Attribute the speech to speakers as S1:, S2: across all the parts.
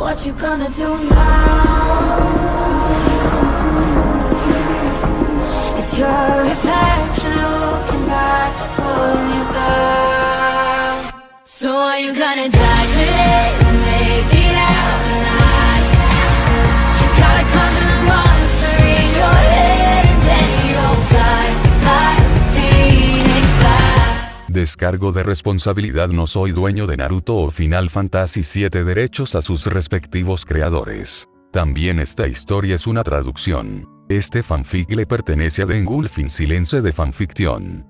S1: What you gonna do now? It's your reflection looking back to pull you down. So are you gonna die today or make it out alive? You gotta conquer the monster in your head and then you'll fly, fly, Phoenix fly.
S2: Descargo de responsabilidad. No soy dueño de Naruto o Final Fantasy VII. Derechos a sus respectivos creadores. También esta historia es una traducción. Este fanfic le pertenece a Dengulfin Silence de Fanfiction.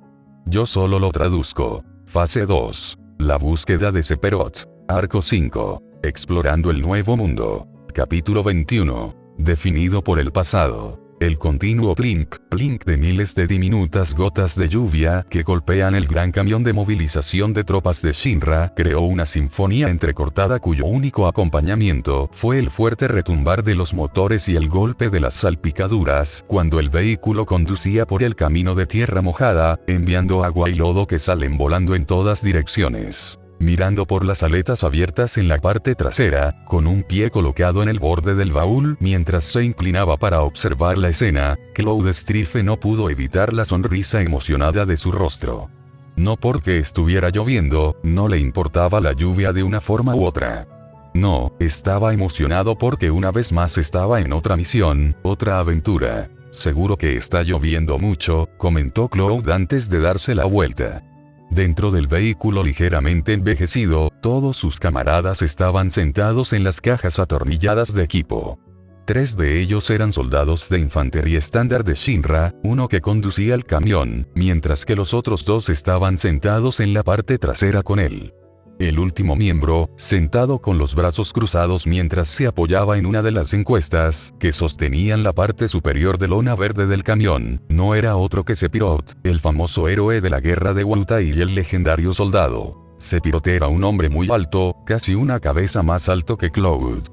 S2: Yo solo lo traduzco. Fase 2. La búsqueda de Sephiroth. Arco 5. Explorando el nuevo mundo. Capítulo 21. Definido por el pasado. El continuo plink, plink de miles de diminutas gotas de lluvia que golpean el gran camión de movilización de tropas de Shinra creó una sinfonía entrecortada cuyo único acompañamiento fue el fuerte retumbar de los motores y el golpe de las salpicaduras cuando el vehículo conducía por el camino de tierra mojada, enviando agua y lodo que salen volando en todas direcciones. Mirando por las aletas abiertas en la parte trasera, con un pie colocado en el borde del baúl mientras se inclinaba para observar la escena, Cloud Strife no pudo evitar la sonrisa emocionada de su rostro. No porque estuviera lloviendo, no le importaba la lluvia de una forma u otra. No, estaba emocionado porque una vez más estaba en otra misión, otra aventura. Seguro que está lloviendo mucho, comentó Cloud antes de darse la vuelta. Dentro del vehículo ligeramente envejecido, todos sus camaradas estaban sentados en las cajas atornilladas de equipo. 3 de ellos eran soldados de infantería estándar de Shinra, uno que conducía el camión, mientras que los otros 2 estaban sentados en la parte trasera con él. El último miembro, sentado con los brazos cruzados mientras se apoyaba en una de las encuestas, que sostenían la parte superior de lona verde del camión, no era otro que Sephiroth, el famoso héroe de la guerra de Wutai y el legendario soldado. Sephiroth era un hombre muy alto, casi una cabeza más alto que Cloud.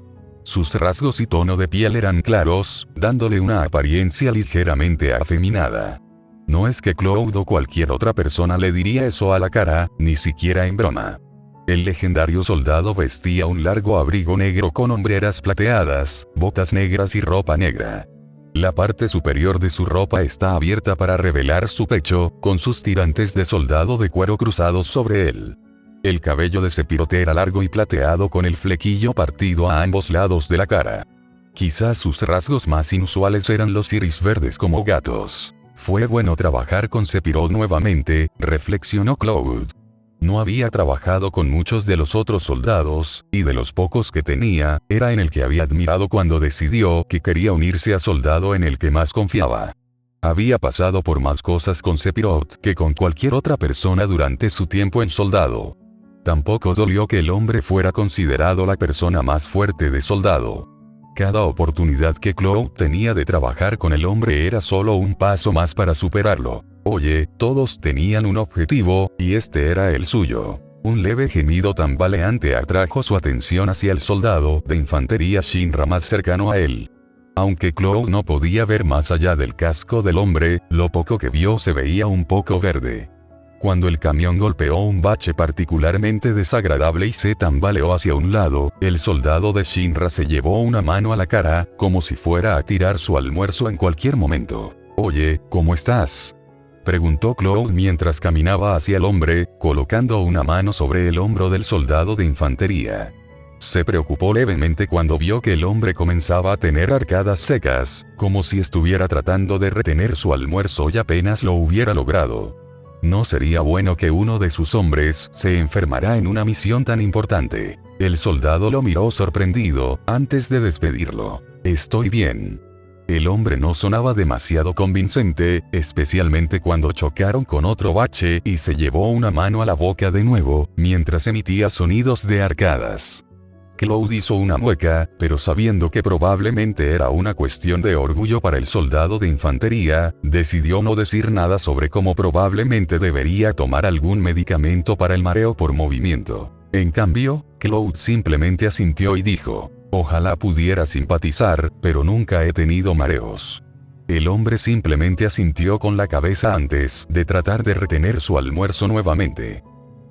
S2: Sus rasgos y tono de piel eran claros, dándole una apariencia ligeramente afeminada. No es que Cloud o cualquier otra persona le diría eso a la cara, ni siquiera en broma. El legendario soldado vestía un largo abrigo negro con hombreras plateadas, botas negras y ropa negra. La parte superior de su ropa está abierta para revelar su pecho, con sus tirantes de soldado de cuero cruzados sobre él. El cabello de Sephiroth era largo y plateado con el flequillo partido a ambos lados de la cara. Quizás sus rasgos más inusuales eran los iris verdes como gatos. Fue bueno trabajar con Sephiroth nuevamente, reflexionó Cloud. No había trabajado con muchos de los otros soldados, y de los pocos que tenía, era en el que había admirado cuando decidió que quería unirse a soldado en el que más confiaba. Había pasado por más cosas con Sephiroth que con cualquier otra persona durante su tiempo en soldado. Tampoco dolió que el hombre fuera considerado la persona más fuerte de soldado. Cada oportunidad que Cloud tenía de trabajar con el hombre era solo un paso más para superarlo. Oye, todos tenían un objetivo, y este era el suyo. Un leve gemido tambaleante atrajo su atención hacia el soldado de infantería Shinra más cercano a él. Aunque Cloud no podía ver más allá del casco del hombre, lo poco que vio se veía un poco verde. Cuando el camión golpeó un bache particularmente desagradable y se tambaleó hacia un lado, el soldado de Shinra se llevó una mano a la cara, como si fuera a tirar su almuerzo en cualquier momento. Oye, ¿cómo estás?, preguntó Cloud mientras caminaba hacia el hombre, colocando una mano sobre el hombro del soldado de infantería. Se preocupó levemente cuando vio que el hombre comenzaba a tener arcadas secas, como si estuviera tratando de retener su almuerzo y apenas lo hubiera logrado. No sería bueno que uno de sus hombres se enfermara en una misión tan importante. El soldado lo miró sorprendido, antes de despedirlo. Estoy bien. El hombre no sonaba demasiado convincente, especialmente cuando chocaron con otro bache y se llevó una mano a la boca de nuevo, mientras emitía sonidos de arcadas. Cloud hizo una mueca, pero sabiendo que probablemente era una cuestión de orgullo para el soldado de infantería, decidió no decir nada sobre cómo probablemente debería tomar algún medicamento para el mareo por movimiento. En cambio, Cloud simplemente asintió y dijo, ojalá pudiera simpatizar, pero nunca he tenido mareos. El hombre simplemente asintió con la cabeza antes de tratar de retener su almuerzo nuevamente.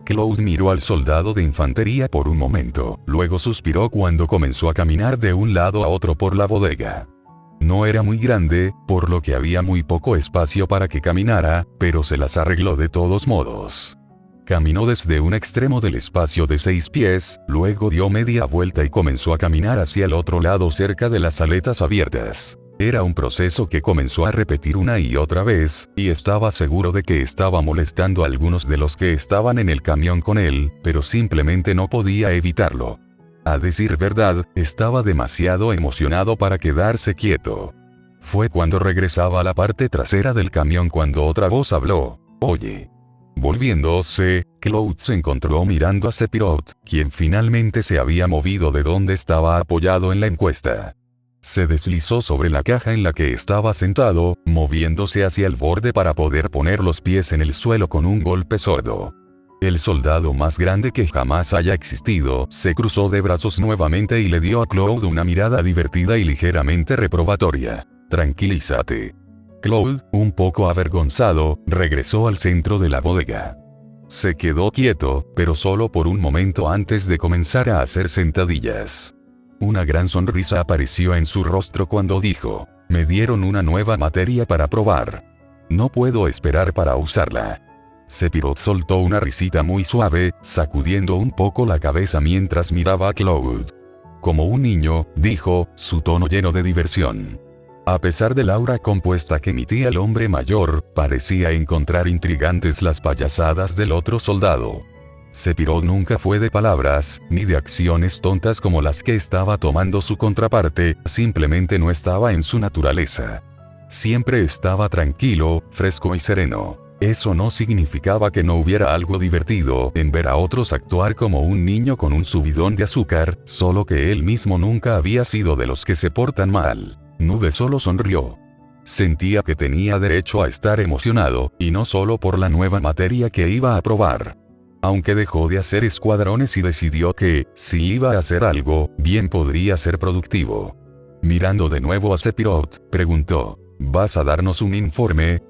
S2: Cloud miró al soldado de infantería por un momento, luego suspiró cuando comenzó a caminar de un lado a otro por la bodega. No era muy grande, por lo que había muy poco espacio para que caminara, pero se las arregló de todos modos. Caminó desde un extremo del espacio de 6 pies, luego dio media vuelta y comenzó a caminar hacia el otro lado cerca de las aletas abiertas. Era un proceso que comenzó a repetir una y otra vez, y estaba seguro de que estaba molestando a algunos de los que estaban en el camión con él, pero simplemente no podía evitarlo. A decir verdad, estaba demasiado emocionado para quedarse quieto. Fue cuando regresaba a la parte trasera del camión cuando otra voz habló. «Oye». Volviéndose, Cloud se encontró mirando a Sephiroth, quien finalmente se había movido de donde estaba apoyado en la encuesta. Se deslizó sobre la caja en la que estaba sentado, moviéndose hacia el borde para poder poner los pies en el suelo con un golpe sordo. El soldado más grande que jamás haya existido, se cruzó de brazos nuevamente y le dio a Cloud una mirada divertida y ligeramente reprobatoria. «Tranquilízate». Cloud, un poco avergonzado, regresó al centro de la bodega. Se quedó quieto, pero solo por un momento antes de comenzar a hacer sentadillas. Una gran sonrisa apareció en su rostro cuando dijo, «Me dieron una nueva materia para probar. No puedo esperar para usarla». Sephiroth soltó una risita muy suave, sacudiendo un poco la cabeza mientras miraba a Cloud. Como un niño, dijo, su tono lleno de diversión. A pesar del aura compuesta que emitía el hombre mayor, parecía encontrar intrigantes las payasadas del otro soldado. Sephiroth nunca fue de palabras, ni de acciones tontas como las que estaba tomando su contraparte, simplemente no estaba en su naturaleza. Siempre estaba tranquilo, fresco y sereno. Eso no significaba que no hubiera algo divertido en ver a otros actuar como un niño con un subidón de azúcar, solo que él mismo nunca había sido de los que se portan mal. Nube solo sonrió. Sentía que tenía derecho a estar emocionado, y no solo por la nueva materia que iba a probar. Aunque dejó de hacer escuadrones y decidió que, si iba a hacer algo, bien podría ser productivo. Mirando de nuevo a Sephiroth, preguntó, ¿vas a darnos un informe?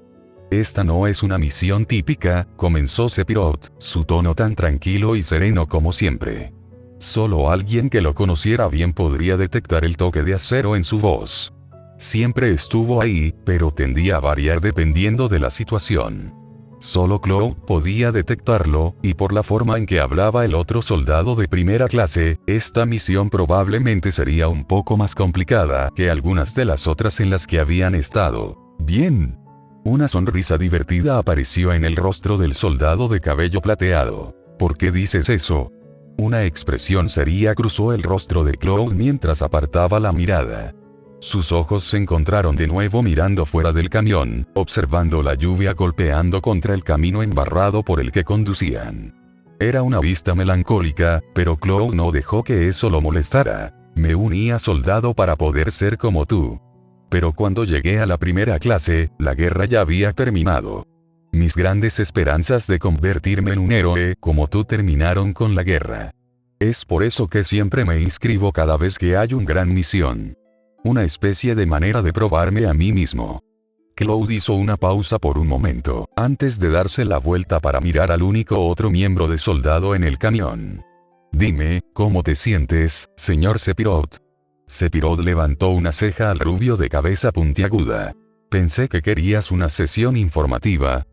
S2: Esta no es una misión típica, comenzó Sephiroth, su tono tan tranquilo y sereno como siempre. Solo alguien que lo conociera bien podría detectar el toque de acero en su voz. Siempre estuvo ahí, pero tendía a variar dependiendo de la situación. Solo Cloud podía detectarlo, y por la forma en que hablaba el otro soldado de primera clase, esta misión probablemente sería un poco más complicada que algunas de las otras en las que habían estado. Bien. Una sonrisa divertida apareció en el rostro del soldado de cabello plateado. ¿Por qué dices eso? Una expresión seria cruzó el rostro de Cloud mientras apartaba la mirada. Sus ojos se encontraron de nuevo mirando fuera del camión, observando la lluvia golpeando contra el camino embarrado por el que conducían. Era una vista melancólica, pero Cloud no dejó que eso lo molestara. Me uní a soldado para poder ser como tú. Pero cuando llegué a la primera clase, la guerra ya había terminado. Mis grandes esperanzas de convertirme en un héroe como tú terminaron con la guerra. Es por eso que siempre me inscribo cada vez que hay una gran misión. Una especie de manera de probarme a mí mismo. Cloud hizo una pausa por un momento, antes de darse la vuelta para mirar al único otro miembro de soldado en el camión. Dime, ¿cómo te sientes, señor Sephiroth? Sephiroth levantó una ceja al rubio de cabeza puntiaguda. Pensé que querías una sesión informativa.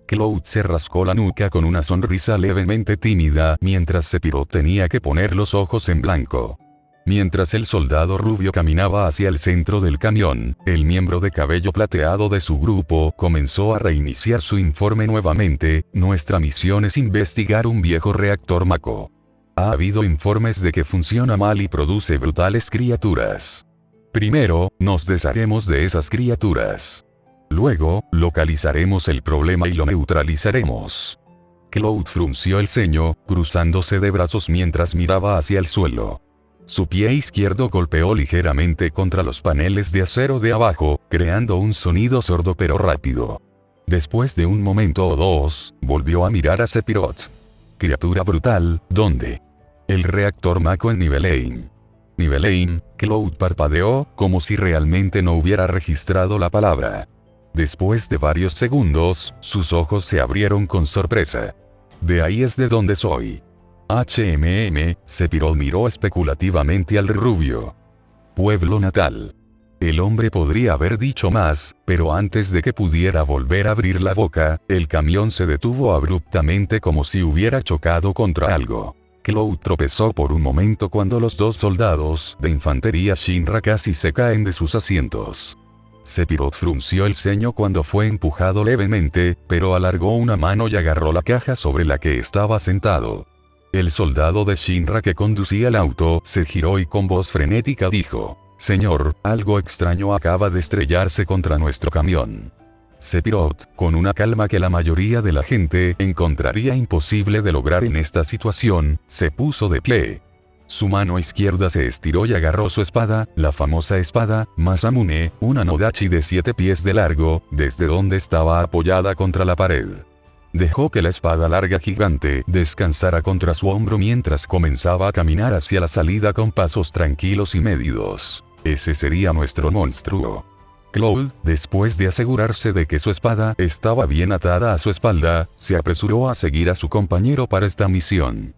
S2: Cloud se rascó la nuca con una sonrisa levemente tímida mientras Sephiroth tenía que poner los ojos en blanco. Mientras el soldado rubio caminaba hacia el centro del camión, el miembro de cabello plateado de su grupo comenzó a reiniciar su informe nuevamente. Nuestra misión es investigar un viejo reactor Mako. Ha habido informes de que funciona mal y produce brutales criaturas. Primero, nos desharemos de esas criaturas. Luego, localizaremos el problema y lo neutralizaremos. Cloud frunció el ceño, cruzándose de brazos mientras miraba hacia el suelo. Su pie izquierdo golpeó ligeramente contra los paneles de acero de abajo, creando un sonido sordo pero rápido. Después de un momento o dos, volvió a mirar a Sephiroth. Criatura brutal, ¿dónde? El reactor Mako en Nibelheim. Nibelheim, Cloud parpadeó, como si realmente no hubiera registrado la palabra. Después de varios segundos, sus ojos se abrieron con sorpresa. De ahí es de donde soy. Sephiroth miró especulativamente al rubio. Pueblo natal. El hombre podría haber dicho más, pero antes de que pudiera volver a abrir la boca, el camión se detuvo abruptamente como si hubiera chocado contra algo. Cloud tropezó por un momento cuando los dos soldados de infantería Shinra casi se caen de sus asientos. Sephiroth frunció el ceño cuando fue empujado levemente, pero alargó una mano y agarró la caja sobre la que estaba sentado. El soldado de Shinra que conducía el auto se giró y con voz frenética dijo: «Señor, algo extraño acaba de estrellarse contra nuestro camión». Sephiroth, con una calma que la mayoría de la gente encontraría imposible de lograr en esta situación, se puso de pie. Su mano izquierda se estiró y agarró su espada, la famosa espada Masamune, una nodachi de 7 pies de largo, desde donde estaba apoyada contra la pared. Dejó que la espada larga gigante descansara contra su hombro mientras comenzaba a caminar hacia la salida con pasos tranquilos y medidos. Ese sería nuestro monstruo. Cloud, después de asegurarse de que su espada estaba bien atada a su espalda, se apresuró a seguir a su compañero para esta misión.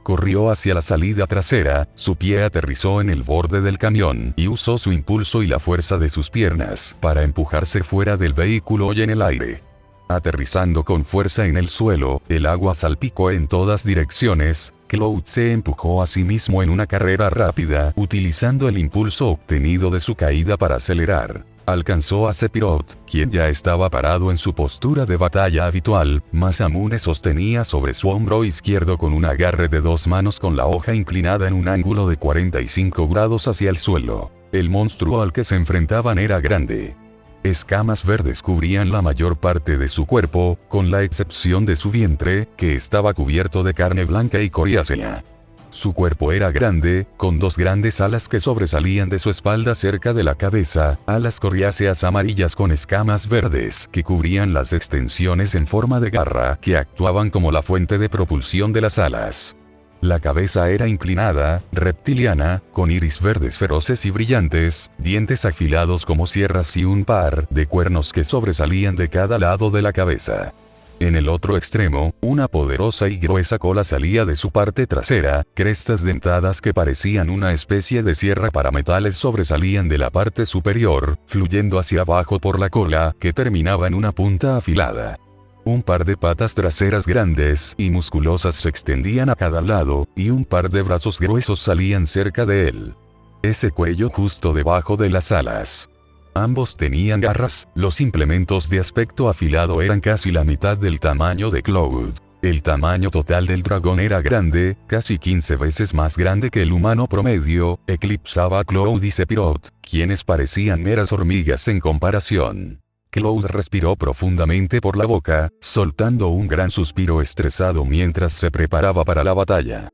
S2: Corrió hacia la salida trasera, su pie aterrizó en el borde del camión y usó su impulso y la fuerza de sus piernas para empujarse fuera del vehículo y en el aire. Aterrizando con fuerza en el suelo, el agua salpicó en todas direcciones. Cloud se empujó a sí mismo en una carrera rápida, utilizando el impulso obtenido de su caída para acelerar. Alcanzó a Sephiroth, quien ya estaba parado en su postura de batalla habitual. Masamune sostenía sobre su hombro izquierdo con un agarre de 2 manos con la hoja inclinada en un ángulo de 45 grados hacia el suelo. El monstruo al que se enfrentaban era grande. Escamas verdes cubrían la mayor parte de su cuerpo, con la excepción de su vientre, que estaba cubierto de carne blanca y coriácea. Su cuerpo era grande, con 2 grandes alas que sobresalían de su espalda cerca de la cabeza, alas coriáceas amarillas con escamas verdes que cubrían las extensiones en forma de garra que actuaban como la fuente de propulsión de las alas. La cabeza era inclinada, reptiliana, con iris verdes feroces y brillantes, dientes afilados como sierras y un par de cuernos que sobresalían de cada lado de la cabeza. En el otro extremo, una poderosa y gruesa cola salía de su parte trasera, crestas dentadas que parecían una especie de sierra para metales sobresalían de la parte superior, fluyendo hacia abajo por la cola, que terminaba en una punta afilada. Un par de patas traseras grandes y musculosas se extendían a cada lado, y un par de brazos gruesos salían cerca de él. Ese cuello justo debajo de las alas. Ambos tenían garras, los implementos de aspecto afilado eran casi la mitad del tamaño de Cloud. El tamaño total del dragón era grande, casi 15 veces más grande que el humano promedio, eclipsaba a Cloud y Sephiroth, quienes parecían meras hormigas en comparación. Cloud respiró profundamente por la boca, soltando un gran suspiro estresado mientras se preparaba para la batalla.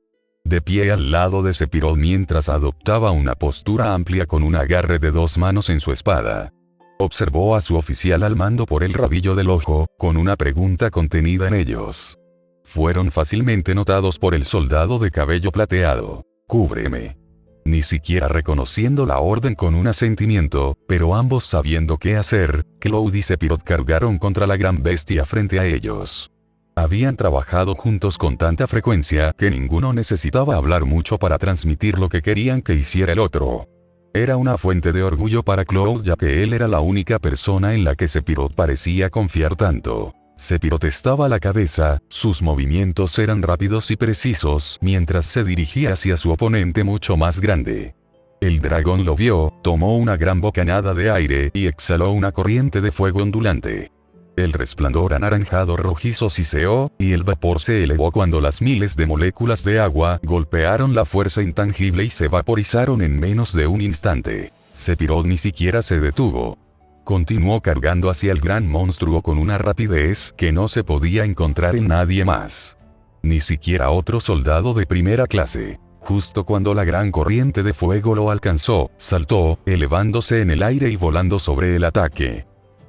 S2: De pie al lado de Sephiroth mientras adoptaba una postura amplia con un agarre de 2 manos en su espada. Observó a su oficial al mando por el rabillo del ojo, con una pregunta contenida en ellos. Fueron fácilmente notados por el soldado de cabello plateado. «Cúbreme». Ni siquiera reconociendo la orden con un asentimiento, pero ambos sabiendo qué hacer, Cloud y Sephiroth cargaron contra la gran bestia frente a ellos. Habían trabajado juntos con tanta frecuencia que ninguno necesitaba hablar mucho para transmitir lo que querían que hiciera el otro. Era una fuente de orgullo para Cloud ya que él era la única persona en la que Sephiroth parecía confiar tanto. Sephiroth estaba a la cabeza, sus movimientos eran rápidos y precisos mientras se dirigía hacia su oponente mucho más grande. El dragón lo vio, tomó una gran bocanada de aire y exhaló una corriente de fuego ondulante. El resplandor anaranjado rojizo siseó, y el vapor se elevó cuando las miles de moléculas de agua golpearon la fuerza intangible y se vaporizaron en menos de un instante. Sephiroth ni siquiera se detuvo. Continuó cargando hacia el gran monstruo con una rapidez que no se podía encontrar en nadie más. Ni siquiera otro soldado de primera clase. Justo cuando la gran corriente de fuego lo alcanzó, saltó, elevándose en el aire y volando sobre el ataque.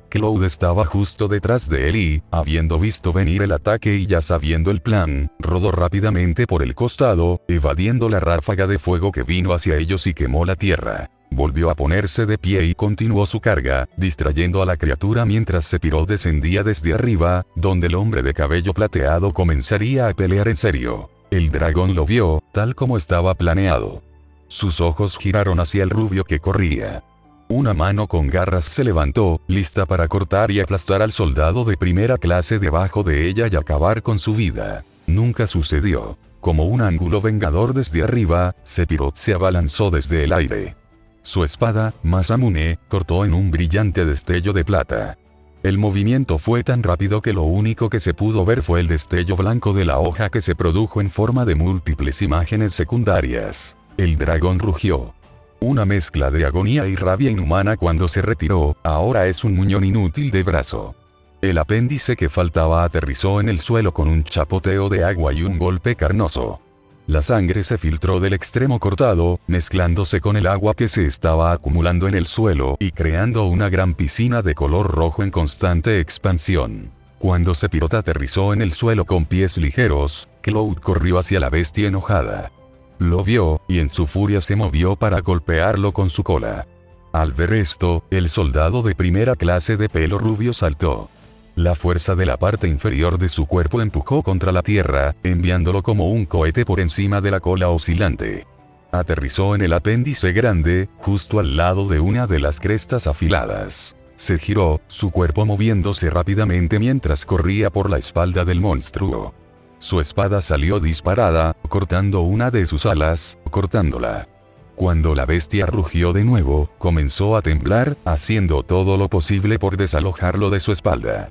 S2: Cloud estaba justo detrás de él y, habiendo visto venir el ataque y ya sabiendo el plan, rodó rápidamente por el costado, evadiendo la ráfaga de fuego que vino hacia ellos y quemó la tierra. Volvió a ponerse de pie y continuó su carga, distrayendo a la criatura mientras Sephiroth descendía desde arriba, donde el hombre de cabello plateado comenzaría a pelear en serio. El dragón lo vio, tal como estaba planeado. Sus ojos giraron hacia el rubio que corría. Una mano con garras se levantó, lista para cortar y aplastar al soldado de primera clase debajo de ella y acabar con su vida. Nunca sucedió. Como un ángulo vengador desde arriba, Sephiroth se abalanzó desde el aire. Su espada, Masamune, cortó en un brillante destello de plata. El movimiento fue tan rápido que lo único que se pudo ver fue el destello blanco de la hoja que se produjo en forma de múltiples imágenes secundarias. El dragón rugió. Una mezcla de agonía y rabia inhumana cuando se retiró, ahora es un muñón inútil de brazo. El apéndice que faltaba aterrizó en el suelo con un chapoteo de agua y un golpe carnoso. La sangre se filtró del extremo cortado, mezclándose con el agua que se estaba acumulando en el suelo y creando una gran piscina de color rojo en constante expansión. Cuando Sephiroth aterrizó en el suelo con pies ligeros, Cloud corrió hacia la bestia enojada. Lo vio, y en su furia se movió para golpearlo con su cola. Al ver esto, el soldado de primera clase de pelo rubio saltó. La fuerza de la parte inferior de su cuerpo empujó contra la tierra, enviándolo como un cohete por encima de la cola oscilante. Aterrizó en el apéndice grande, justo al lado de una de las crestas afiladas. Se giró, su cuerpo moviéndose rápidamente mientras corría por la espalda del monstruo. Su espada salió disparada, cortando una de sus alas, cortándola. Cuando la bestia rugió de nuevo, comenzó a temblar, haciendo todo lo posible por desalojarlo de su espalda.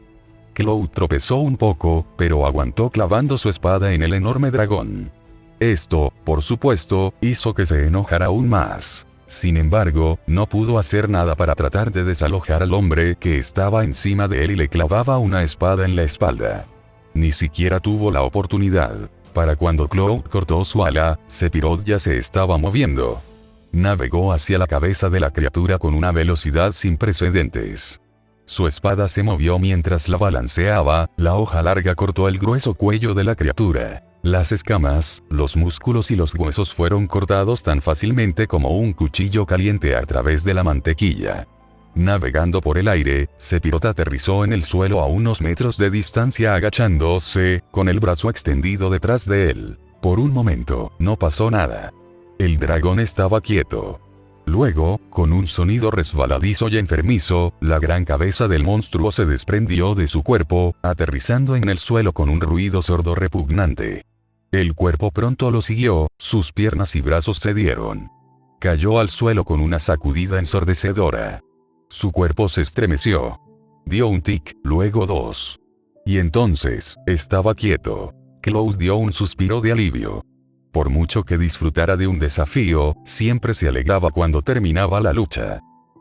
S2: Cloud tropezó un poco, pero aguantó clavando su espada en el enorme dragón. Esto, por supuesto, hizo que se enojara aún más. Sin embargo, no pudo hacer nada para tratar de desalojar al hombre que estaba encima de él y le clavaba una espada en la espalda. Ni siquiera tuvo la oportunidad. Para cuando Cloud cortó su ala, Sephiroth ya se estaba moviendo. Navegó hacia la cabeza de la criatura con una velocidad sin precedentes. Su espada se movió mientras la balanceaba, la hoja larga cortó el grueso cuello de la criatura. Las escamas, los músculos y los huesos fueron cortados tan fácilmente como un cuchillo caliente a través de la mantequilla. Navegando por el aire, Sephiroth aterrizó en el suelo a unos metros de distancia agachándose, con el brazo extendido detrás de él. Por un momento, no pasó nada. El dragón estaba quieto. Luego, con un sonido resbaladizo y enfermizo, la gran cabeza del monstruo se desprendió de su cuerpo, aterrizando en el suelo con un ruido sordo repugnante. El cuerpo pronto lo siguió, sus piernas y brazos cedieron. Cayó al suelo con una sacudida ensordecedora. Su cuerpo se estremeció. Dio un tic, luego dos. Y entonces, estaba quieto. Cloud dio un suspiro de alivio. Por mucho que disfrutara de un desafío, siempre se alegraba cuando terminaba la lucha.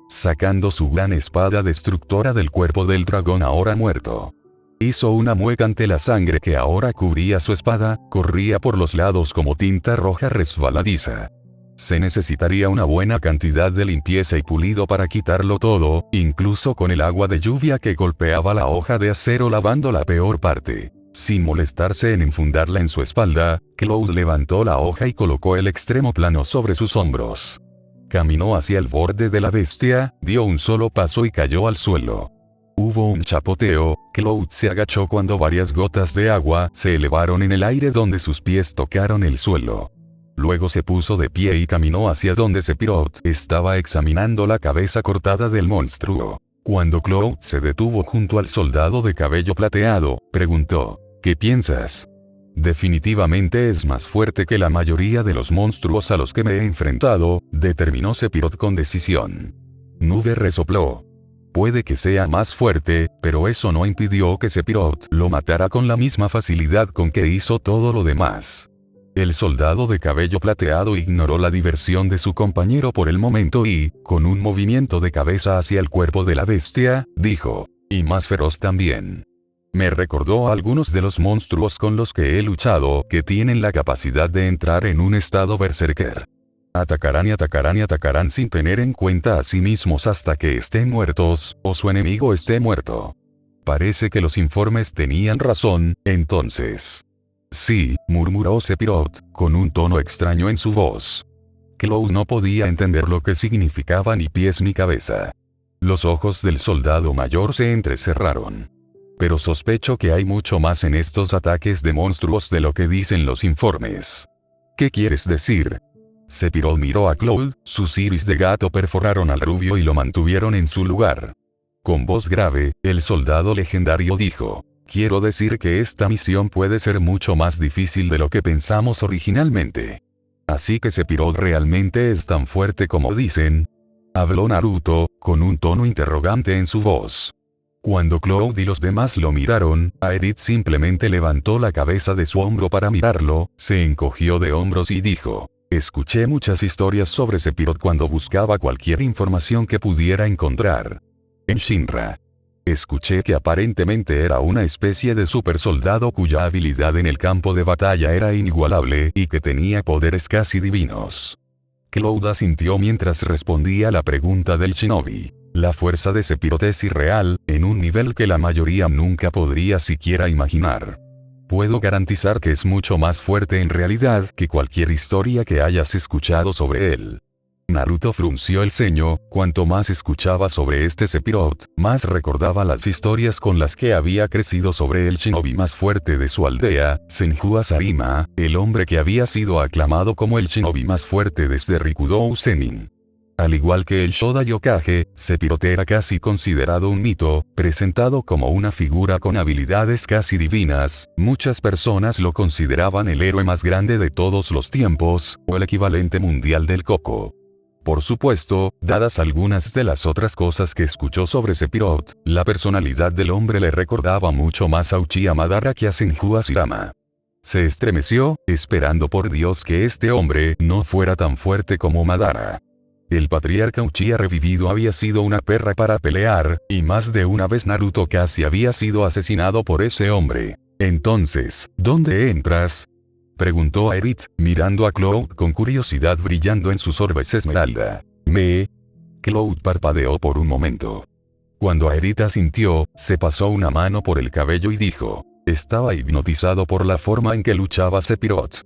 S2: Sacando su gran espada destructora del cuerpo del dragón ahora muerto. Hizo una mueca ante la sangre que ahora cubría su espada, corría por los lados como tinta roja resbaladiza. Se necesitaría una buena cantidad de limpieza y pulido para quitarlo todo, incluso con el agua de lluvia que golpeaba la hoja de acero lavando la peor parte. Sin molestarse en infundarla en su espalda, Cloud levantó la hoja y colocó el extremo plano sobre sus hombros. Caminó hacia el borde de la bestia, dio un solo paso y cayó al suelo. Hubo un chapoteo, Cloud se agachó cuando varias gotas de agua se elevaron en el aire donde sus pies tocaron el suelo. Luego se puso de pie y caminó hacia donde Sephiroth estaba examinando la cabeza cortada del monstruo. Cuando Cloud se detuvo junto al soldado de cabello plateado, preguntó: ¿Qué piensas? Definitivamente es más fuerte que la mayoría de los monstruos a los que me he enfrentado, determinó Sephiroth con decisión. Nube resopló. Puede que sea más fuerte, pero eso no impidió que Sephiroth lo matara con la misma facilidad con que hizo todo lo demás. El soldado de cabello plateado ignoró la diversión de su compañero por el momento y, con un movimiento de cabeza hacia el cuerpo de la bestia, dijo: y más feroz también. Me recordó a algunos de los monstruos con los que he luchado, que tienen la capacidad de entrar en un estado berserker. Atacarán y atacarán y atacarán sin tener en cuenta a sí mismos hasta que estén muertos, o su enemigo esté muerto. Parece que los informes tenían razón, entonces. Sí, murmuró Sephiroth, con un tono extraño en su voz. Cloud no podía entender lo que significaba ni pies ni cabeza. Los ojos del soldado mayor se entrecerraron. Pero sospecho que hay mucho más en estos ataques de monstruos de lo que dicen los informes. ¿Qué quieres decir? Sephiroth miró a Cloud, sus iris de gato perforaron al rubio y lo mantuvieron en su lugar. Con voz grave, el soldado legendario dijo: quiero decir que esta misión puede ser mucho más difícil de lo que pensamos originalmente. ¿Así que Sephiroth realmente es tan fuerte como dicen? Habló Naruto, con un tono interrogante en su voz. Cuando Cloud y los demás lo miraron, Aerith simplemente levantó la cabeza de su hombro para mirarlo, se encogió de hombros y dijo: escuché muchas historias sobre Sephiroth cuando buscaba cualquier información que pudiera encontrar. En Shinra. Escuché que aparentemente era una especie de super soldado cuya habilidad en el campo de batalla era inigualable y que tenía poderes casi divinos. Cloud asintió mientras respondía a la pregunta del shinobi. La fuerza de Sephiroth es irreal, en un nivel que la mayoría nunca podría siquiera imaginar. Puedo garantizar que es mucho más fuerte en realidad que cualquier historia que hayas escuchado sobre él. Naruto frunció el ceño, cuanto más escuchaba sobre este Sephiroth, más recordaba las historias con las que había crecido sobre el shinobi más fuerte de su aldea, Senju Asarima, el hombre que había sido aclamado como el shinobi más fuerte desde Rikudou Zenin. Al igual que el Shoda Yokage, Sephiroth era casi considerado un mito, presentado como una figura con habilidades casi divinas. Muchas personas lo consideraban el héroe más grande de todos los tiempos, o el equivalente mundial del Coco. Por supuesto, dadas algunas de las otras cosas que escuchó sobre Sephiroth, la personalidad del hombre le recordaba mucho más a Uchiha Madara que a Senju Hashirama. Se estremeció, esperando por Dios que este hombre no fuera tan fuerte como Madara. El patriarca Uchiha revivido había sido una perra para pelear, y más de una vez Naruto casi había sido asesinado por ese hombre. Entonces, ¿dónde entras?, preguntó Aerith, mirando a Cloud con curiosidad brillando en sus orbes esmeralda. Cloud parpadeó por un momento. Cuando Aerith asintió, se pasó una mano por el cabello y dijo: estaba hipnotizado por la forma en que luchaba Sephiroth.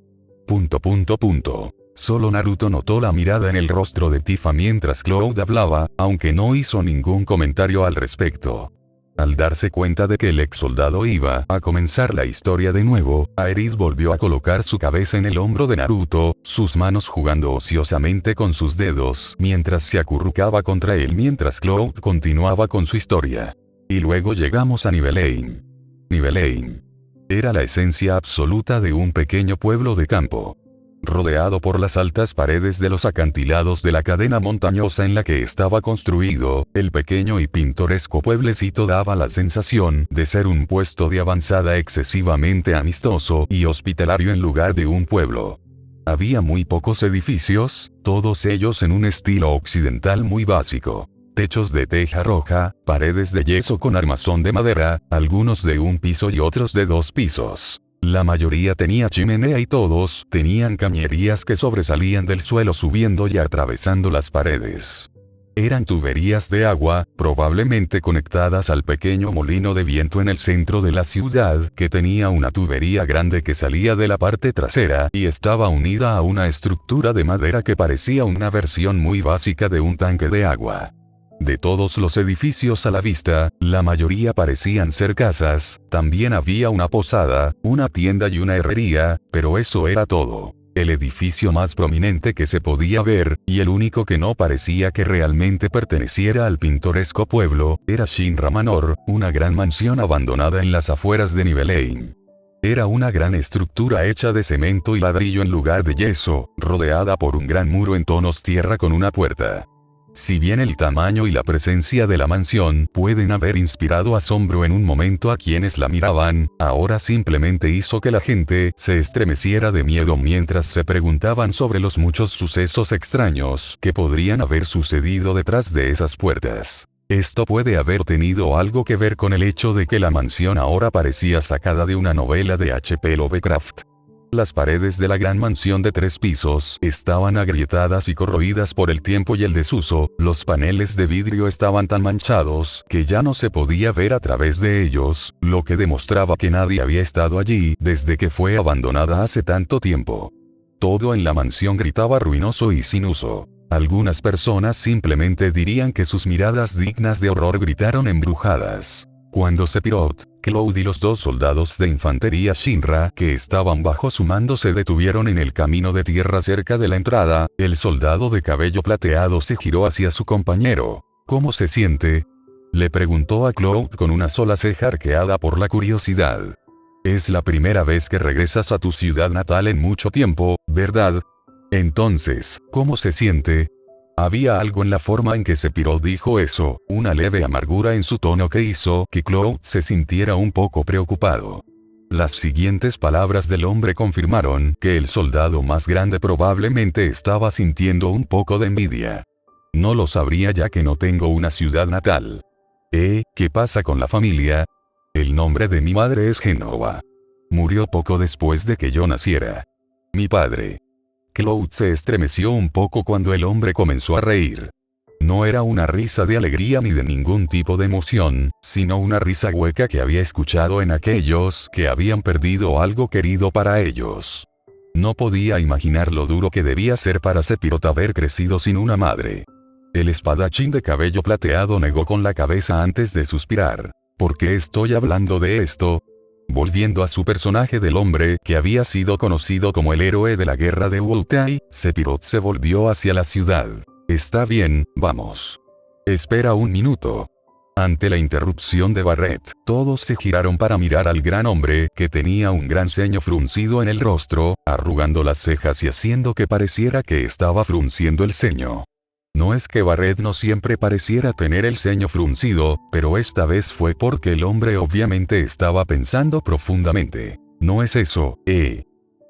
S2: Solo Naruto notó la mirada en el rostro de Tifa mientras Cloud hablaba, aunque no hizo ningún comentario al respecto. Al darse cuenta de que el ex soldado iba a comenzar la historia de nuevo, Aerith volvió a colocar su cabeza en el hombro de Naruto, sus manos jugando ociosamente con sus dedos mientras se acurrucaba contra él mientras Cloud continuaba con su historia. Y luego llegamos a Nibelheim. Nibelheim era la esencia absoluta de un pequeño pueblo de campo. Rodeado por las altas paredes de los acantilados de la cadena montañosa en la que estaba construido, el pequeño y pintoresco pueblecito daba la sensación de ser un puesto de avanzada excesivamente amistoso y hospitalario en lugar de un pueblo. Había muy pocos edificios, todos ellos en un estilo occidental muy básico. Techos de teja roja, paredes de yeso con armazón de madera, algunos de un piso y otros de 2 pisos. La mayoría tenía chimenea y todos tenían cañerías que sobresalían del suelo subiendo y atravesando las paredes. Eran tuberías de agua, probablemente conectadas al pequeño molino de viento en el centro de la ciudad, que tenía una tubería grande que salía de la parte trasera y estaba unida a una estructura de madera que parecía una versión muy básica de un tanque de agua. De todos los edificios a la vista, la mayoría parecían ser casas, también había una posada, una tienda y una herrería, pero eso era todo. El edificio más prominente que se podía ver, y el único que no parecía que realmente perteneciera al pintoresco pueblo, era Shinra Manor, una gran mansión abandonada en las afueras de Nibelheim. Era una gran estructura hecha de cemento y ladrillo en lugar de yeso, rodeada por un gran muro en tonos tierra con una puerta. Si bien el tamaño y la presencia de la mansión pueden haber inspirado asombro en un momento a quienes la miraban, ahora simplemente hizo que la gente se estremeciera de miedo mientras se preguntaban sobre los muchos sucesos extraños que podrían haber sucedido detrás de esas puertas. Esto puede haber tenido algo que ver con el hecho de que la mansión ahora parecía sacada de una novela de H.P. Lovecraft. Las paredes de la gran mansión de 3 pisos estaban agrietadas y corroídas por el tiempo y el desuso, los paneles de vidrio estaban tan manchados que ya no se podía ver a través de ellos, lo que demostraba que nadie había estado allí desde que fue abandonada hace tanto tiempo. Todo en la mansión gritaba ruinoso y sin uso. Algunas personas simplemente dirían que sus miradas dignas de horror gritaron embrujadas. Cuando Sephiroth, Cloud y los 2 soldados de infantería Shinra que estaban bajo su mando se detuvieron en el camino de tierra cerca de la entrada, el soldado de cabello plateado se giró hacia su compañero. ¿Cómo se siente?, le preguntó a Cloud con una sola ceja arqueada por la curiosidad. Es la primera vez que regresas a tu ciudad natal en mucho tiempo, ¿verdad? Entonces, ¿cómo se siente? Había algo en la forma en que Sephiroth dijo eso, una leve amargura en su tono que hizo que Cloud se sintiera un poco preocupado. Las siguientes palabras del hombre confirmaron que el soldado más grande probablemente estaba sintiendo un poco de envidia. No lo sabría ya que no tengo una ciudad natal. ¿Qué pasa con la familia? El nombre de mi madre es Genoa. Murió poco después de que yo naciera. Mi padre. Cloud se estremeció un poco cuando el hombre comenzó a reír. No era una risa de alegría ni de ningún tipo de emoción, sino una risa hueca que había escuchado en aquellos que habían perdido algo querido para ellos. No podía imaginar lo duro que debía ser para Sephiroth haber crecido sin una madre. El espadachín de cabello plateado negó con la cabeza antes de suspirar. ¿Por qué estoy hablando de esto? Volviendo a su personaje del hombre que había sido conocido como el héroe de la guerra de Wutai, Sephiroth se volvió hacia la ciudad. Está bien, vamos. Espera un minuto. Ante la interrupción de Barret, todos se giraron para mirar al gran hombre que tenía un gran ceño fruncido en el rostro, arrugando las cejas y haciendo que pareciera que estaba frunciendo el ceño. No es que Barret no siempre pareciera tener el ceño fruncido, pero esta vez fue porque el hombre obviamente estaba pensando profundamente. No es eso,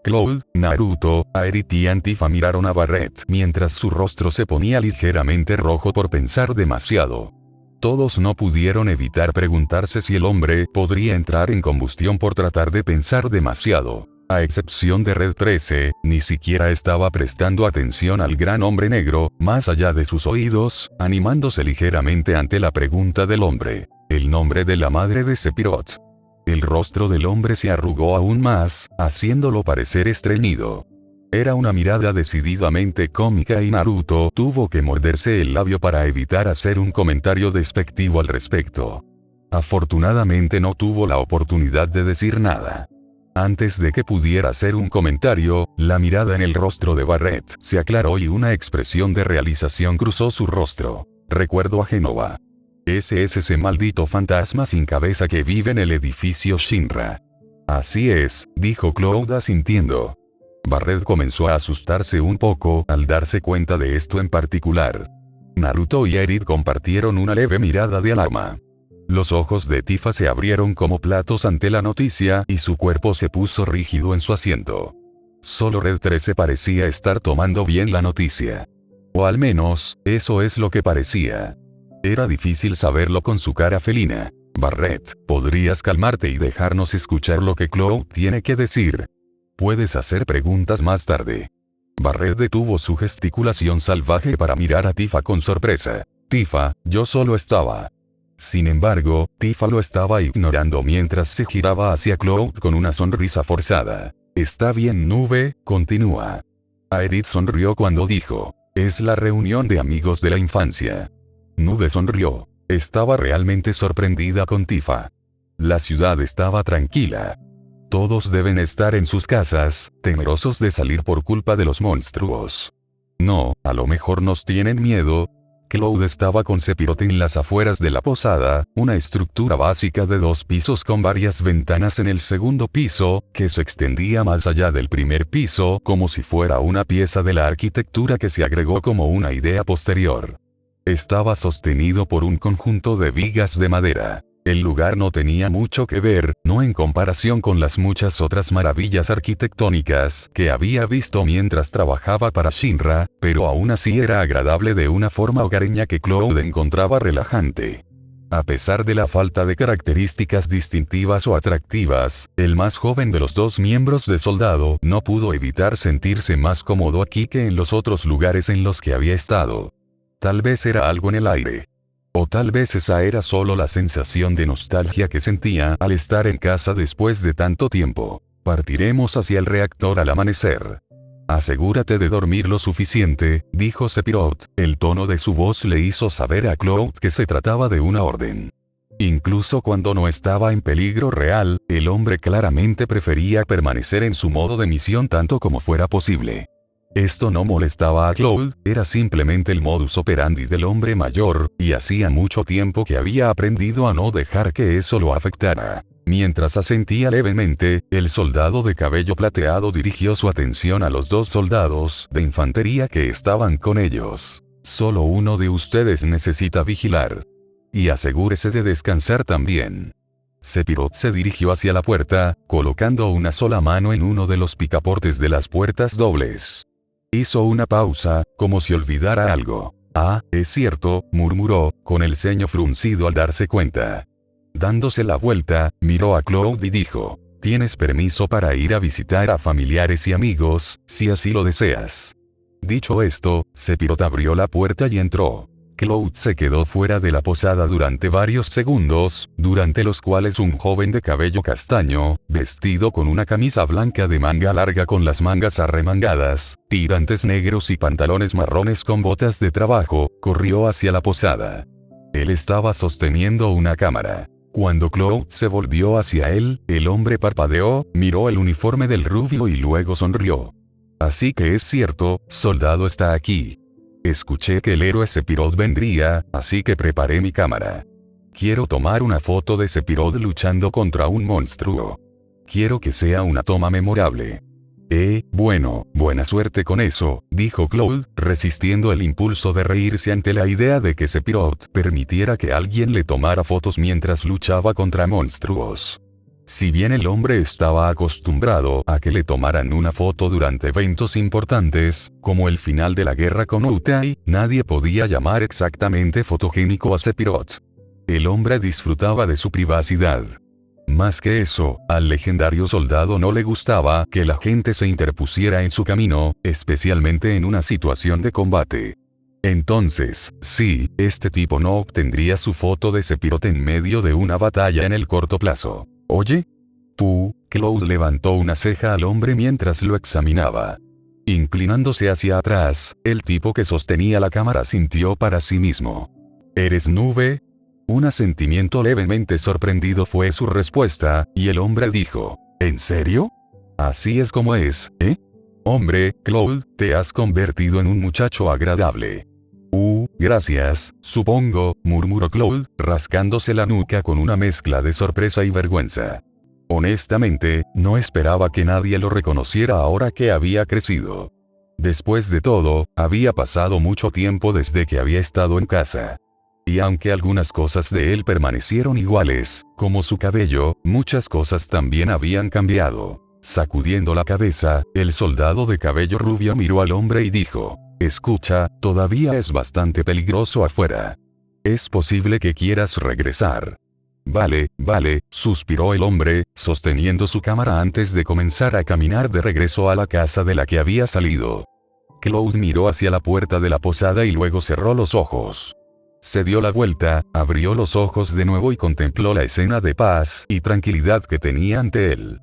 S2: Cloud, Naruto, Aerith y Tifa miraron a Barret mientras su rostro se ponía ligeramente rojo por pensar demasiado. Todos no pudieron evitar preguntarse si el hombre podría entrar en combustión por tratar de pensar demasiado. A excepción de Red 13, ni siquiera estaba prestando atención al gran hombre negro, más allá de sus oídos, animándose ligeramente ante la pregunta del hombre. El nombre de la madre de Sephiroth. El rostro del hombre se arrugó aún más, haciéndolo parecer estreñido. Era una mirada decididamente cómica y Naruto tuvo que morderse el labio para evitar hacer un comentario despectivo al respecto. Afortunadamente no tuvo la oportunidad de decir nada. Antes de que pudiera hacer un comentario, la mirada en el rostro de Barret se aclaró y una expresión de realización cruzó su rostro. Recuerdo a Genoa. Ese es ese maldito fantasma sin cabeza que vive en el edificio Shinra. Así es, dijo Cloud asintiendo. Barret comenzó a asustarse un poco al darse cuenta de esto en particular. Naruto y Aerith compartieron una leve mirada de alarma. Los ojos de Tifa se abrieron como platos ante la noticia y su cuerpo se puso rígido en su asiento. Solo Red 13 parecía estar tomando bien la noticia. O al menos, eso es lo que parecía. Era difícil saberlo con su cara felina. Barret, ¿podrías calmarte y dejarnos escuchar lo que Cloud tiene que decir? Puedes hacer preguntas más tarde. Barret detuvo su gesticulación salvaje para mirar a Tifa con sorpresa. Tifa, yo solo estaba. Sin embargo, Tifa lo estaba ignorando mientras se giraba hacia Cloud con una sonrisa forzada. Está bien, Nube, continúa. Aerith sonrió cuando dijo, es la reunión de amigos de la infancia. Nube sonrió. Estaba realmente sorprendida con Tifa. La ciudad estaba tranquila. Todos deben estar en sus casas, temerosos de salir por culpa de los monstruos. No, a lo mejor nos tienen miedo. Cloud estaba con Sephiroth en las afueras de la posada, una estructura básica de 2 pisos con varias ventanas en el segundo piso, que se extendía más allá del primer piso como si fuera una pieza de la arquitectura que se agregó como una idea posterior. Estaba sostenido por un conjunto de vigas de madera. El lugar no tenía mucho que ver, no en comparación con las muchas otras maravillas arquitectónicas que había visto mientras trabajaba para Shinra, pero aún así era agradable de una forma hogareña que Cloud encontraba relajante. A pesar de la falta de características distintivas o atractivas, el más joven de los 2 miembros de Soldado no pudo evitar sentirse más cómodo aquí que en los otros lugares en los que había estado. Tal vez era algo en el aire. O tal vez esa era solo la sensación de nostalgia que sentía al estar en casa después de tanto tiempo. Partiremos hacia el reactor al amanecer. Asegúrate de dormir lo suficiente, dijo Sephiroth. El tono de su voz le hizo saber a Cloud que se trataba de una orden. Incluso cuando no estaba en peligro real, el hombre claramente prefería permanecer en su modo de misión tanto como fuera posible. Esto no molestaba a Cloud, era simplemente el modus operandi del hombre mayor, y hacía mucho tiempo que había aprendido a no dejar que eso lo afectara. Mientras asentía levemente, el soldado de cabello plateado dirigió su atención a los dos soldados de infantería que estaban con ellos. Solo uno de ustedes necesita vigilar. Y asegúrese de descansar también. Sephiroth se dirigió hacia la puerta, colocando una sola mano en uno de los picaportes de las puertas dobles. Hizo una pausa, como si olvidara algo. Ah, es cierto, murmuró, con el ceño fruncido al darse cuenta. Dándose la vuelta, miró a Cloud y dijo, «Tienes permiso para ir a visitar a familiares y amigos, si así lo deseas». Dicho esto, Sephiroth abrió la puerta y entró. Cloud se quedó fuera de la posada durante varios segundos, durante los cuales un joven de cabello castaño, vestido con una camisa blanca de manga larga con las mangas arremangadas, tirantes negros y pantalones marrones con botas de trabajo, corrió hacia la posada. Él estaba sosteniendo una cámara. Cuando Cloud se volvió hacia él, el hombre parpadeó, miró el uniforme del rubio y luego sonrió. «Así que es cierto, soldado está aquí. Escuché que el héroe Sephiroth vendría, así que preparé mi cámara. Quiero tomar una foto de Sephiroth luchando contra un monstruo. Quiero que sea una toma memorable». Bueno, buena suerte con eso, dijo Cloud, resistiendo el impulso de reírse ante la idea de que Sephiroth permitiera que alguien le tomara fotos mientras luchaba contra monstruos. Si bien el hombre estaba acostumbrado a que le tomaran una foto durante eventos importantes, como el final de la guerra con Utai, nadie podía llamar exactamente fotogénico a Sephiroth. El hombre disfrutaba de su privacidad. Más que eso, al legendario soldado no le gustaba que la gente se interpusiera en su camino, especialmente en una situación de combate. Entonces, sí, este tipo no obtendría su foto de Sephiroth en medio de una batalla en el corto plazo. «Oye, tú», Cloud levantó una ceja al hombre mientras lo examinaba. Inclinándose hacia atrás, el tipo que sostenía la cámara sintió para sí mismo. «¿Eres Nube?» Un asentimiento levemente sorprendido fue su respuesta, y el hombre dijo, «¿En serio? Así es como es, ¿eh? Hombre, Cloud, te has convertido en un muchacho agradable». Gracias, supongo», murmuró Cloud, rascándose la nuca con una mezcla de sorpresa y vergüenza. Honestamente, no esperaba que nadie lo reconociera ahora que había crecido. Después de todo, había pasado mucho tiempo desde que había estado en casa. Y aunque algunas cosas de él permanecieron iguales, como su cabello, muchas cosas también habían cambiado. Sacudiendo la cabeza, el soldado de cabello rubio miró al hombre y dijo, «Escucha, todavía es bastante peligroso afuera. Es posible que quieras regresar». Vale, suspiró el hombre, sosteniendo su cámara antes de comenzar a caminar de regreso a la casa de la que había salido. Cloud miró hacia la puerta de la posada y luego cerró los ojos. Se dio la vuelta, abrió los ojos de nuevo y contempló la escena de paz y tranquilidad que tenía ante él.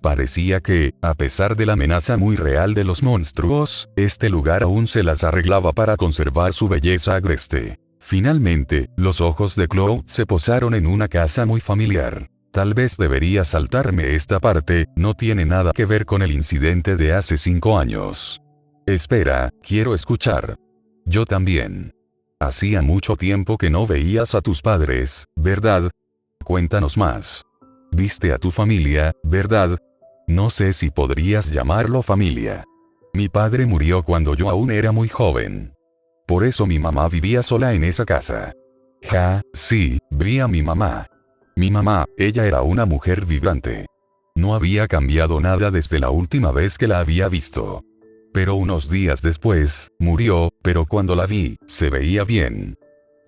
S2: Parecía que, a pesar de la amenaza muy real de los monstruos, este lugar aún se las arreglaba para conservar su belleza agreste. Finalmente, los ojos de Cloud se posaron en una casa muy familiar. Tal vez debería saltarme esta parte, no tiene nada que ver con el incidente de hace 5 años. Espera, quiero escuchar. Yo también. Hacía mucho tiempo que no veías a tus padres, ¿verdad? Cuéntanos más. Viste a tu familia, ¿verdad? No sé si podrías llamarlo familia. Mi padre murió cuando yo aún era muy joven. Por eso mi mamá vivía sola en esa casa. Sí, vi a mi mamá. Mi mamá, ella era una mujer vibrante. No había cambiado nada desde la última vez que la había visto. Pero unos días después, murió, pero cuando la vi, se veía bien.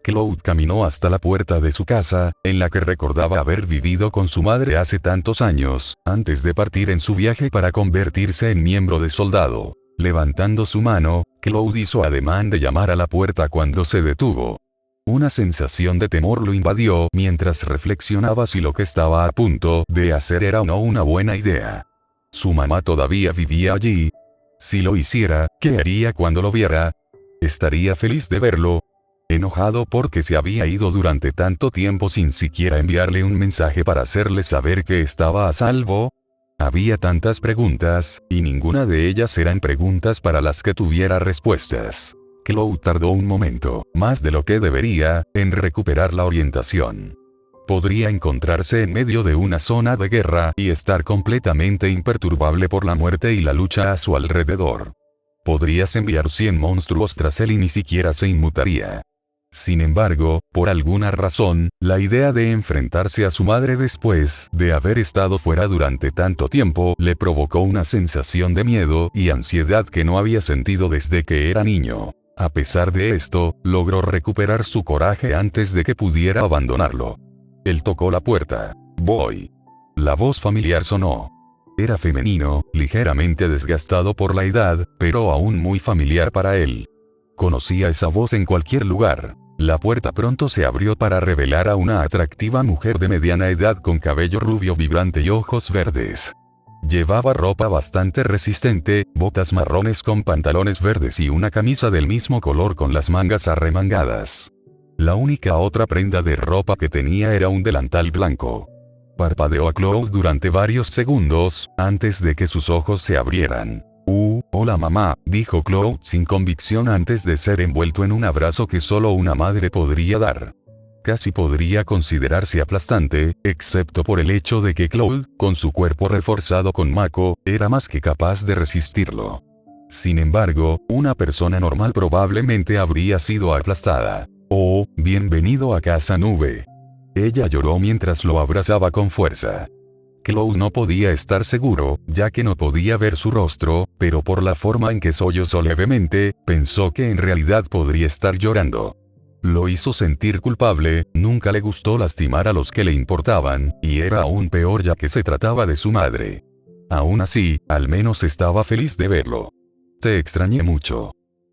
S2: Cloud caminó hasta la puerta de su casa, en la que recordaba haber vivido con su madre hace tantos años, antes de partir en su viaje para convertirse en miembro de soldado. Levantando su mano, Cloud hizo ademán de llamar a la puerta cuando se detuvo. Una sensación de temor lo invadió mientras reflexionaba si lo que estaba a punto de hacer era o no una buena idea. Su mamá todavía vivía allí. Si lo hiciera, ¿qué haría cuando lo viera? ¿Estaría feliz de verlo? ¿Enojado porque se había ido durante tanto tiempo sin siquiera enviarle un mensaje para hacerle saber que estaba a salvo? Había tantas preguntas, y ninguna de ellas eran preguntas para las que tuviera respuestas. Chloe tardó un momento, más de lo que debería, en recuperar la orientación. Podría encontrarse en medio de una zona de guerra y estar completamente imperturbable por la muerte y la lucha a su alrededor. Podrías enviar 100 monstruos tras él y ni siquiera se inmutaría. Sin embargo, por alguna razón, la idea de enfrentarse a su madre después de haber estado fuera durante tanto tiempo le provocó una sensación de miedo y ansiedad que no había sentido desde que era niño. A pesar de esto, logró recuperar su coraje antes de que pudiera abandonarlo. Él tocó la puerta. «Voy». La voz familiar sonó. Era femenino, ligeramente desgastado por la edad, pero aún muy familiar para él. Conocía esa voz en cualquier lugar. La puerta pronto se abrió para revelar a una atractiva mujer de mediana edad con cabello rubio vibrante y ojos verdes. Llevaba ropa bastante resistente, botas marrones con pantalones verdes y una camisa del mismo color con las mangas arremangadas. La única otra prenda de ropa que tenía era un delantal blanco. Parpadeó a Chloe durante varios segundos, antes de que sus ojos se abrieran. Hola mamá», dijo Chloe sin convicción antes de ser envuelto en un abrazo que solo una madre podría dar. Casi podría considerarse aplastante, excepto por el hecho de que Chloe, con su cuerpo reforzado con Mako, era más que capaz de resistirlo. Sin embargo, una persona normal probablemente habría sido aplastada. «Oh, bienvenido a casa nube». Ella lloró mientras lo abrazaba con fuerza. Chloe no podía estar seguro, ya que no podía ver su rostro, pero por la forma en que sollozó levemente, pensó que en realidad podría estar llorando. Lo hizo sentir culpable, nunca le gustó lastimar a los que le importaban, y era aún peor ya que se trataba de su madre. Aún así, al menos estaba feliz de verlo. «Te extrañé mucho».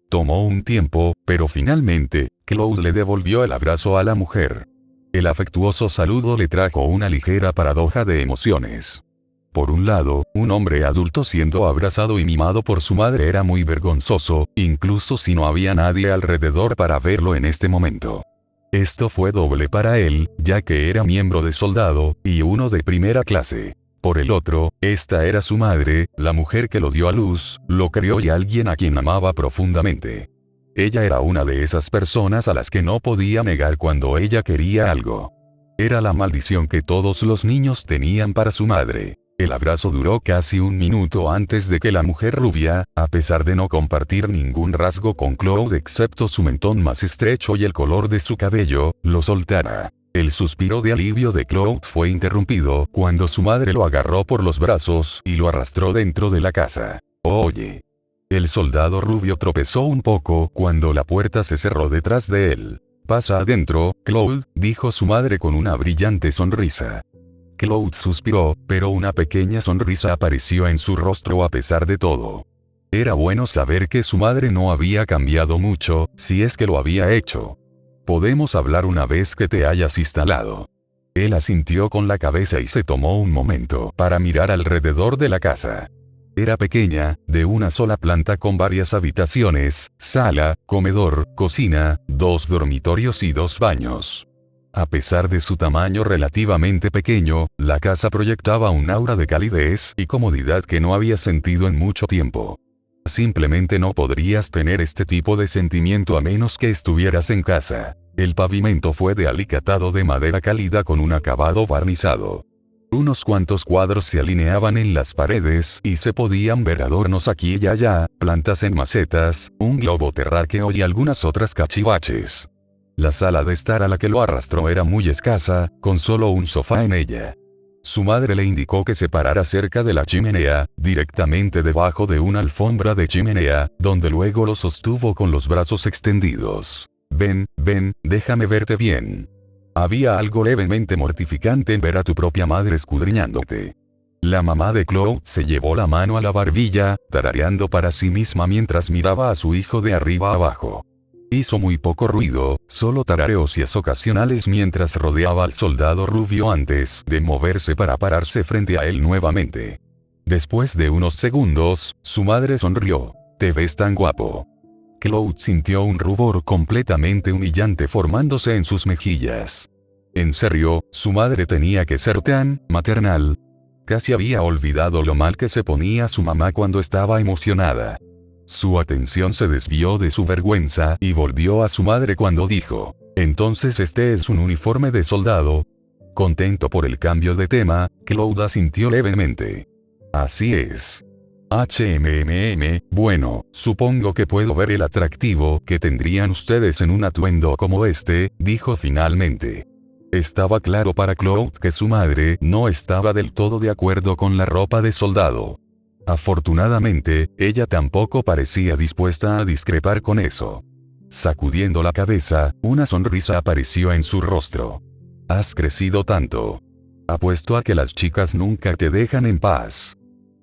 S2: Tomó un tiempo, pero finalmente, Chloe le devolvió el abrazo a la mujer. El afectuoso saludo le trajo una ligera paradoja de emociones. Por un lado, un hombre adulto siendo abrazado y mimado por su madre era muy vergonzoso, incluso si no había nadie alrededor para verlo en este momento. Esto fue doble para él, ya que era miembro de soldado, y uno de primera clase. Por el otro, esta era su madre, la mujer que lo dio a luz, lo crió y alguien a quien amaba profundamente. Ella era una de esas personas a las que no podía negar cuando ella quería algo. Era la maldición que todos los niños tenían para su madre. El abrazo duró casi un minuto antes de que la mujer rubia, a pesar de no compartir ningún rasgo con Chloe excepto su mentón más estrecho y el color de su cabello, lo soltara. El suspiro de alivio de Chloe fue interrumpido cuando su madre lo agarró por los brazos y lo arrastró dentro de la casa. «Oye». El soldado rubio tropezó un poco cuando la puerta se cerró detrás de él. «Pasa adentro, Chloe», dijo su madre con una brillante sonrisa. Chloe suspiró, pero una pequeña sonrisa apareció en su rostro a pesar de todo. Era bueno saber que su madre no había cambiado mucho, si es que lo había hecho. «Podemos hablar una vez que te hayas instalado». Él asintió con la cabeza y se tomó un momento para mirar alrededor de la casa. Era pequeña, de una sola planta con varias habitaciones, sala, comedor, cocina, 2 dormitorios y 2 baños. A pesar de su tamaño relativamente pequeño, la casa proyectaba un aura de calidez y comodidad que no había sentido en mucho tiempo. Simplemente no podrías tener este tipo de sentimiento a menos que estuvieras en casa. El pavimento fue de alicatado de madera cálida con un acabado barnizado. Unos cuantos cuadros se alineaban en las paredes y se podían ver adornos aquí y allá, plantas en macetas, un globo terráqueo y algunas otras cachivaches. La sala de estar a la que lo arrastró era muy escasa, con solo un sofá en ella. Su madre le indicó que se parara cerca de la chimenea, directamente debajo de una alfombra de chimenea, donde luego lo sostuvo con los brazos extendidos. «Ven, déjame verte bien». Había algo levemente mortificante en ver a tu propia madre escudriñándote. La mamá de Chloe se llevó la mano a la barbilla, tarareando para sí misma mientras miraba a su hijo de arriba abajo. Hizo muy poco ruido, solo tarareos ocasionales mientras rodeaba al soldado rubio antes de moverse para pararse frente a él nuevamente. Después de unos segundos, su madre sonrió. «Te ves tan guapo». Claude sintió un rubor completamente humillante formándose en sus mejillas. En serio, su madre tenía que ser tan maternal. Casi había olvidado lo mal que se ponía su mamá cuando estaba emocionada. Su atención se desvió de su vergüenza y volvió a su madre cuando dijo: «Entonces este es un uniforme de soldado». Contento por el cambio de tema, Claude asintió levemente. «Así es». Bueno, supongo que puedo ver el atractivo que tendrían ustedes en un atuendo como este, dijo finalmente. Estaba claro para Claude que su madre no estaba del todo de acuerdo con la ropa de soldado. Afortunadamente, ella tampoco parecía dispuesta a discrepar con eso. Sacudiendo la cabeza, una sonrisa apareció en su rostro. «Has crecido tanto. Apuesto a que las chicas nunca te dejan en paz».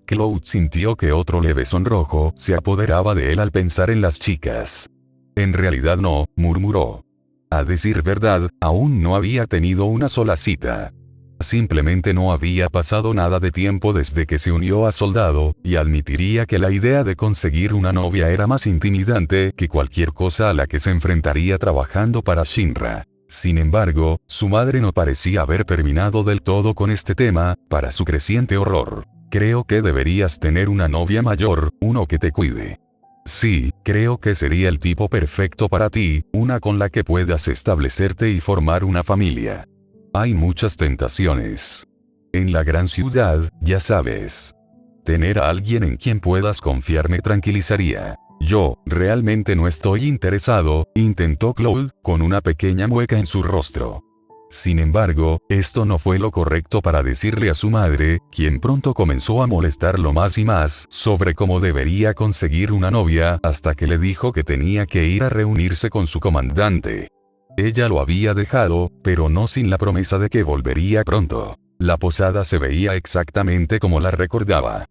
S2: Claude sintió que otro leve sonrojo se apoderaba de él al pensar en las chicas. «En realidad no», murmuró. A decir verdad, aún no había tenido una sola cita. Simplemente no había pasado nada de tiempo desde que se unió a soldado, y admitiría que la idea de conseguir una novia era más intimidante que cualquier cosa a la que se enfrentaría trabajando para Shinra. Sin embargo, su madre no parecía haber terminado del todo con este tema, para su creciente horror. «Creo que deberías tener una novia mayor, uno que te cuide». «Sí, creo que sería el tipo perfecto para ti, una con la que puedas establecerte y formar una familia. Hay muchas tentaciones. En la gran ciudad, ya sabes. Tener a alguien en quien puedas confiar me tranquilizaría». «Yo, realmente no estoy interesado», intentó Claude, con una pequeña mueca en su rostro. Sin embargo, esto no fue lo correcto para decirle a su madre, quien pronto comenzó a molestarlo más y más sobre cómo debería conseguir una novia, hasta que le dijo que tenía que ir a reunirse con su comandante. Ella lo había dejado, pero no sin la promesa de que volvería pronto. La posada se veía exactamente como la recordaba.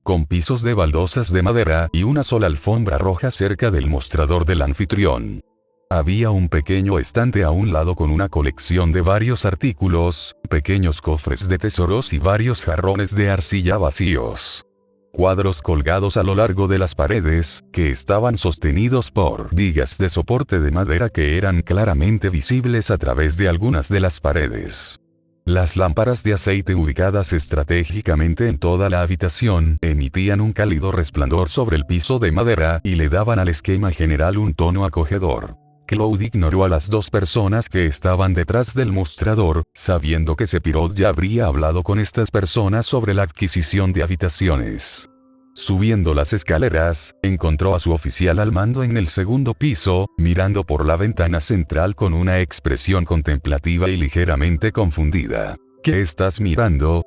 S2: Con pisos de baldosas de madera y una sola alfombra roja cerca del mostrador del anfitrión. Había un pequeño estante a un lado con una colección de varios artículos, pequeños cofres de tesoros y varios jarrones de arcilla vacíos. Cuadros colgados a lo largo de las paredes, que estaban sostenidos por vigas de soporte de madera que eran claramente visibles a través de algunas de las paredes. Las lámparas de aceite ubicadas estratégicamente en toda la habitación emitían un cálido resplandor sobre el piso de madera y le daban al esquema general un tono acogedor. Claude ignoró a las dos personas que estaban detrás del mostrador, sabiendo que Sephiroth ya habría hablado con estas personas sobre la adquisición de habitaciones. Subiendo las escaleras, encontró a su oficial al mando en el segundo piso, mirando por la ventana central con una expresión contemplativa y ligeramente confundida. «¿Qué estás mirando?»,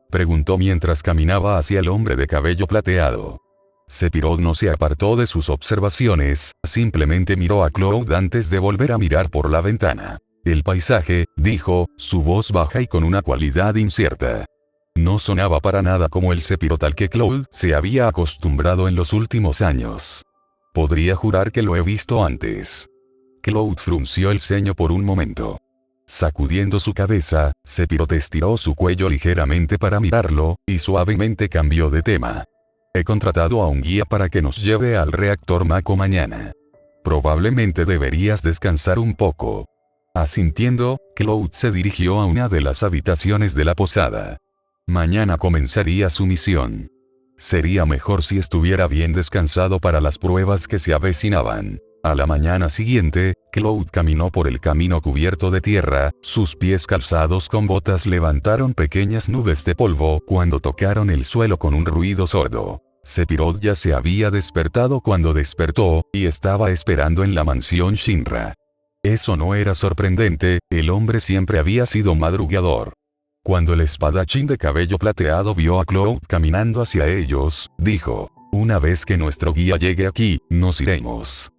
S2: preguntó mientras caminaba hacia el hombre de cabello plateado. Sephiroth no se apartó de sus observaciones, simplemente miró a Claude antes de volver a mirar por la ventana. «El paisaje», dijo, su voz baja y con una cualidad incierta. No sonaba para nada como el Sephiroth al que Claude se había acostumbrado en los últimos años. «Podría jurar que lo he visto antes». Claude frunció el ceño por un momento. Sacudiendo su cabeza, Sephiroth estiró su cuello ligeramente para mirarlo, y suavemente cambió de tema. «He contratado a un guía para que nos lleve al reactor Mako mañana. Probablemente deberías descansar un poco». Asintiendo, Claude se dirigió a una de las habitaciones de la posada. Mañana comenzaría su misión. Sería mejor si estuviera bien descansado para las pruebas que se avecinaban. A la mañana siguiente, Claude caminó por el camino cubierto de tierra, sus pies calzados con botas levantaron pequeñas nubes de polvo cuando tocaron el suelo con un ruido sordo. Sephiroth ya se había despertado cuando despertó, y estaba esperando en la mansión Shinra. Eso no era sorprendente, el hombre siempre había sido madrugador. Cuando el espadachín de cabello plateado vio a Claude caminando hacia ellos, dijo: «Una vez que nuestro guía llegue aquí, nos iremos».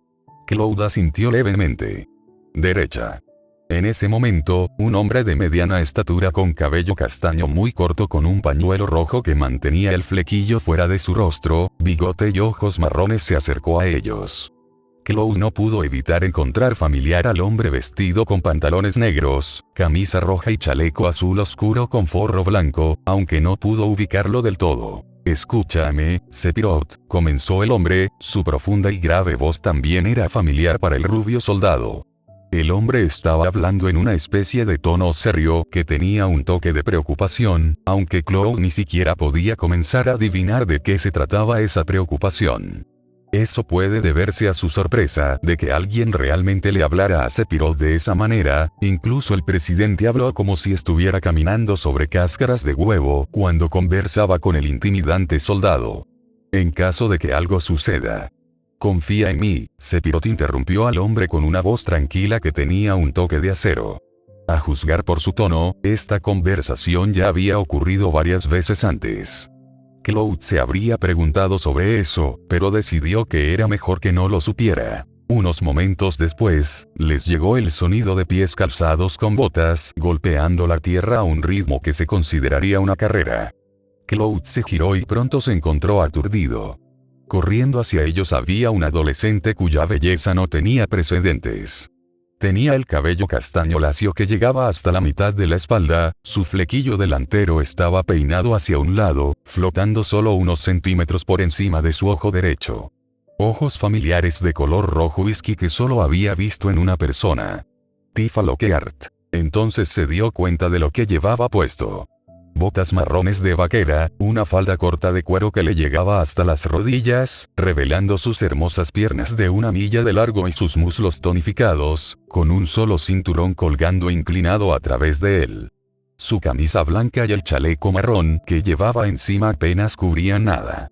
S2: Claude asintió levemente. «Derecha». En ese momento, un hombre de mediana estatura con cabello castaño muy corto con un pañuelo rojo que mantenía el flequillo fuera de su rostro, bigote y ojos marrones se acercó a ellos. Claude no pudo evitar encontrar familiar al hombre vestido con pantalones negros, camisa roja y chaleco azul oscuro con forro blanco, aunque no pudo ubicarlo del todo. Escúchame, Sephiroth, comenzó el hombre, su profunda y grave voz también era familiar para el rubio soldado. El hombre estaba hablando en una especie de tono serio que tenía un toque de preocupación, aunque Cloud ni siquiera podía comenzar a adivinar de qué se trataba esa preocupación. Eso puede deberse a su sorpresa de que alguien realmente le hablara a Sephiroth de esa manera. Incluso el presidente habló como si estuviera caminando sobre cáscaras de huevo cuando conversaba con el intimidante soldado. En caso de que algo suceda. Confía en mí, Sephiroth interrumpió al hombre con una voz tranquila que tenía un toque de acero. A juzgar por su tono, esta conversación ya había ocurrido varias veces antes. Cloud se habría preguntado sobre eso, pero decidió que era mejor que no lo supiera. Unos momentos después, les llegó el sonido de pies calzados con botas golpeando la tierra a un ritmo que se consideraría una carrera. Cloud se giró y pronto se encontró aturdido. Corriendo hacia ellos había un adolescente cuya belleza no tenía precedentes. Tenía el cabello castaño lacio que llegaba hasta la mitad de la espalda, su flequillo delantero estaba peinado hacia un lado, flotando solo unos centímetros por encima de su ojo derecho. Ojos familiares de color rojo whisky que solo había visto en una persona. Tifa Lockhart. Entonces se dio cuenta de lo que llevaba puesto. Botas marrones de vaquera, una falda corta de cuero que le llegaba hasta las rodillas, revelando sus hermosas piernas de 1 milla de largo y sus muslos tonificados, con un solo cinturón colgando inclinado a través de él. Su camisa blanca y el chaleco marrón que llevaba encima apenas cubrían nada.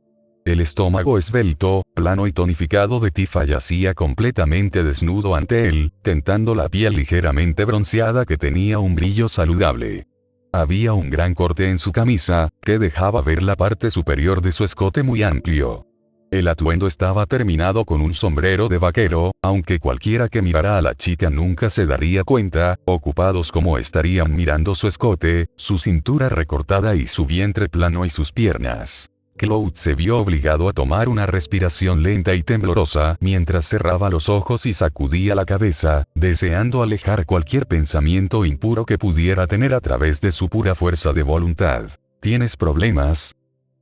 S2: El estómago esbelto, plano y tonificado de Tifa yacía completamente desnudo ante él, tentando la piel ligeramente bronceada que tenía un brillo saludable. Había un gran corte en su camisa, que dejaba ver la parte superior de su escote muy amplio. El atuendo estaba terminado con un sombrero de vaquero, aunque cualquiera que mirara a la chica nunca se daría cuenta, ocupados como estarían mirando su escote, su cintura recortada y su vientre plano y sus piernas. Cloud se vio obligado a tomar una respiración lenta y temblorosa mientras cerraba los ojos y sacudía la cabeza, deseando alejar cualquier pensamiento impuro que pudiera tener a través de su pura fuerza de voluntad. ¿Tienes problemas?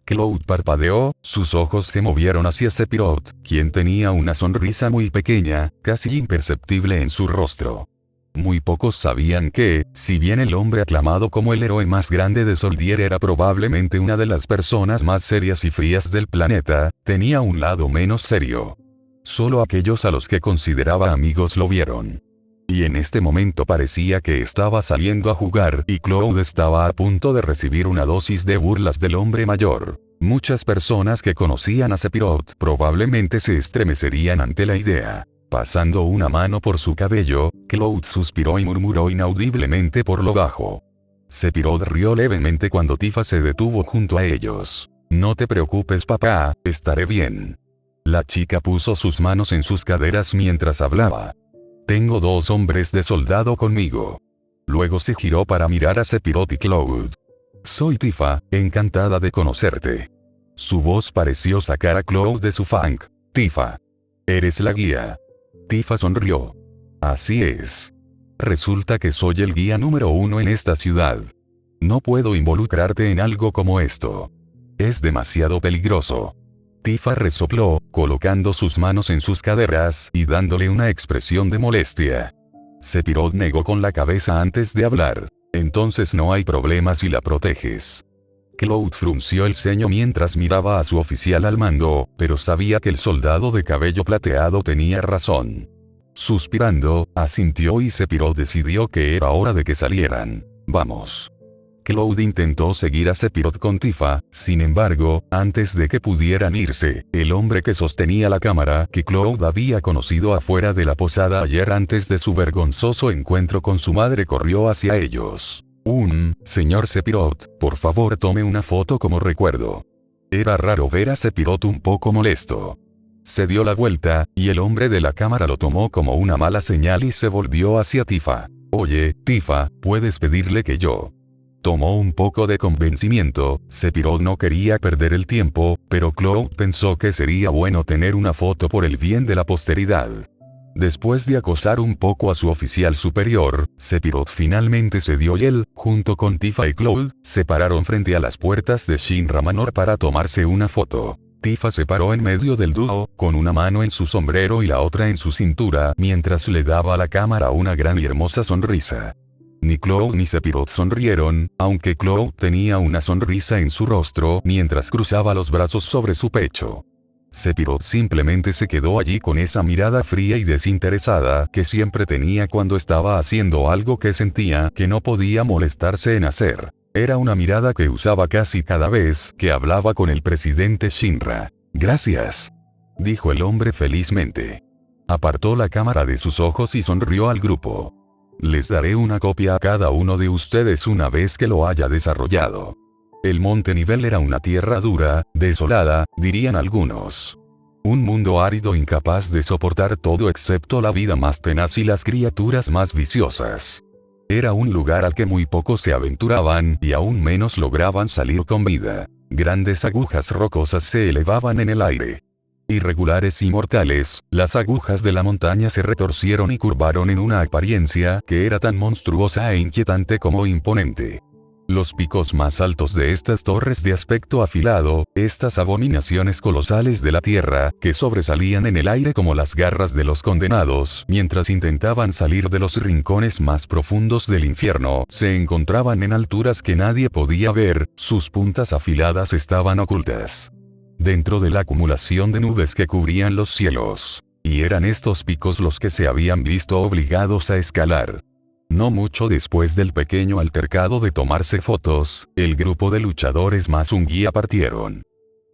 S2: Cloud parpadeó, sus ojos se movieron hacia Sephiroth, quien tenía una sonrisa muy pequeña, casi imperceptible en su rostro. Muy pocos sabían que, si bien el hombre aclamado como el héroe más grande de Soldier era probablemente una de las personas más serias y frías del planeta, tenía un lado menos serio. Solo aquellos a los que consideraba amigos lo vieron. Y en este momento parecía que estaba saliendo a jugar y Cloud estaba a punto de recibir una dosis de burlas del hombre mayor. Muchas personas que conocían a Sephiroth probablemente se estremecerían ante la idea. Pasando una mano por su cabello, Cloud suspiró y murmuró inaudiblemente por lo bajo. Sephiroth rió levemente cuando Tifa se detuvo junto a ellos. No te preocupes papá, estaré bien. La chica puso sus manos en sus caderas mientras hablaba. Tengo 2 hombres de soldado conmigo. Luego se giró para mirar a Sephiroth y Cloud. Soy Tifa, encantada de conocerte. Su voz pareció sacar a Cloud de su funk. Tifa. Eres la guía. Tifa sonrió. Así es. Resulta que soy el guía número 1 en esta ciudad. No puedo involucrarte en algo como esto. Es demasiado peligroso. Tifa resopló, colocando sus manos en sus caderas y dándole una expresión de molestia. Sephiroth negó con la cabeza antes de hablar. Entonces no hay problema si la proteges. Cloud frunció el ceño mientras miraba a su oficial al mando, pero sabía que el soldado de cabello plateado tenía razón. Suspirando, asintió y Sephiroth decidió que era hora de que salieran. Vamos. Cloud intentó seguir a Sephiroth con Tifa, sin embargo, antes de que pudieran irse, el hombre que sostenía la cámara que Cloud había conocido afuera de la posada ayer antes de su vergonzoso encuentro con su madre corrió hacia ellos. Señor Sephiroth, por favor tome una foto como recuerdo. Era raro ver a Sephiroth un poco molesto. Se dio la vuelta, y el hombre de la cámara lo tomó como una mala señal y se volvió hacia Tifa. Oye, Tifa, puedes pedirle que yo. Tomó un poco de convencimiento, Sephiroth no quería perder el tiempo, pero Cloud pensó que sería bueno tener una foto por el bien de la posteridad. Después de acosar un poco a su oficial superior, Sephiroth finalmente cedió y él, junto con Tifa y Cloud, se pararon frente a las puertas de Shinra Manor para tomarse una foto. Tifa se paró en medio del dúo, con una mano en su sombrero y la otra en su cintura, mientras le daba a la cámara una gran y hermosa sonrisa. Ni Cloud ni Sephiroth sonrieron, aunque Cloud tenía una sonrisa en su rostro mientras cruzaba los brazos sobre su pecho. Sephiroth simplemente se quedó allí con esa mirada fría y desinteresada que siempre tenía cuando estaba haciendo algo que sentía que no podía molestarse en hacer. Era una mirada que usaba casi cada vez que hablaba con el presidente Shinra. «Gracias», dijo el hombre felizmente. Apartó la cámara de sus ojos y sonrió al grupo. «Les daré una copia a cada uno de ustedes una vez que lo haya desarrollado». El monte nivel era una tierra dura, desolada, dirían algunos. Un mundo árido incapaz de soportar todo excepto la vida más tenaz y las criaturas más viciosas. Era un lugar al que muy pocos se aventuraban y aún menos lograban salir con vida. Grandes agujas rocosas se elevaban en el aire. Irregulares y mortales, las agujas de la montaña se retorcieron y curvaron en una apariencia que era tan monstruosa e inquietante como imponente. Los picos más altos de estas torres de aspecto afilado, estas abominaciones colosales de la tierra, que sobresalían en el aire como las garras de los condenados, mientras intentaban salir de los rincones más profundos del infierno, se encontraban en alturas que nadie podía ver, sus puntas afiladas estaban ocultas dentro de la acumulación de nubes que cubrían los cielos. Y eran estos picos los que se habían visto obligados a escalar. No mucho después del pequeño altercado de tomarse fotos, el grupo de luchadores más un guía partieron.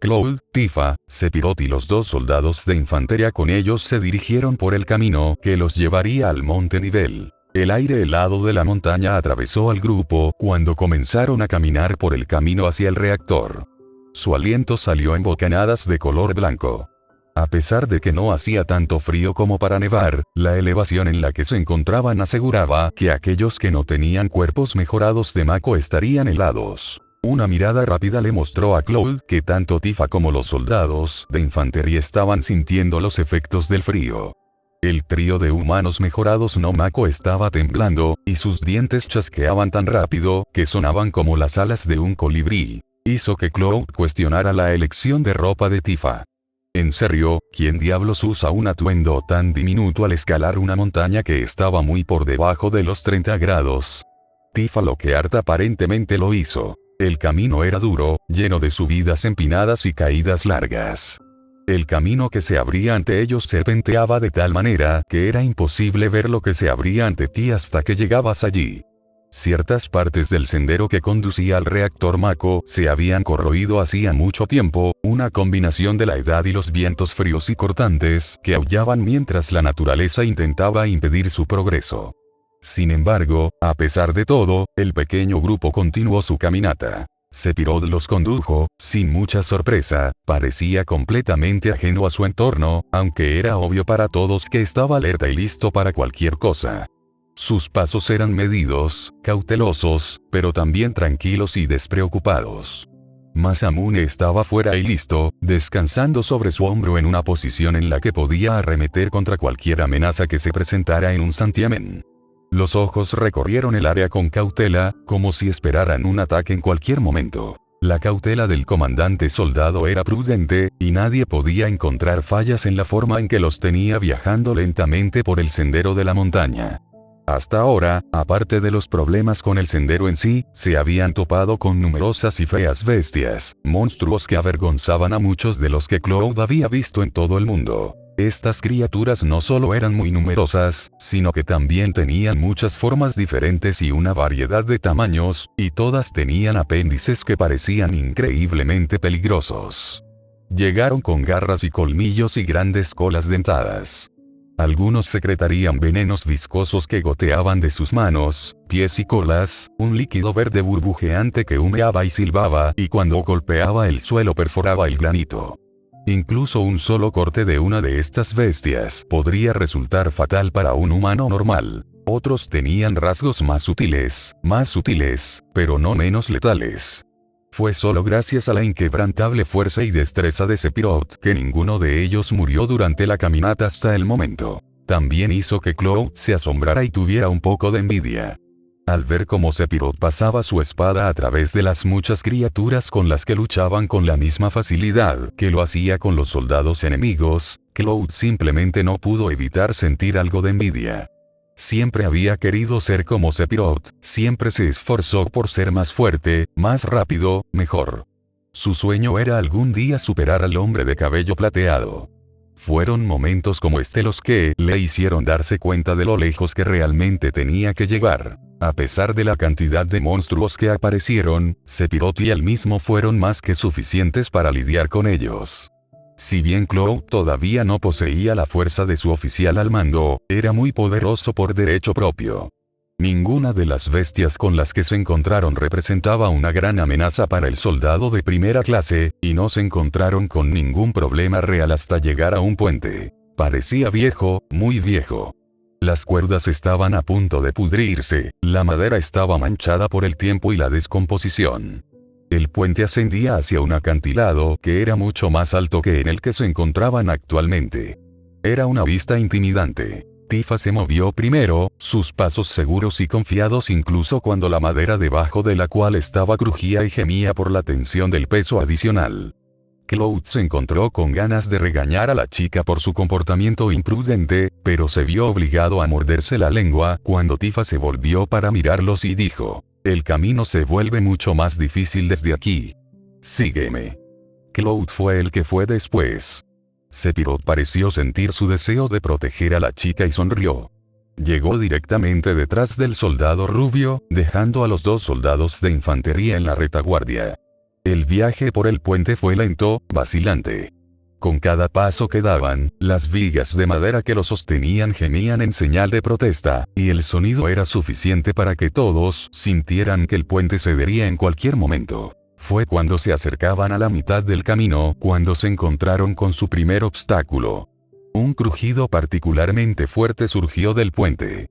S2: Cloud, Tifa, Sephiroth y los 2 soldados de infantería con ellos se dirigieron por el camino que los llevaría al monte nivel. El aire helado de la montaña atravesó al grupo cuando comenzaron a caminar por el camino hacia el reactor. Su aliento salió en bocanadas de color blanco. A pesar de que no hacía tanto frío como para nevar, la elevación en la que se encontraban aseguraba que aquellos que no tenían cuerpos mejorados de Mako estarían helados. Una mirada rápida le mostró a Cloud que tanto Tifa como los soldados de infantería estaban sintiendo los efectos del frío. El trío de humanos mejorados no Mako estaba temblando, y sus dientes chasqueaban tan rápido que sonaban como las alas de un colibrí. Hizo que Cloud cuestionara la elección de ropa de Tifa. En serio, ¿quién diablos usa un atuendo tan diminuto al escalar una montaña que estaba muy por debajo de los 30 grados? Tifa Lockhart aparentemente lo hizo. El camino era duro, lleno de subidas empinadas y caídas largas. El camino que se abría ante ellos serpenteaba de tal manera que era imposible ver lo que se abría ante ti hasta que llegabas allí. Ciertas partes del sendero que conducía al reactor Mako se habían corroído hacía mucho tiempo, una combinación de la edad y los vientos fríos y cortantes que aullaban mientras la naturaleza intentaba impedir su progreso. Sin embargo, a pesar de todo, el pequeño grupo continuó su caminata. Sephiroth los condujo, sin mucha sorpresa, parecía completamente ajeno a su entorno, aunque era obvio para todos que estaba alerta y listo para cualquier cosa. Sus pasos eran medidos, cautelosos, pero también tranquilos y despreocupados. Masamune estaba fuera y listo, descansando sobre su hombro en una posición en la que podía arremeter contra cualquier amenaza que se presentara en un santiamén. Los ojos recorrieron el área con cautela, como si esperaran un ataque en cualquier momento. La cautela del comandante soldado era prudente, y nadie podía encontrar fallas en la forma en que los tenía viajando lentamente por el sendero de la montaña. Hasta ahora, aparte de los problemas con el sendero en sí, se habían topado con numerosas y feas bestias, monstruos que avergonzaban a muchos de los que Cloud había visto en todo el mundo. Estas criaturas no solo eran muy numerosas, sino que también tenían muchas formas diferentes y una variedad de tamaños, y todas tenían apéndices que parecían increíblemente peligrosos. Llegaron con garras y colmillos y grandes colas dentadas. Algunos secretarían venenos viscosos que goteaban de sus manos, pies y colas, un líquido verde burbujeante que humeaba y silbaba, y cuando golpeaba el suelo perforaba el granito. Incluso un solo corte de una de estas bestias podría resultar fatal para un humano normal. Otros tenían rasgos más sutiles, pero no menos letales. Fue solo gracias a la inquebrantable fuerza y destreza de Sephiroth que ninguno de ellos murió durante la caminata hasta el momento. También hizo que Cloud se asombrara y tuviera un poco de envidia. Al ver cómo Sephiroth pasaba su espada a través de las muchas criaturas con las que luchaban con la misma facilidad que lo hacía con los soldados enemigos, Cloud simplemente no pudo evitar sentir algo de envidia. Siempre había querido ser como Sephiroth, siempre se esforzó por ser más fuerte, más rápido, mejor. Su sueño era algún día superar al hombre de cabello plateado. Fueron momentos como este los que le hicieron darse cuenta de lo lejos que realmente tenía que llegar. A pesar de la cantidad de monstruos que aparecieron, Sephiroth y él mismo fueron más que suficientes para lidiar con ellos. Si bien Cloud todavía no poseía la fuerza de su oficial al mando, era muy poderoso por derecho propio. Ninguna de las bestias con las que se encontraron representaba una gran amenaza para el soldado de primera clase, y no se encontraron con ningún problema real hasta llegar a un puente. Parecía viejo, muy viejo. Las cuerdas estaban a punto de pudrirse, la madera estaba manchada por el tiempo y la descomposición. El puente ascendía hacia un acantilado que era mucho más alto que en el que se encontraban actualmente. Era una vista intimidante. Tifa se movió primero, sus pasos seguros y confiados incluso cuando la madera debajo de la cual estaba crujía y gemía por la tensión del peso adicional. Cloud se encontró con ganas de regañar a la chica por su comportamiento imprudente, pero se vio obligado a morderse la lengua cuando Tifa se volvió para mirarlos y dijo: «El camino se vuelve mucho más difícil desde aquí. Sígueme». Cloud fue el que fue después. Sephiroth pareció sentir su deseo de proteger a la chica y sonrió. Llegó directamente detrás del soldado rubio, dejando a los dos soldados de infantería en la retaguardia. El viaje por el puente fue lento, vacilante. Con cada paso que daban, las vigas de madera que lo sostenían gemían en señal de protesta, y el sonido era suficiente para que todos sintieran que el puente cedería en cualquier momento. Fue cuando se acercaban a la mitad del camino cuando se encontraron con su primer obstáculo. Un crujido particularmente fuerte surgió del puente.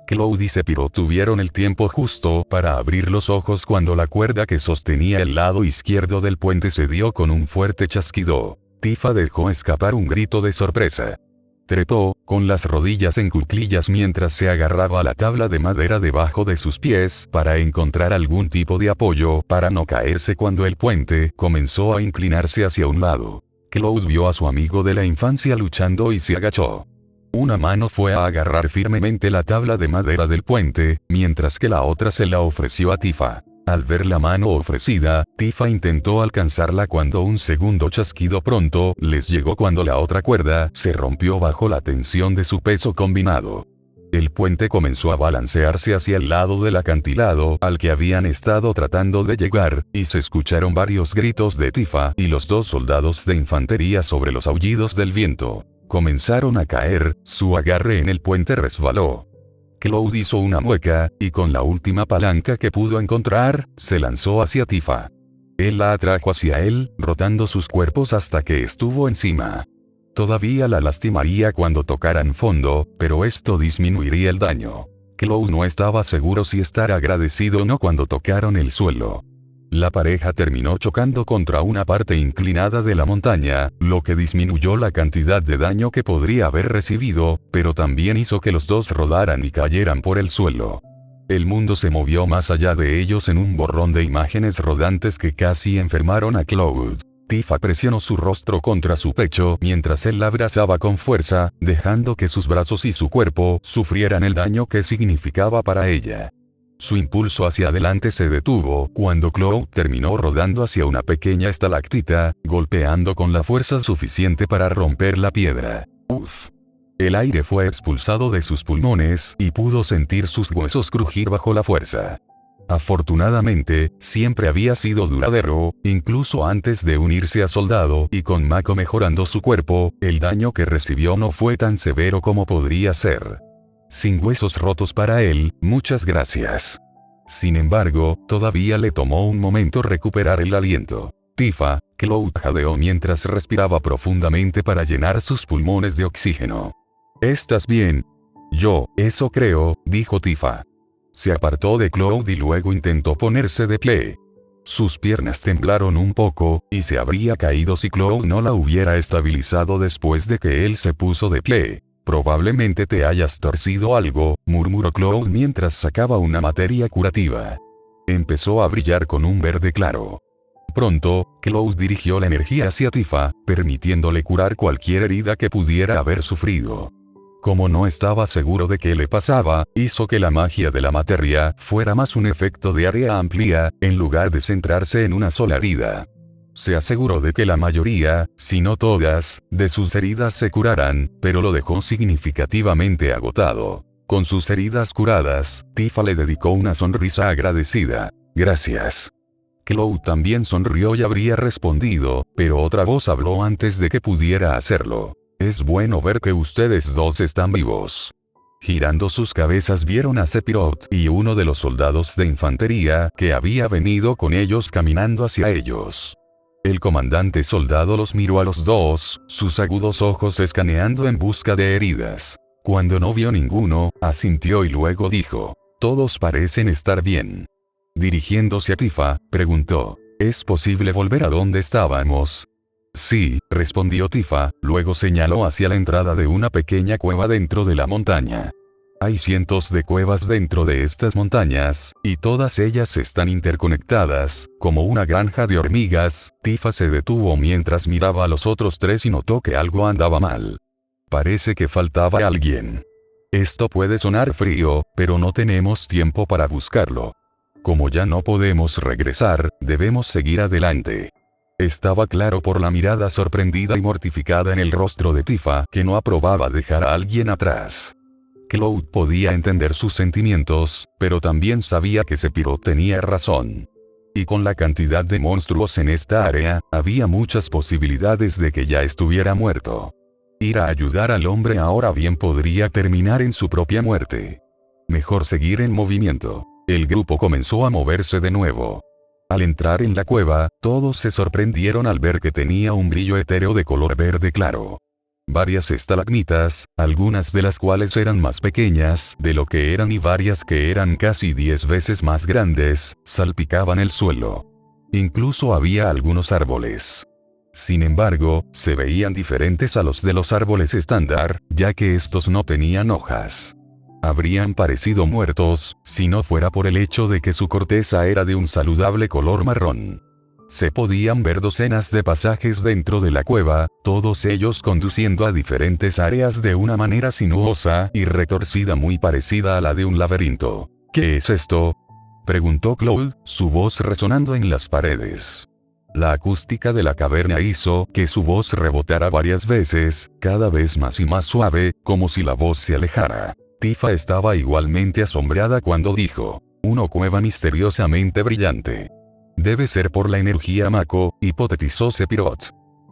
S2: Cloud y Sephiroth tuvieron el tiempo justo para abrir los ojos cuando la cuerda que sostenía el lado izquierdo del puente cedió con un fuerte chasquido. Tifa dejó escapar un grito de sorpresa. Trepó, con las rodillas en cuclillas mientras se agarraba a la tabla de madera debajo de sus pies para encontrar algún tipo de apoyo para no caerse cuando el puente comenzó a inclinarse hacia un lado. Cloud vio a su amigo de la infancia luchando y se agachó. Una mano fue a agarrar firmemente la tabla de madera del puente, mientras que la otra se la ofreció a Tifa. Al ver la mano ofrecida, Tifa intentó alcanzarla cuando un segundo chasquido pronto les llegó cuando la otra cuerda se rompió bajo la tensión de su peso combinado. El puente comenzó a balancearse hacia el lado del acantilado al que habían estado tratando de llegar, y se escucharon varios gritos de Tifa y los dos soldados de infantería sobre los aullidos del viento. Comenzaron a caer, su agarre en el puente resbaló. Cloud hizo una mueca, y con la última palanca que pudo encontrar, se lanzó hacia Tifa. Él la atrajo hacia él, rotando sus cuerpos hasta que estuvo encima. Todavía la lastimaría cuando tocaran fondo, pero esto disminuiría el daño. Cloud no estaba seguro si estar agradecido o no cuando tocaron el suelo. La pareja terminó chocando contra una parte inclinada de la montaña, lo que disminuyó la cantidad de daño que podría haber recibido, pero también hizo que los dos rodaran y cayeran por el suelo. El mundo se movió más allá de ellos en un borrón de imágenes rodantes que casi enfermaron a Cloud. Tifa presionó su rostro contra su pecho mientras él la abrazaba con fuerza, dejando que sus brazos y su cuerpo sufrieran el daño que significaba para ella. Su impulso hacia adelante se detuvo cuando Cloud terminó rodando hacia una pequeña estalactita, golpeando con la fuerza suficiente para romper la piedra. Uf. El aire fue expulsado de sus pulmones y pudo sentir sus huesos crujir bajo la fuerza. Afortunadamente, siempre había sido duradero, incluso antes de unirse a Soldado y con Mako mejorando su cuerpo, el daño que recibió no fue tan severo como podría ser. Sin huesos rotos para él, muchas gracias. Sin embargo, todavía le tomó un momento recuperar el aliento. Tifa, Cloud jadeó mientras respiraba profundamente para llenar sus pulmones de oxígeno. ¿Estás bien? Eso creo, dijo Tifa. Se apartó de Cloud y luego intentó ponerse de pie. Sus piernas temblaron un poco, y se habría caído si Cloud no la hubiera estabilizado después de que él se puso de pie. Probablemente te hayas torcido algo, murmuró Cloud mientras sacaba una materia curativa. Empezó a brillar con un verde claro. Pronto, Cloud dirigió la energía hacia Tifa, permitiéndole curar cualquier herida que pudiera haber sufrido. Como no estaba seguro de qué le pasaba, hizo que la magia de la materia fuera más un efecto de área amplia, en lugar de centrarse en una sola herida. Se aseguró de que la mayoría, si no todas, de sus heridas se curaran, pero lo dejó significativamente agotado. Con sus heridas curadas, Tifa le dedicó una sonrisa agradecida. Gracias. Cloud también sonrió y habría respondido, pero otra voz habló antes de que pudiera hacerlo. Es bueno ver que ustedes dos están vivos. Girando sus cabezas vieron a Sephiroth y uno de los soldados de infantería que había venido con ellos caminando hacia ellos. El comandante soldado los miró a los dos, sus agudos ojos escaneando en busca de heridas. Cuando no vio ninguno, asintió y luego dijo, todos parecen estar bien. Dirigiéndose a Tifa, preguntó, ¿es posible volver a donde estábamos? Sí, respondió Tifa, luego señaló hacia la entrada de una pequeña cueva dentro de la montaña. Hay cientos de cuevas dentro de estas montañas, y todas ellas están interconectadas, como una granja de hormigas. Tifa se detuvo mientras miraba a los otros tres y notó que algo andaba mal. Parece que faltaba alguien. Esto puede sonar frío, pero no tenemos tiempo para buscarlo. Como ya no podemos regresar, debemos seguir adelante. Estaba claro por la mirada sorprendida y mortificada en el rostro de Tifa que no aprobaba dejar a alguien atrás. Cloud podía entender sus sentimientos, pero también sabía que Sephiroth tenía razón. Y con la cantidad de monstruos en esta área, había muchas posibilidades de que ya estuviera muerto. Ir a ayudar al hombre ahora bien podría terminar en su propia muerte. Mejor seguir en movimiento. El grupo comenzó a moverse de nuevo. Al entrar en la cueva, todos se sorprendieron al ver que tenía un brillo etéreo de color verde claro. Varias estalagmitas, algunas de las cuales eran más pequeñas de lo que eran y varias que eran casi 10 veces más grandes, salpicaban el suelo. Incluso había algunos árboles. Sin embargo, se veían diferentes a los de los árboles estándar, ya que estos no tenían hojas. Habrían parecido muertos, si no fuera por el hecho de que su corteza era de un saludable color marrón. Se podían ver docenas de pasajes dentro de la cueva, todos ellos conduciendo a diferentes áreas de una manera sinuosa y retorcida muy parecida a la de un laberinto. ¿Qué es esto?, preguntó Cloud, su voz resonando en las paredes. La acústica de la caverna hizo que su voz rebotara varias veces, cada vez más y más suave, como si la voz se alejara. Tifa estaba igualmente asombrada cuando dijo, una cueva misteriosamente brillante. Debe ser por la energía Mako, hipotetizó Sephiroth.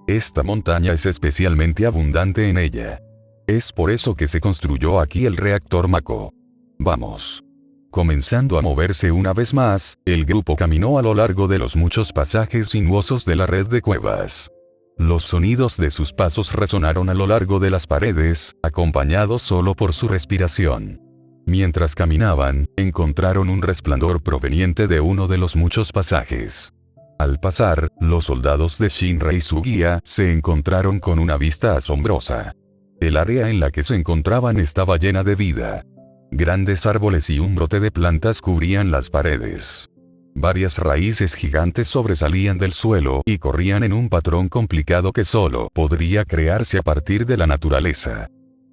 S2: Esta montaña es especialmente abundante en ella. Es por eso que se construyó aquí el reactor Mako. Vamos. Comenzando a moverse una vez más, el grupo caminó a lo largo de los muchos pasajes sinuosos de la red de cuevas. Los sonidos de sus pasos resonaron a lo largo de las paredes, acompañados solo por su respiración. Mientras caminaban, encontraron un resplandor proveniente de uno de los muchos pasajes. Al pasar, los soldados de Shinra y su guía se encontraron con una vista asombrosa. El área en la que se encontraban estaba llena de vida. Grandes árboles y un brote de plantas cubrían las paredes. Varias raíces gigantes sobresalían del suelo y corrían en un patrón complicado que solo podría crearse a partir de la naturaleza.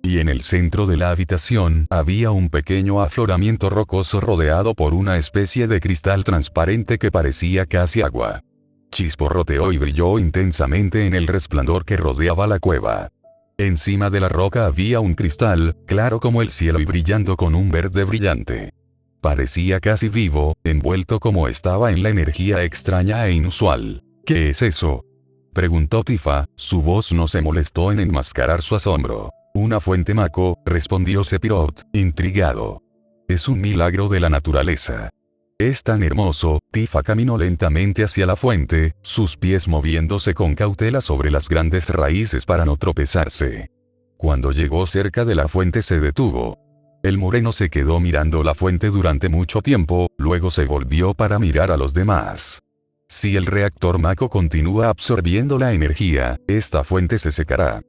S2: Y en el centro de la habitación había un pequeño afloramiento rocoso rodeado por una especie de cristal transparente que parecía casi agua. Chisporroteó y brilló intensamente en el resplandor que rodeaba la cueva. Encima de la roca había un cristal, claro como el cielo y brillando con un verde brillante. Parecía casi vivo, envuelto como estaba en la energía extraña e inusual. ¿Qué es eso?, preguntó Tifa, su voz no se molestó en enmascarar su asombro. Una fuente Mako, respondió Sephiroth, intrigado. Es un milagro de la naturaleza. Es tan hermoso. Tifa caminó lentamente hacia la fuente, sus pies moviéndose con cautela sobre las grandes raíces para no tropezarse. Cuando llegó cerca de la fuente se detuvo. El moreno se quedó mirando la fuente durante mucho tiempo, luego se volvió para mirar a los demás. Si el reactor Mako continúa absorbiendo la energía, esta fuente se secará.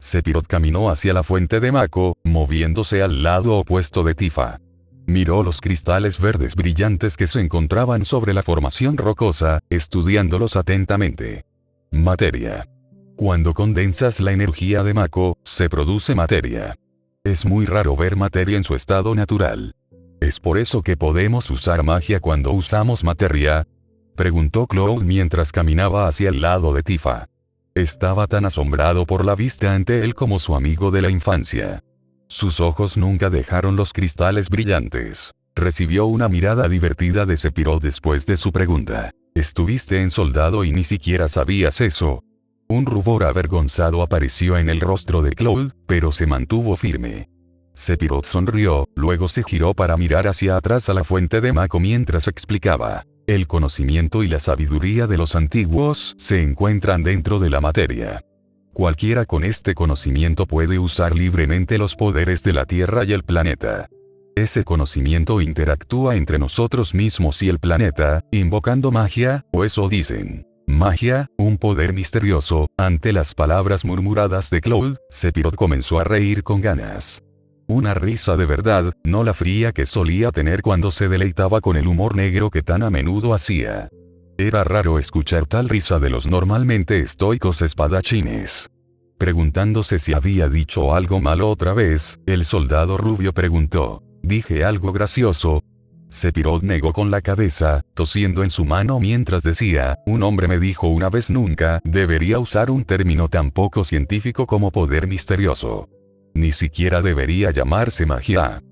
S2: Sephiroth caminó hacia la fuente de Mako, moviéndose al lado opuesto de Tifa. Miró los cristales verdes brillantes que se encontraban sobre la formación rocosa, estudiándolos atentamente. Materia. Cuando condensas la energía de Mako, se produce materia. Es muy raro ver materia en su estado natural. ¿Es por eso que podemos usar magia cuando usamos materia?, preguntó Cloud mientras caminaba hacia el lado de Tifa. Estaba tan asombrado por la vista ante él como su amigo de la infancia. Sus ojos nunca dejaron los cristales brillantes. Recibió una mirada divertida de Sephiroth después de su pregunta. ¿Estuviste en soldado y ni siquiera sabías eso? Un rubor avergonzado apareció en el rostro de Cloud, pero se mantuvo firme. Sephiroth sonrió, luego se giró para mirar hacia atrás a la fuente de Mako mientras explicaba. El conocimiento y la sabiduría de los antiguos se encuentran dentro de la materia. Cualquiera con este conocimiento puede usar libremente los poderes de la Tierra y el planeta. Ese conocimiento interactúa entre nosotros mismos y el planeta, invocando magia, o eso dicen. Magia, un poder misterioso. Ante las palabras murmuradas de Cloud, Sephiroth comenzó a reír con ganas. Una risa de verdad, no la fría que solía tener cuando se deleitaba con el humor negro que tan a menudo hacía. Era raro escuchar tal risa de los normalmente estoicos espadachines. Preguntándose si había dicho algo malo otra vez, el soldado rubio preguntó, ¿dije algo gracioso? Sephiroth negó con la cabeza, tosiendo en su mano mientras decía, un hombre me dijo una vez nunca debería usar un término tan poco científico como poder misterioso. Ni siquiera debería llamarse magia.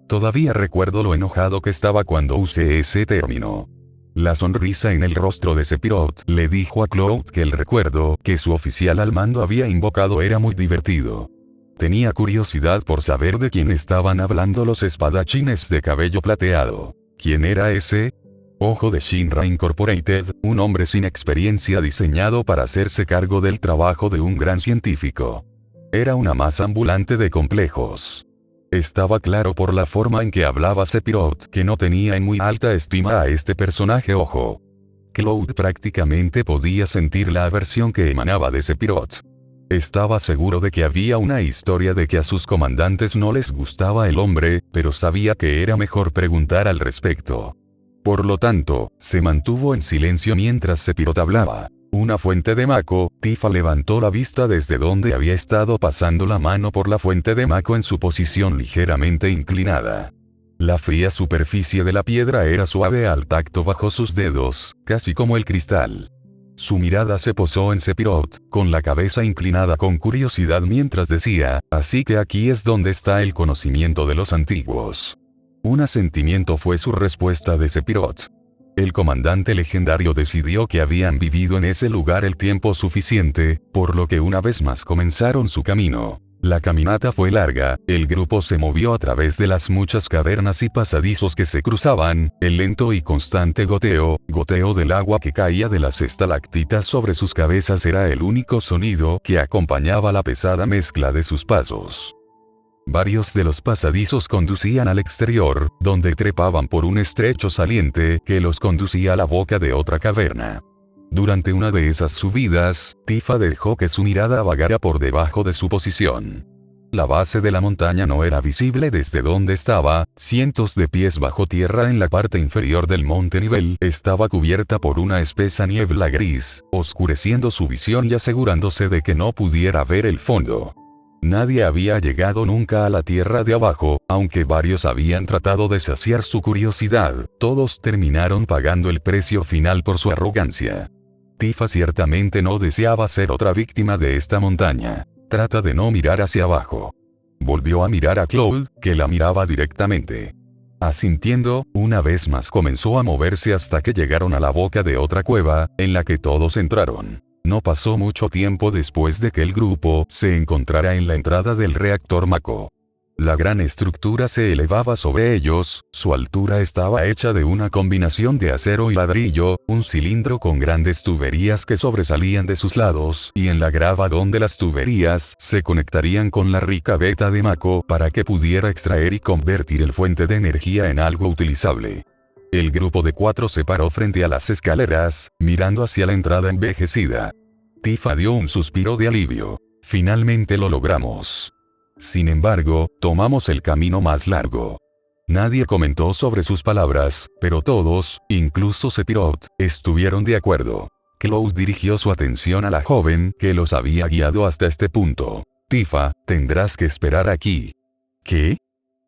S2: Todavía recuerdo lo enojado que estaba cuando usé ese término. La sonrisa en el rostro de Sephiroth le dijo a Cloud que el recuerdo que su oficial al mando había invocado era muy divertido. Tenía curiosidad por saber de quién estaban hablando los espadachines de cabello plateado. ¿Quién era ese? Ojo de Shinra Incorporated, un hombre sin experiencia diseñado para hacerse cargo del trabajo de un gran científico. Era una masa ambulante de complejos. Estaba claro por la forma en que hablaba Sephiroth que no tenía en muy alta estima a este personaje ojo. Cloud prácticamente podía sentir la aversión que emanaba de Sephiroth. Estaba seguro de que había una historia de que a sus comandantes no les gustaba el hombre, pero sabía que era mejor preguntar al respecto. Por lo tanto, se mantuvo en silencio mientras Sephiroth hablaba. Una fuente de Mako. Tifa levantó la vista desde donde había estado pasando la mano por la fuente de Mako en su posición ligeramente inclinada. La fría superficie de la piedra era suave al tacto bajo sus dedos, casi como el cristal. Su mirada se posó en Sephiroth, con la cabeza inclinada con curiosidad mientras decía, así que aquí es donde está el conocimiento de los antiguos. Un asentimiento fue su respuesta de Sephiroth. El comandante legendario decidió que habían vivido en ese lugar el tiempo suficiente, por lo que una vez más comenzaron su camino. La caminata fue larga, el grupo se movió a través de las muchas cavernas y pasadizos que se cruzaban, el lento y constante goteo del agua que caía de las estalactitas sobre sus cabezas era el único sonido que acompañaba la pesada mezcla de sus pasos. Varios de los pasadizos conducían al exterior, donde trepaban por un estrecho saliente que los conducía a la boca de otra caverna. Durante una de esas subidas, Tifa dejó que su mirada vagara por debajo de su posición. La base de la montaña no era visible desde donde estaba, cientos de pies bajo tierra en la parte inferior del monte nivel estaba cubierta por una espesa niebla gris, oscureciendo su visión y asegurándose de que no pudiera ver el fondo. Nadie había llegado nunca a la tierra de abajo, aunque varios habían tratado de saciar su curiosidad, todos terminaron pagando el precio final por su arrogancia. Tifa ciertamente no deseaba ser otra víctima de esta montaña. Trata de no mirar hacia abajo. Volvió a mirar a Cloud, que la miraba directamente. Asintiendo, una vez más comenzó a moverse hasta que llegaron a la boca de otra cueva, en la que todos entraron. No pasó mucho tiempo después de que el grupo se encontrara en la entrada del reactor Mako. La gran estructura se elevaba sobre ellos, su altura estaba hecha de una combinación de acero y ladrillo, un cilindro con grandes tuberías que sobresalían de sus lados, y en la grava donde las tuberías se conectarían con la rica beta de Mako para que pudiera extraer y convertir el fuente de energía en algo utilizable. El grupo de 4 se paró frente a las escaleras, mirando hacia la entrada envejecida. Tifa dio un suspiro de alivio. Finalmente lo logramos. Sin embargo, tomamos el camino más largo. Nadie comentó sobre sus palabras, pero todos, incluso Sephiroth, estuvieron de acuerdo. Cloud dirigió su atención a la joven que los había guiado hasta este punto. Tifa, tendrás que esperar aquí. ¿Qué?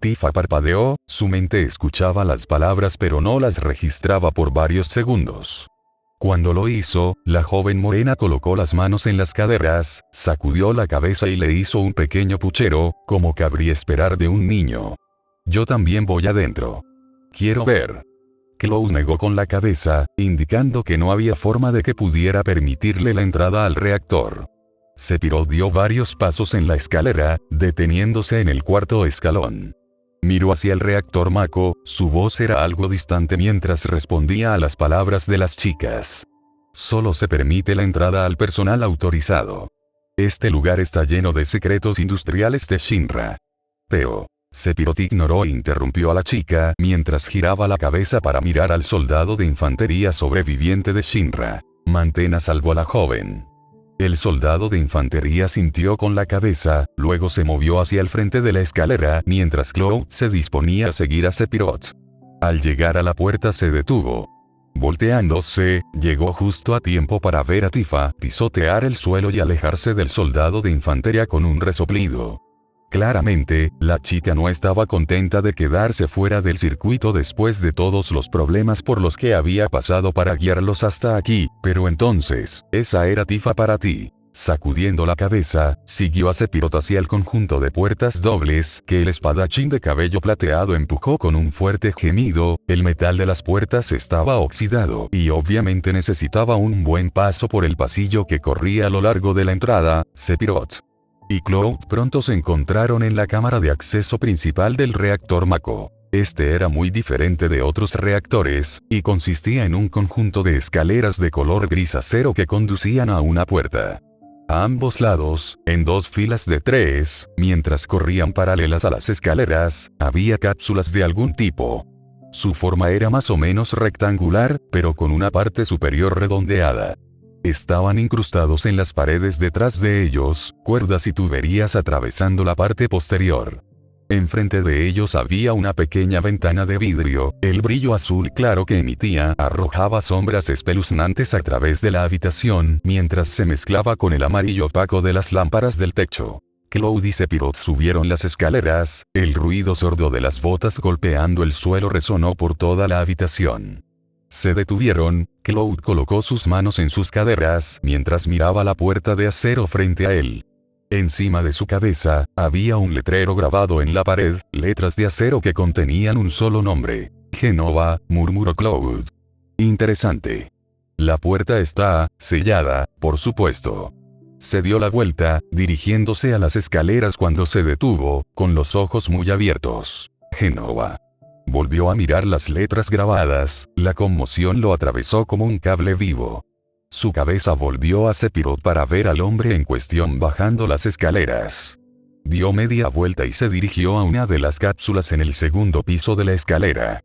S2: Tifa parpadeó, su mente escuchaba las palabras pero no las registraba por varios segundos. Cuando lo hizo, la joven morena colocó las manos en las caderas, sacudió la cabeza y le hizo un pequeño puchero, como cabría esperar de un niño. Yo también voy adentro. Quiero ver. Cloud negó con la cabeza, indicando que no había forma de que pudiera permitirle la entrada al reactor. Sephiroth dio varios pasos en la escalera, deteniéndose en el cuarto escalón. Miró hacia el reactor Mako, su voz era algo distante mientras respondía a las palabras de las chicas. Solo se permite la entrada al personal autorizado. Este lugar está lleno de secretos industriales de Shinra. Pero, Sephiroth ignoró e interrumpió a la chica mientras giraba la cabeza para mirar al soldado de infantería sobreviviente de Shinra. Mantén a salvo a la joven. El soldado de infantería sintió con la cabeza, luego se movió hacia el frente de la escalera mientras Cloud se disponía a seguir a Sephiroth. Al llegar a la puerta se detuvo. Volteándose, llegó justo a tiempo para ver a Tifa pisotear el suelo y alejarse del soldado de infantería con un resoplido. Claramente, la chica no estaba contenta de quedarse fuera del circuito después de todos los problemas por los que había pasado para guiarlos hasta aquí, pero entonces, esa era Tifa para ti. Sacudiendo la cabeza, siguió a Sephiroth hacia el conjunto de puertas dobles que el espadachín de cabello plateado empujó con un fuerte gemido. El metal de las puertas estaba oxidado y obviamente necesitaba un buen paso por el pasillo que corría a lo largo de la entrada. Sephiroth y Cloud pronto se encontraron en la cámara de acceso principal del reactor Mako. Este era muy diferente de otros reactores, y consistía en un conjunto de escaleras de color gris acero que conducían a una puerta. A ambos lados, en 2 filas de 3, mientras corrían paralelas a las escaleras, había cápsulas de algún tipo. Su forma era más o menos rectangular, pero con una parte superior redondeada. Estaban incrustados en las paredes detrás de ellos, cuerdas y tuberías atravesando la parte posterior. Enfrente de ellos había una pequeña ventana de vidrio, el brillo azul claro que emitía arrojaba sombras espeluznantes a través de la habitación mientras se mezclaba con el amarillo opaco de las lámparas del techo. Cloud y Sephiroth subieron las escaleras, el ruido sordo de las botas golpeando el suelo resonó por toda la habitación. Se detuvieron, Cloud colocó sus manos en sus caderas mientras miraba la puerta de acero frente a él. Encima de su cabeza, había un letrero grabado en la pared, letras de acero que contenían un solo nombre. Jenova, murmuró Cloud. Interesante. La puerta está sellada, por supuesto. Se dio la vuelta, dirigiéndose a las escaleras cuando se detuvo, con los ojos muy abiertos. Jenova. Volvió a mirar las letras grabadas, la conmoción lo atravesó como un cable vivo. Su cabeza volvió a Sephiroth para ver al hombre en cuestión bajando las escaleras. Dio media vuelta y se dirigió a una de las cápsulas en el segundo piso de la escalera.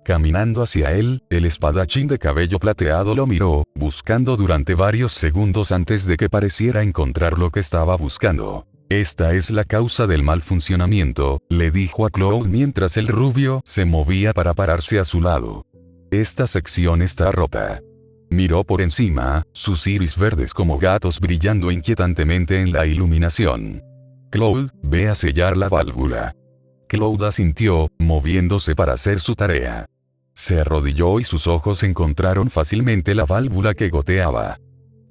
S2: Caminando hacia él, el espadachín de cabello plateado lo miró, buscando durante varios segundos antes de que pareciera encontrar lo que estaba buscando. Esta es la causa del mal funcionamiento, le dijo a Cloud mientras el rubio se movía para pararse a su lado. Esta sección está rota. Miró por encima, sus iris verdes como gatos brillando inquietantemente en la iluminación. Cloud, ve a sellar la válvula. Cloud asintió, moviéndose para hacer su tarea. Se arrodilló y sus ojos encontraron fácilmente la válvula que goteaba.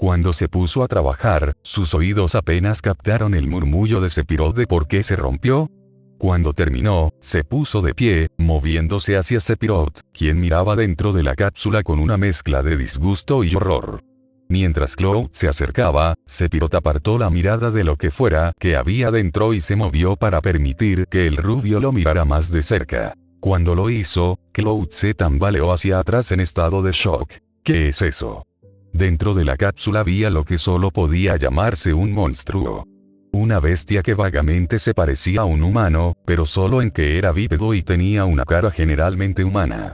S2: Cuando se puso a trabajar, sus oídos apenas captaron el murmullo de Sephiroth de por qué se rompió. Cuando terminó, se puso de pie, moviéndose hacia Sephiroth, quien miraba dentro de la cápsula con una mezcla de disgusto y horror. Mientras Cloud se acercaba, Sephiroth apartó la mirada de lo que fuera que había dentro y se movió para permitir que el rubio lo mirara más de cerca. Cuando lo hizo, Cloud se tambaleó hacia atrás en estado de shock. ¿Qué es eso? Dentro de la cápsula había lo que solo podía llamarse un monstruo. Una bestia que vagamente se parecía a un humano, pero solo en que era bípedo y tenía una cara generalmente humana.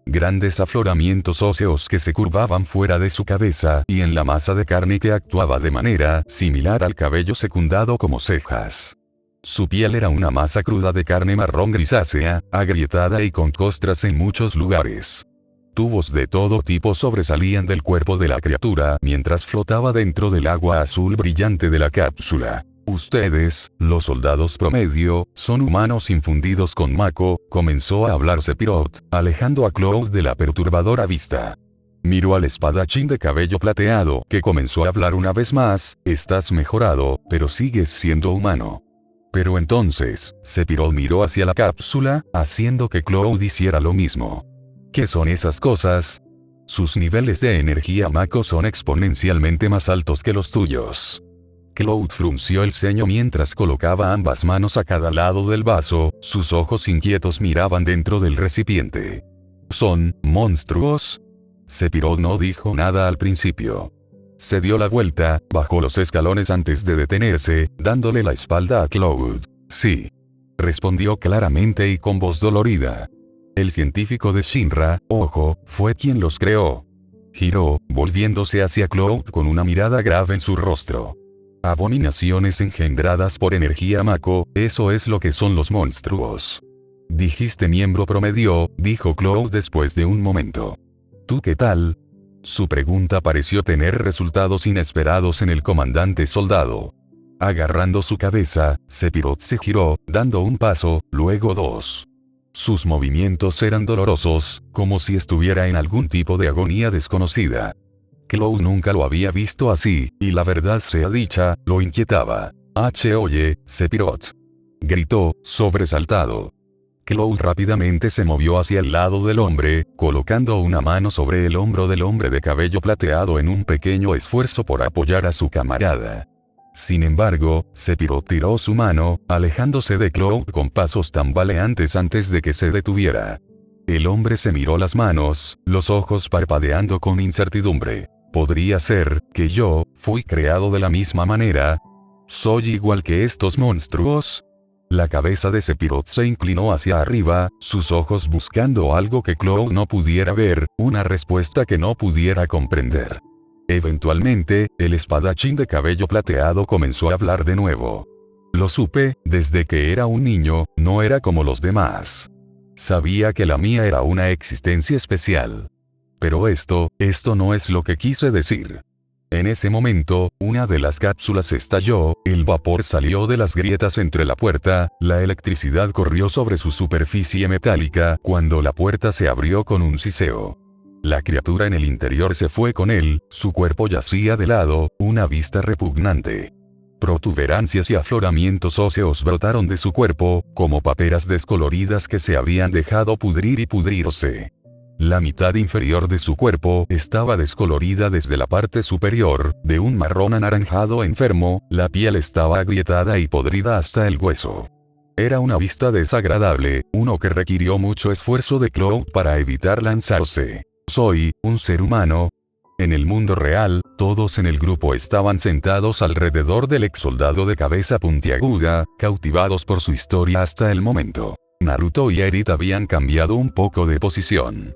S2: Grandes afloramientos óseos que se curvaban fuera de su cabeza y en la masa de carne que actuaba de manera similar al cabello secundado como cejas. Su piel era una masa cruda de carne marrón grisácea, agrietada y con costras en muchos lugares. Tubos de todo tipo sobresalían del cuerpo de la criatura mientras flotaba dentro del agua azul brillante de la cápsula. Ustedes, los soldados promedio, son humanos infundidos con Mako, comenzó a hablar Sephiroth, alejando a Cloud de la perturbadora vista. Miró al espadachín de cabello plateado, que comenzó a hablar una vez más, estás mejorado, pero sigues siendo humano. Pero entonces, Sephiroth miró hacia la cápsula, haciendo que Cloud hiciera lo mismo. ¿Qué son esas cosas? Sus niveles de energía Mako son exponencialmente más altos que los tuyos. Cloud frunció el ceño mientras colocaba ambas manos a cada lado del vaso, sus ojos inquietos miraban dentro del recipiente. ¿Son monstruos? Sephiroth no dijo nada al principio. Se dio la vuelta, bajó los escalones antes de detenerse, dándole la espalda a Cloud. Sí. Respondió claramente y con voz dolorida. El científico de Shinra, ojo, fue quien los creó. Giró, volviéndose hacia Cloud con una mirada grave en su rostro. Abominaciones engendradas por energía Mako, eso es lo que son los monstruos. Dijiste miembro promedio, dijo Cloud después de un momento. ¿Tú qué tal? Su pregunta pareció tener resultados inesperados en el comandante soldado. Agarrando su cabeza, Sephiroth se giró, dando un paso, luego dos. Sus movimientos eran dolorosos, como si estuviera en algún tipo de agonía desconocida. Cloud nunca lo había visto así, y la verdad sea dicha, lo inquietaba. Oye, Sephiroth. Gritó, sobresaltado. Cloud rápidamente se movió hacia el lado del hombre, colocando una mano sobre el hombro del hombre de cabello plateado en un pequeño esfuerzo por apoyar a su camarada. Sin embargo, Sephiroth tiró su mano, alejándose de Cloud con pasos tambaleantes antes de que se detuviera. El hombre se miró las manos, los ojos parpadeando con incertidumbre. ¿Podría ser que yo fui creado de la misma manera? ¿Soy igual que estos monstruos? La cabeza de Sephiroth se inclinó hacia arriba, sus ojos buscando algo que Cloud no pudiera ver, una respuesta que no pudiera comprender. Eventualmente, el espadachín de cabello plateado comenzó a hablar de nuevo. Lo supe, desde que era un niño, no era como los demás. Sabía que la mía era una existencia especial. Pero esto no es lo que quise decir. En ese momento, una de las cápsulas estalló, el vapor salió de las grietas entre la puerta, la electricidad corrió sobre su superficie metálica cuando la puerta se abrió con un siseo. La criatura en el interior se fue con él, su cuerpo yacía de lado, una vista repugnante. Protuberancias y afloramientos óseos brotaron de su cuerpo, como paperas descoloridas que se habían dejado pudrir y pudrirse. La mitad inferior de su cuerpo estaba descolorida desde la parte superior, de un marrón anaranjado enfermo, la piel estaba agrietada y podrida hasta el hueso. Era una vista desagradable, uno que requirió mucho esfuerzo de Cloud para evitar lanzarse. Soy un ser humano. En el mundo real, todos en el grupo estaban sentados alrededor del ex soldado de cabeza puntiaguda, cautivados por su historia hasta el momento. Naruto y Aerith habían cambiado un poco de posición.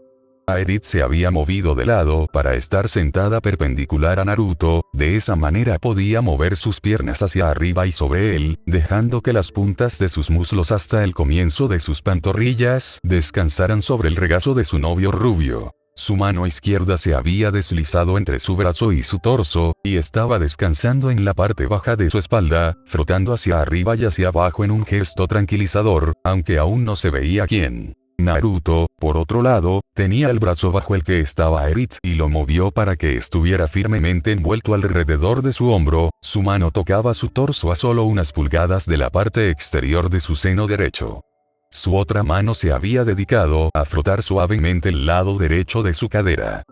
S2: Aerith se había movido de lado para estar sentada perpendicular a Naruto, de esa manera podía mover sus piernas hacia arriba y sobre él, dejando que las puntas de sus muslos hasta el comienzo de sus pantorrillas descansaran sobre el regazo de su novio rubio. Su mano izquierda se había deslizado entre su brazo y su torso, y estaba descansando en la parte baja de su espalda, frotando hacia arriba y hacia abajo en un gesto tranquilizador, aunque aún no se veía quién. Naruto, por otro lado, tenía el brazo bajo el que estaba Aerith y lo movió para que estuviera firmemente envuelto alrededor de su hombro, su mano tocaba su torso a solo unas pulgadas de la parte exterior de su seno derecho. Su otra mano se había dedicado a frotar suavemente el lado derecho de su cadera.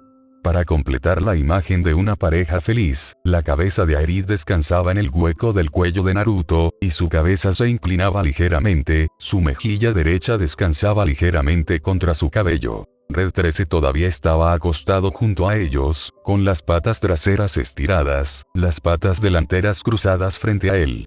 S2: Para completar la imagen de una pareja feliz, la cabeza de Aerith descansaba en el hueco del cuello de Naruto, y su cabeza se inclinaba ligeramente, su mejilla derecha descansaba ligeramente contra su cabello. Red 13 todavía estaba acostado junto a ellos, con las patas traseras estiradas, las patas delanteras cruzadas frente a él.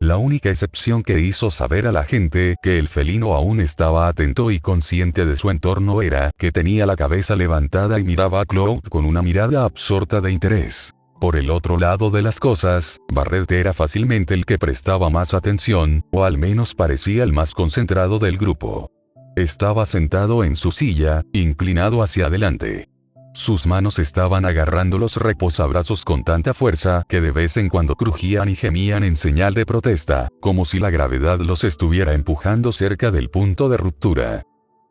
S2: La única excepción que hizo saber a la gente que el felino aún estaba atento y consciente de su entorno era que tenía la cabeza levantada y miraba a Cloud con una mirada absorta de interés. Por el otro lado de las cosas, Barrett era fácilmente el que prestaba más atención, o al menos parecía el más concentrado del grupo. Estaba sentado en su silla, inclinado hacia adelante. Sus manos estaban agarrando los reposabrazos con tanta fuerza que de vez en cuando crujían y gemían en señal de protesta, como si la gravedad los estuviera empujando cerca del punto de ruptura.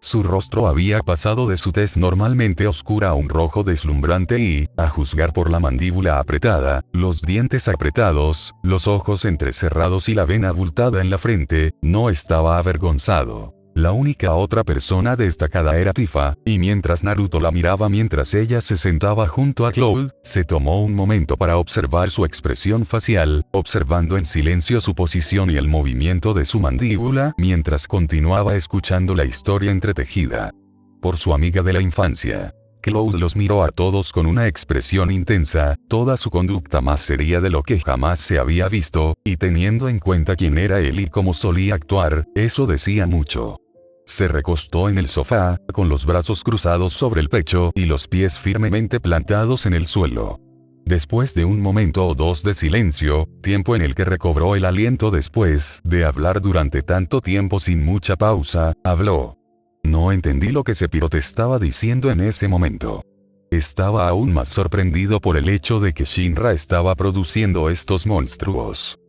S2: Su rostro había pasado de su tez normalmente oscura a un rojo deslumbrante y, a juzgar por la mandíbula apretada, los dientes apretados, los ojos entrecerrados y la vena abultada en la frente, no estaba avergonzado. La única otra persona destacada era Tifa, y mientras Naruto la miraba mientras ella se sentaba junto a Cloud, se tomó un momento para observar su expresión facial, observando en silencio su posición y el movimiento de su mandíbula mientras continuaba escuchando la historia entretejida por su amiga de la infancia. Cloud los miró a todos con una expresión intensa, toda su conducta más seria de lo que jamás se había visto, y teniendo en cuenta quién era él y cómo solía actuar, eso decía mucho. Se recostó en el sofá, con los brazos cruzados sobre el pecho y los pies firmemente plantados en el suelo. Después de un momento o dos de silencio, tiempo en el que recobró el aliento después de hablar durante tanto tiempo sin mucha pausa, habló. No entendí lo que Sephiroth estaba diciendo en ese momento. Estaba aún más sorprendido por el hecho de que Shinra estaba produciendo estos monstruos.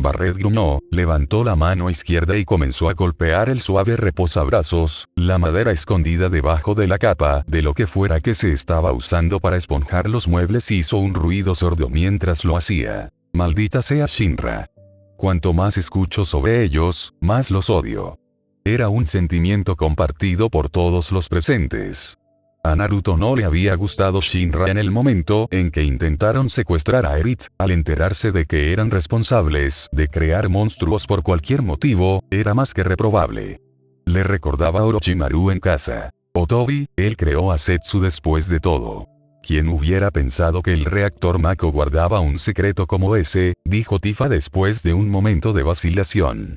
S2: Barrett gruñó, levantó la mano izquierda y comenzó a golpear el suave reposabrazos, la madera escondida debajo de la capa de lo que fuera que se estaba usando para esponjar los muebles hizo un ruido sordo mientras lo hacía. Maldita sea Shinra. Cuanto más escucho sobre ellos, más los odio. Era un sentimiento compartido por todos los presentes. A Naruto no le había gustado Shinra en el momento en que intentaron secuestrar a Eret, al enterarse de que eran responsables de crear monstruos por cualquier motivo, era más que reprobable. Le recordaba a Orochimaru en casa. Otobi, él creó a Zetsu después de todo. ¿Quién hubiera pensado que el reactor Mako guardaba un secreto como ese?, dijo Tifa después de un momento de vacilación.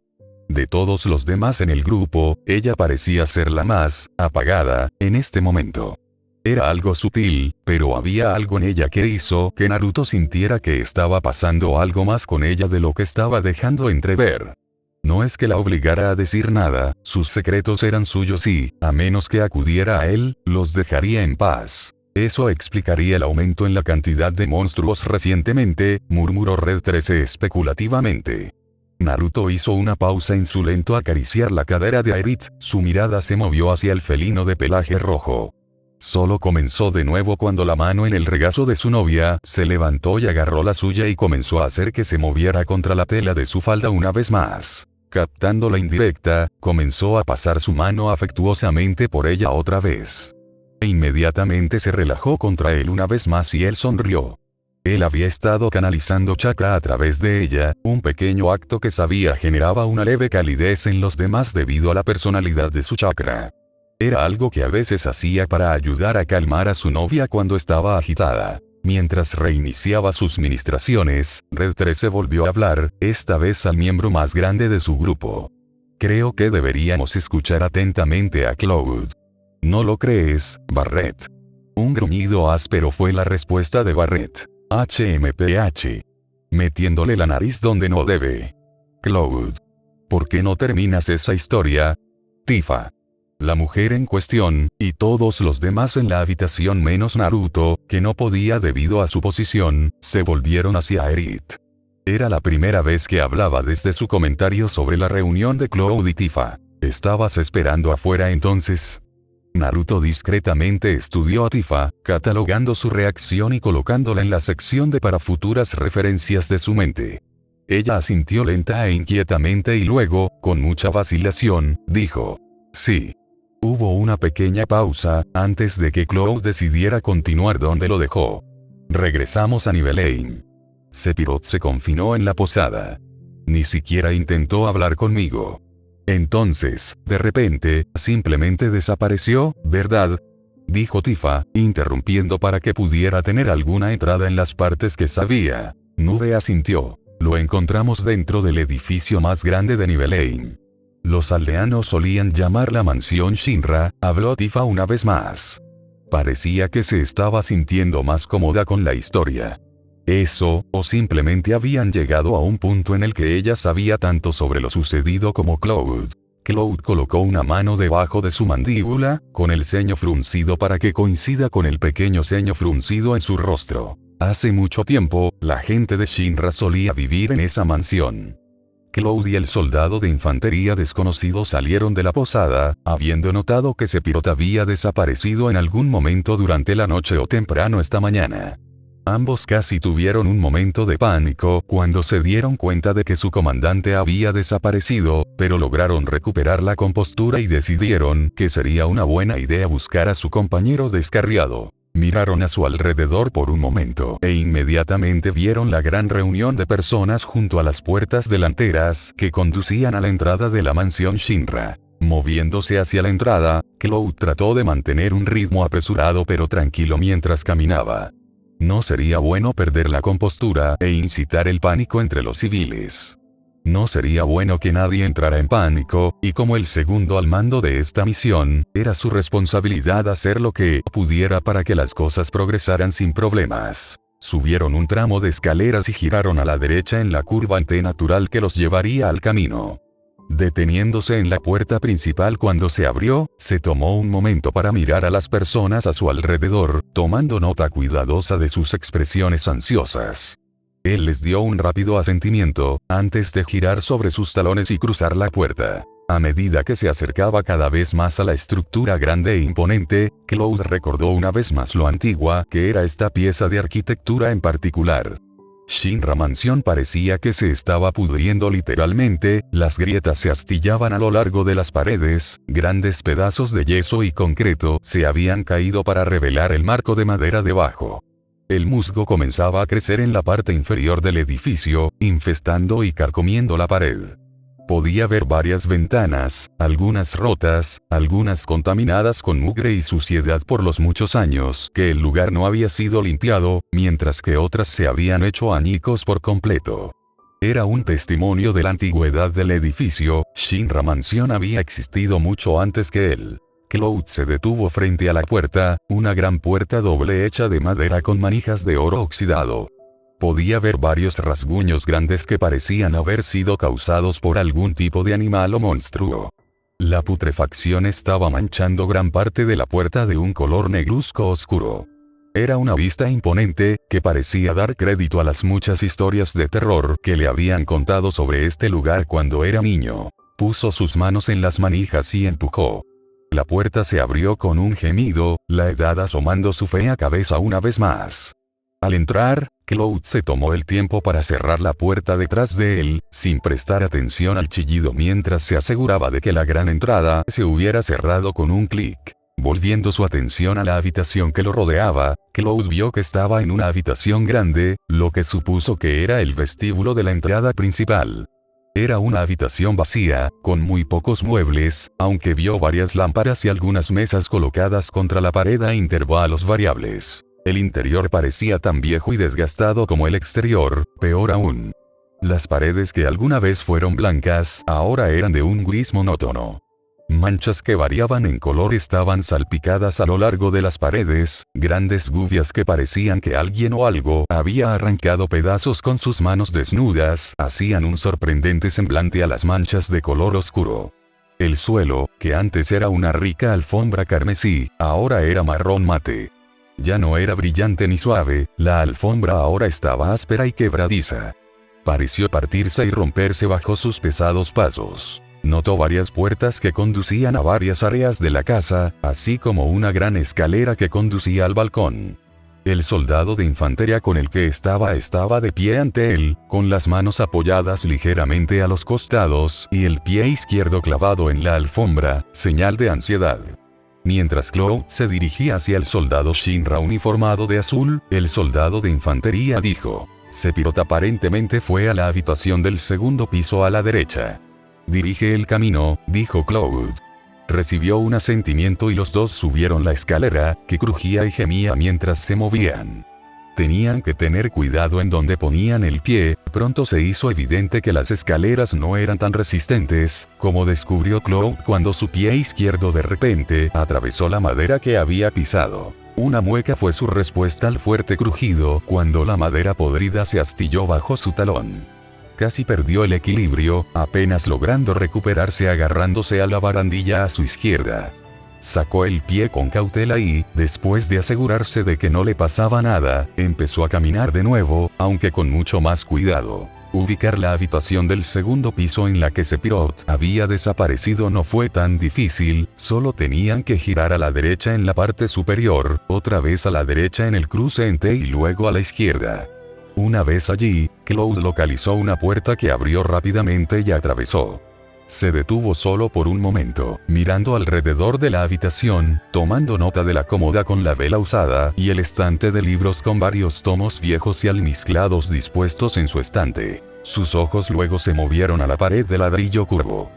S2: De todos los demás en el grupo, ella parecía ser la más apagada en este momento. Era algo sutil, pero había algo en ella que hizo que Naruto sintiera que estaba pasando algo más con ella de lo que estaba dejando entrever. No es que la obligara a decir nada, sus secretos eran suyos y, a menos que acudiera a él, los dejaría en paz. Eso explicaría el aumento en la cantidad de monstruos recientemente, murmuró Red 13 especulativamente. Naruto hizo una pausa en su lento acariciar la cadera de Aerith, su mirada se movió hacia el felino de pelaje rojo. Solo comenzó de nuevo cuando la mano en el regazo de su novia se levantó y agarró la suya y comenzó a hacer que se moviera contra la tela de su falda una vez más. Captando la indirecta, comenzó a pasar su mano afectuosamente por ella otra vez. E inmediatamente se relajó contra él una vez más y él sonrió. Él había estado canalizando chakra a través de ella, un pequeño acto que sabía generaba una leve calidez en los demás debido a la personalidad de su chakra. Era algo que a veces hacía para ayudar a calmar a su novia cuando estaba agitada. Mientras reiniciaba sus ministraciones, Red 13 volvió a hablar, esta vez al miembro más grande de su grupo. Creo que deberíamos escuchar atentamente a Cloud. ¿No lo crees, Barrett? Un gruñido áspero fue la respuesta de Barrett. HMPH. Metiéndole la nariz donde no debe. Cloud. ¿Por qué no terminas esa historia? Tifa. La mujer en cuestión, y todos los demás en la habitación menos Naruto, que no podía debido a su posición, se volvieron hacia Aerith. Era la primera vez que hablaba desde su comentario sobre la reunión de Cloud y Tifa. ¿Estabas esperando afuera entonces? Naruto discretamente estudió a Tifa, catalogando su reacción y colocándola en la sección de para futuras referencias de su mente. Ella asintió lenta e inquietamente y luego, con mucha vacilación, dijo: sí. Hubo una pequeña pausa, antes de que Cloud decidiera continuar donde lo dejó. Regresamos a Nibelheim. Sephiroth se confinó en la posada. Ni siquiera intentó hablar conmigo. Entonces, de repente, simplemente desapareció, ¿verdad? Dijo Tifa, interrumpiendo para que pudiera tener alguna entrada en las partes que sabía. Nube asintió. Lo encontramos dentro del edificio más grande de Nibelheim. Los aldeanos solían llamar la mansión Shinra, habló Tifa una vez más. Parecía que se estaba sintiendo más cómoda con la historia. Eso, o simplemente habían llegado a un punto en el que ella sabía tanto sobre lo sucedido como Cloud. Cloud colocó una mano debajo de su mandíbula, con el ceño fruncido para que coincida con el pequeño ceño fruncido en su rostro. Hace mucho tiempo, la gente de Shinra solía vivir en esa mansión. Cloud y el soldado de infantería desconocido salieron de la posada, habiendo notado que Sephiroth había desaparecido en algún momento durante la noche o temprano esta mañana. Ambos casi tuvieron un momento de pánico cuando se dieron cuenta de que su comandante había desaparecido, pero lograron recuperar la compostura y decidieron que sería una buena idea buscar a su compañero descarriado. Miraron a su alrededor por un momento e inmediatamente vieron la gran reunión de personas junto a las puertas delanteras que conducían a la entrada de la mansión Shinra. Moviéndose hacia la entrada, Cloud trató de mantener un ritmo apresurado pero tranquilo mientras caminaba. No sería bueno perder la compostura e incitar el pánico entre los civiles. No sería bueno que nadie entrara en pánico, y como el segundo al mando de esta misión, era su responsabilidad hacer lo que pudiera para que las cosas progresaran sin problemas. Subieron un tramo de escaleras y giraron a la derecha en la curva antinatural que los llevaría al camino. Deteniéndose en la puerta principal cuando se abrió, se tomó un momento para mirar a las personas a su alrededor, tomando nota cuidadosa de sus expresiones ansiosas. Él les dio un rápido asentimiento, antes de girar sobre sus talones y cruzar la puerta. A medida que se acercaba cada vez más a la estructura grande e imponente, Cloud recordó una vez más lo antigua que era esta pieza de arquitectura en particular. Shinra Mansión parecía que se estaba pudriendo literalmente, las grietas se astillaban a lo largo de las paredes, grandes pedazos de yeso y concreto se habían caído para revelar el marco de madera debajo. El musgo comenzaba a crecer en la parte inferior del edificio, infestando y carcomiendo la pared. Podía ver varias ventanas, algunas rotas, algunas contaminadas con mugre y suciedad por los muchos años que el lugar no había sido limpiado, mientras que otras se habían hecho añicos por completo. Era un testimonio de la antigüedad del edificio, Shinra Mansión había existido mucho antes que él. Cloud se detuvo frente a la puerta, una gran puerta doble hecha de madera con manijas de oro oxidado. Podía ver varios rasguños grandes que parecían haber sido causados por algún tipo de animal o monstruo. La putrefacción estaba manchando gran parte de la puerta de un color negruzco oscuro. Era una vista imponente, que parecía dar crédito a las muchas historias de terror que le habían contado sobre este lugar cuando era niño. Puso sus manos en las manijas y empujó. La puerta se abrió con un gemido, la edad asomando su fea cabeza una vez más. Al entrar, Cloud se tomó el tiempo para cerrar la puerta detrás de él, sin prestar atención al chillido mientras se aseguraba de que la gran entrada se hubiera cerrado con un clic. Volviendo su atención a la habitación que lo rodeaba, Cloud vio que estaba en una habitación grande, lo que supuso que era el vestíbulo de la entrada principal. Era una habitación vacía, con muy pocos muebles, aunque vio varias lámparas y algunas mesas colocadas contra la pared a intervalos variables. El interior parecía tan viejo y desgastado como el exterior, peor aún. Las paredes que alguna vez fueron blancas, ahora eran de un gris monótono. Manchas que variaban en color estaban salpicadas a lo largo de las paredes, grandes gubias que parecían que alguien o algo había arrancado pedazos con sus manos desnudas, hacían un sorprendente semblante a las manchas de color oscuro. El suelo, que antes era una rica alfombra carmesí, ahora era marrón mate. Ya no era brillante ni suave, la alfombra ahora estaba áspera y quebradiza. Pareció partirse y romperse bajo sus pesados pasos. Notó varias puertas que conducían a varias áreas de la casa, así como una gran escalera que conducía al balcón. El soldado de infantería con el que estaba de pie ante él, con las manos apoyadas ligeramente a los costados y el pie izquierdo clavado en la alfombra, señal de ansiedad. Mientras Cloud se dirigía hacia el soldado Shinra uniformado de azul, el soldado de infantería dijo: Sephiroth aparentemente fue a la habitación del segundo piso a la derecha. Dirige el camino, dijo Cloud. Recibió un asentimiento y los dos subieron la escalera, que crujía y gemía mientras se movían. Tenían que tener cuidado en donde ponían el pie. Pronto se hizo evidente que las escaleras no eran tan resistentes, como descubrió Cloud cuando su pie izquierdo de repente atravesó la madera que había pisado. Una mueca fue su respuesta al fuerte crujido cuando la madera podrida se astilló bajo su talón. Casi perdió el equilibrio, apenas logrando recuperarse agarrándose a la barandilla a su izquierda. Sacó el pie con cautela y, después de asegurarse de que no le pasaba nada, empezó a caminar de nuevo, aunque con mucho más cuidado. Ubicar la habitación del segundo piso en la que Sephiroth había desaparecido no fue tan difícil, solo tenían que girar a la derecha en la parte superior, otra vez a la derecha en el cruce en T y luego a la izquierda. Una vez allí, Cloud localizó una puerta que abrió rápidamente y atravesó. Se detuvo solo por un momento, mirando alrededor de la habitación, tomando nota de la cómoda con la vela usada y el estante de libros con varios tomos viejos y almizclados dispuestos en su estante. Sus ojos luego se movieron a la pared de ladrillo curvo.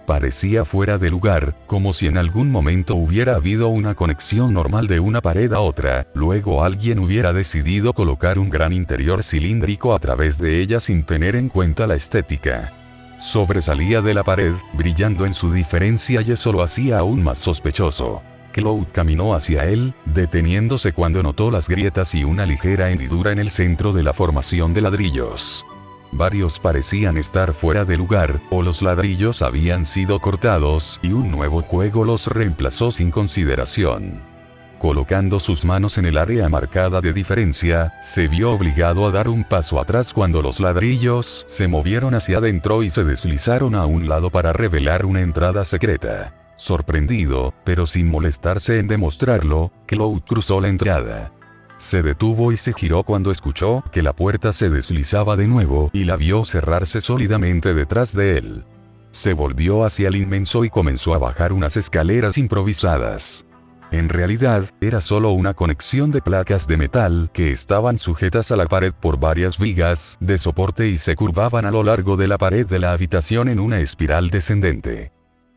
S2: Parecía fuera de lugar, como si en algún momento hubiera habido una conexión normal de una pared a otra, luego alguien hubiera decidido colocar un gran interior cilíndrico a través de ella sin tener en cuenta la estética. Sobresalía de la pared, brillando en su diferencia y eso lo hacía aún más sospechoso. Cloud caminó hacia él, deteniéndose cuando notó las grietas y una ligera hendidura en el centro de la formación de ladrillos. Varios parecían estar fuera de lugar, o los ladrillos habían sido cortados y un nuevo juego los reemplazó sin consideración. Colocando sus manos en el área marcada de diferencia, se vio obligado a dar un paso atrás cuando los ladrillos se movieron hacia adentro y se deslizaron a un lado para revelar una entrada secreta. Sorprendido, pero sin molestarse en demostrarlo, Cloud cruzó la entrada. Se detuvo y se giró cuando escuchó que la puerta se deslizaba de nuevo y la vio cerrarse sólidamente detrás de él. Se volvió hacia el inmenso y comenzó a bajar unas escaleras improvisadas. En realidad, era solo una conexión de placas de metal que estaban sujetas a la pared por varias vigas de soporte y se curvaban a lo largo de la pared de la habitación en una espiral descendente.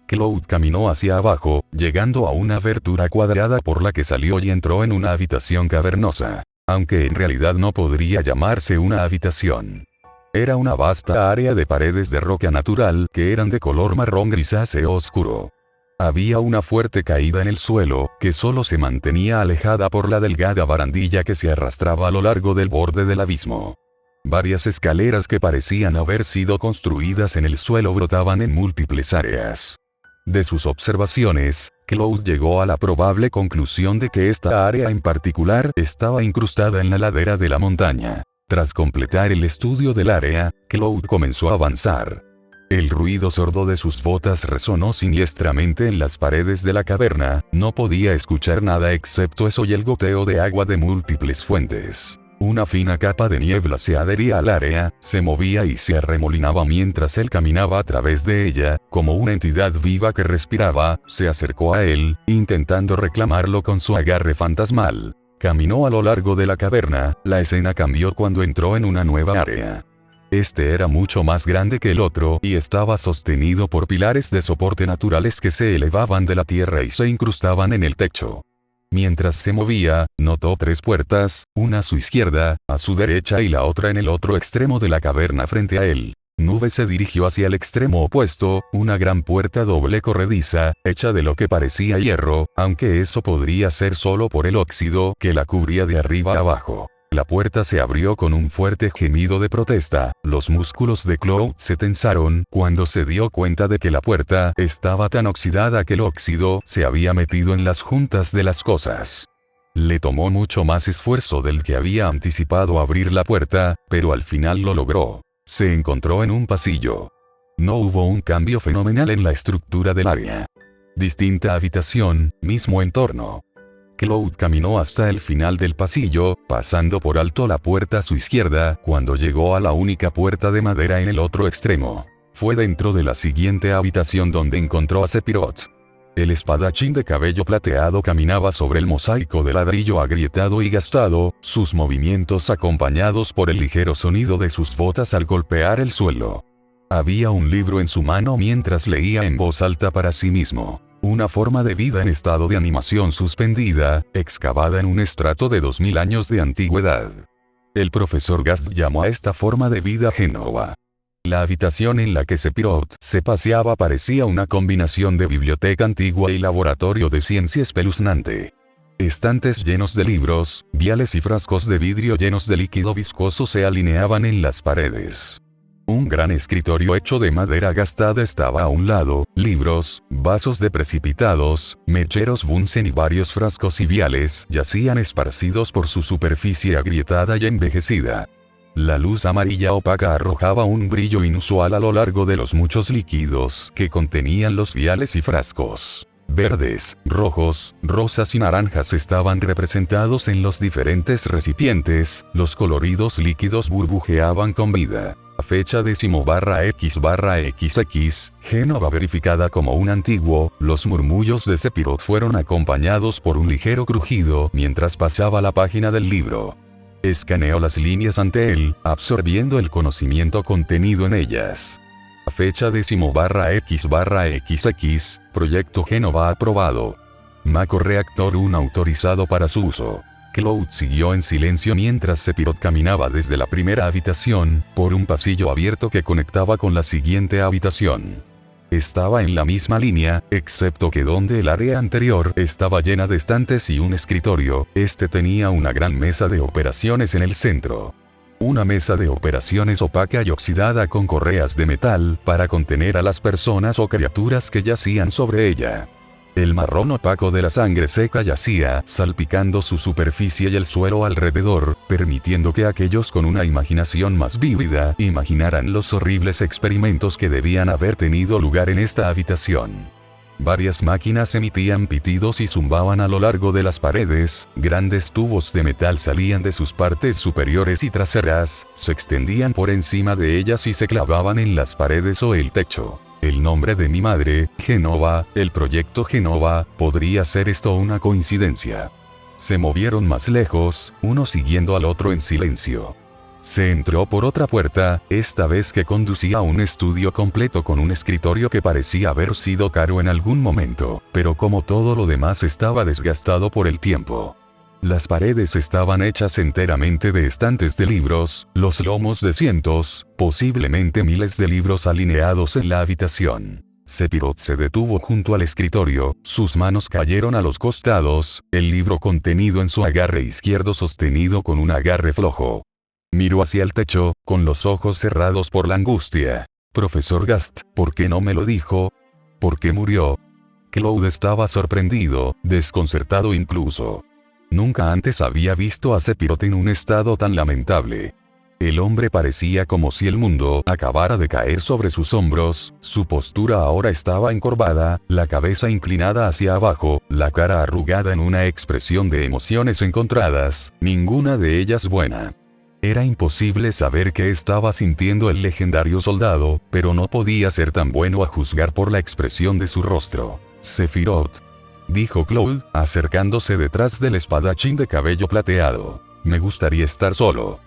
S2: Cloud caminó hacia abajo, llegando a una abertura cuadrada por la que salió y entró en una habitación cavernosa, aunque en realidad no podría llamarse una habitación. Era una vasta área de paredes de roca natural que eran de color marrón grisáceo oscuro. Había una fuerte caída en el suelo, que solo se mantenía alejada por la delgada barandilla que se arrastraba a lo largo del borde del abismo. Varias escaleras que parecían haber sido construidas en el suelo brotaban en múltiples áreas. De sus observaciones, Cloud llegó a la probable conclusión de que esta área en particular estaba incrustada en la ladera de la montaña. Tras completar el estudio del área, Cloud comenzó a avanzar. El ruido sordo de sus botas resonó siniestramente en las paredes de la caverna, no podía escuchar nada excepto eso y el goteo de agua de múltiples fuentes. Una fina capa de niebla se adhería al área, se movía y se arremolinaba mientras él caminaba a través de ella, como una entidad viva que respiraba, se acercó a él, intentando reclamarlo con su agarre fantasmal. Caminó a lo largo de la caverna, la escena cambió cuando entró en una nueva área. Este era mucho más grande que el otro y estaba sostenido por pilares de soporte naturales que se elevaban de la tierra y se incrustaban en el techo. Mientras se movía, notó 3 puertas, una a su izquierda, a su derecha y la otra en el otro extremo de la caverna frente a él. Nube se dirigió hacia el extremo opuesto, una gran puerta doble corrediza, hecha de lo que parecía hierro, aunque eso podría ser solo por el óxido que la cubría de arriba a abajo. La puerta se abrió con un fuerte gemido de protesta. Los músculos de Cloud se tensaron cuando se dio cuenta de que la puerta estaba tan oxidada que el óxido se había metido en las juntas de las cosas. Le tomó mucho más esfuerzo del que había anticipado abrir la puerta, pero al final lo logró. Se encontró en un pasillo. No hubo un cambio fenomenal en la estructura del área. Distinta habitación, mismo entorno. Cloud caminó hasta el final del pasillo, pasando por alto la puerta a su izquierda, cuando llegó a la única puerta de madera en el otro extremo. Fue dentro de la siguiente habitación donde encontró a Sephiroth. El espadachín de cabello plateado caminaba sobre el mosaico de ladrillo agrietado y gastado, sus movimientos acompañados por el ligero sonido de sus botas al golpear el suelo. Había un libro en su mano mientras leía en voz alta para sí mismo. Una forma de vida en estado de animación suspendida, excavada en un estrato de 2000 años de antigüedad. El profesor Gast llamó a esta forma de vida Génova. La habitación en la que Sephiroth se paseaba parecía una combinación de biblioteca antigua y laboratorio de ciencia espeluznante. Estantes llenos de libros, viales y frascos de vidrio llenos de líquido viscoso se alineaban en las paredes. Un gran escritorio hecho de madera gastada estaba a un lado, libros, vasos de precipitados, mecheros Bunsen y varios frascos y viales yacían esparcidos por su superficie agrietada y envejecida. La luz amarilla opaca arrojaba un brillo inusual a lo largo de los muchos líquidos que contenían los viales y frascos. Verdes, rojos, rosas y naranjas estaban representados en los diferentes recipientes, los coloridos líquidos burbujeaban con vida. La fecha ~X/XX, Génova verificada como un antiguo, los murmullos de Sephiroth fueron acompañados por un ligero crujido mientras pasaba la página del libro. Escaneó las líneas ante él, absorbiendo el conocimiento contenido en ellas. La fecha ~X/XX, Proyecto Génova aprobado. Mako Reactor 1 autorizado para su uso. Cloud siguió en silencio mientras Sephiroth caminaba desde la primera habitación, por un pasillo abierto que conectaba con la siguiente habitación. Estaba en la misma línea, excepto que donde el área anterior estaba llena de estantes y un escritorio, este tenía una gran mesa de operaciones en el centro. Una mesa de operaciones opaca y oxidada con correas de metal para contener a las personas o criaturas que yacían sobre ella. El marrón opaco de la sangre seca yacía, salpicando su superficie y el suelo alrededor, permitiendo que aquellos con una imaginación más vívida imaginaran los horribles experimentos que debían haber tenido lugar en esta habitación. Varias máquinas emitían pitidos y zumbaban a lo largo de las paredes, grandes tubos de metal salían de sus partes superiores y traseras, se extendían por encima de ellas y se clavaban en las paredes o el techo. El nombre de mi madre, Génova, el proyecto Génova, ¿podría ser esto una coincidencia? Se movieron más lejos, uno siguiendo al otro en silencio. Se entró por otra puerta, esta vez que conducía a un estudio completo con un escritorio que parecía haber sido caro en algún momento, pero como todo lo demás estaba desgastado por el tiempo. Las paredes estaban hechas enteramente de estantes de libros, los lomos de cientos, posiblemente miles de libros alineados en la habitación. Sephiroth se detuvo junto al escritorio, sus manos cayeron a los costados, el libro contenido en su agarre izquierdo sostenido con un agarre flojo. Miró hacia el techo, con los ojos cerrados por la angustia. Profesor Gast, ¿por qué no me lo dijo? ¿Por qué murió? Cloud estaba sorprendido, desconcertado incluso. Nunca antes había visto a Sephiroth en un estado tan lamentable. El hombre parecía como si el mundo acabara de caer sobre sus hombros, su postura ahora estaba encorvada, la cabeza inclinada hacia abajo, la cara arrugada en una expresión de emociones encontradas, ninguna de ellas buena. Era imposible saber qué estaba sintiendo el legendario soldado, pero no podía ser tan bueno a juzgar por la expresión de su rostro. Sephiroth, dijo Cloud, acercándose detrás del espadachín de cabello plateado. Me gustaría estar solo.